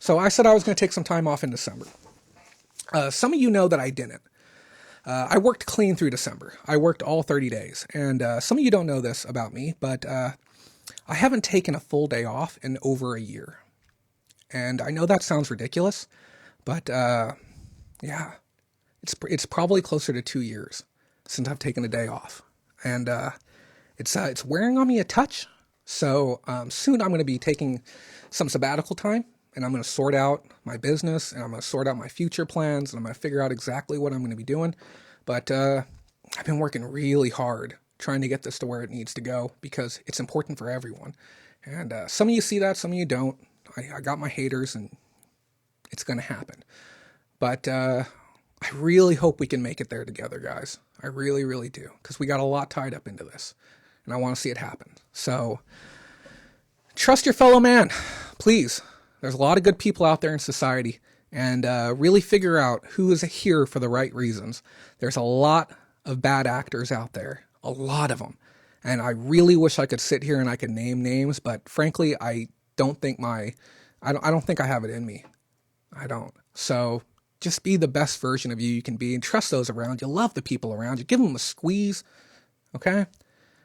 So I said I was going to take some time off in December. Some of you know that I didn't. I worked clean through December. I worked all 30 days. And some of you don't know this about me, but I haven't taken a full day off in over a year. And I know that sounds ridiculous, but yeah, it's probably closer to 2 years since I've taken a day off. And it's wearing on me a touch. So soon I'm going to be taking some sabbatical time, and I'm going to sort out my business, and I'm going to sort out my future plans, and I'm going to figure out exactly what I'm going to be doing. But I've been working really hard trying to get this to where it needs to go because it's important for everyone. And some of you see that, some of you don't. I got my haters, and it's going to happen. But I really hope we can make it there together, guys. I really, really do, because we got a lot tied up into this, and I want to see it happen. So trust your fellow man, please. There's a lot of good people out there in society, and really figure out who is here for the right reasons. There's a lot of bad actors out there, a lot of them. And I really wish I could sit here and I could name names, but frankly, I don't think I don't have it in me. I don't. So just be the best version of you can be, and trust those around you. Love the people around you. Give them a squeeze. Okay?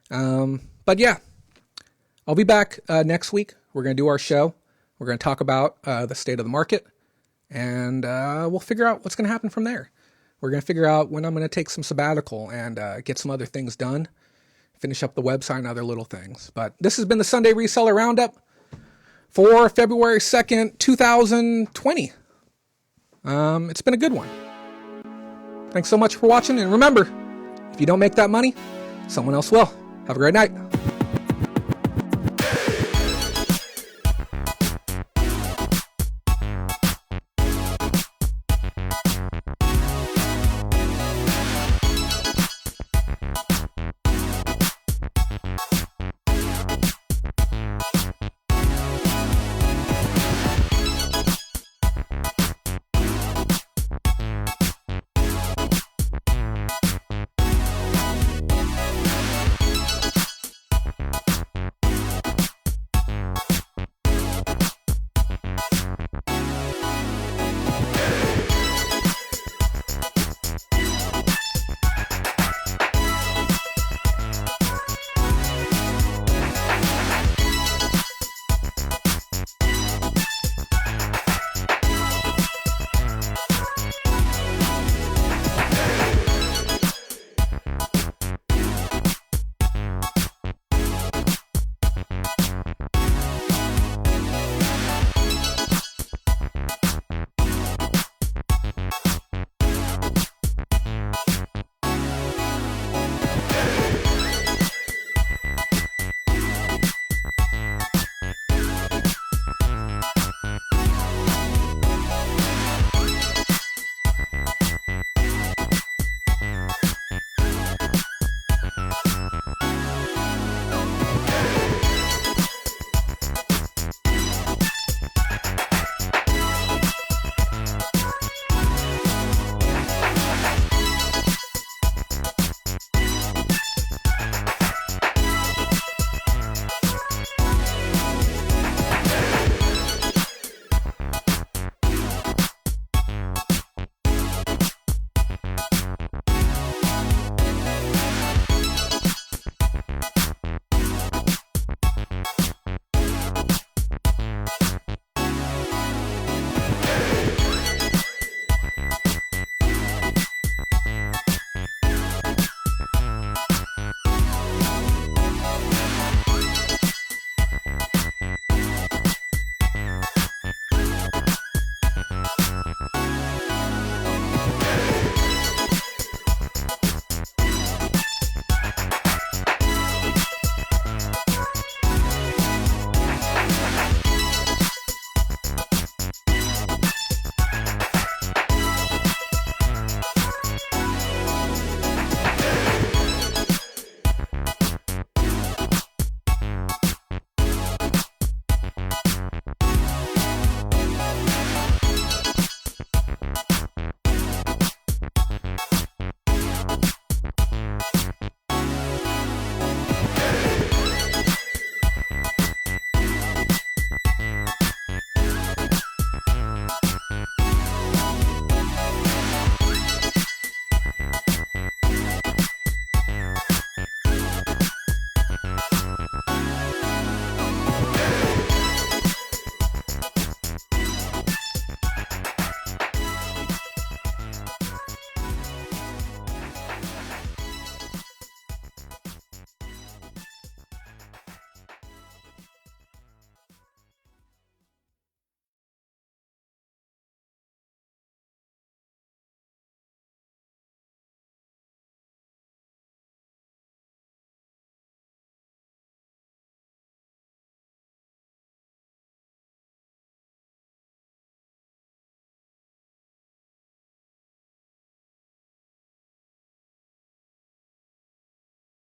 But yeah, I'll be back next week. We're going to do our show. We're going to talk about the state of the market, and we'll figure out what's going to happen from there. We're going to figure out when I'm going to take some sabbatical and get some other things done, finish up the website and other little things. But this has been the Sunday Reseller Roundup for February 2nd, 2020. It's been a good one. Thanks so much for watching, and remember, if you don't make that money, someone else will. Have a great night.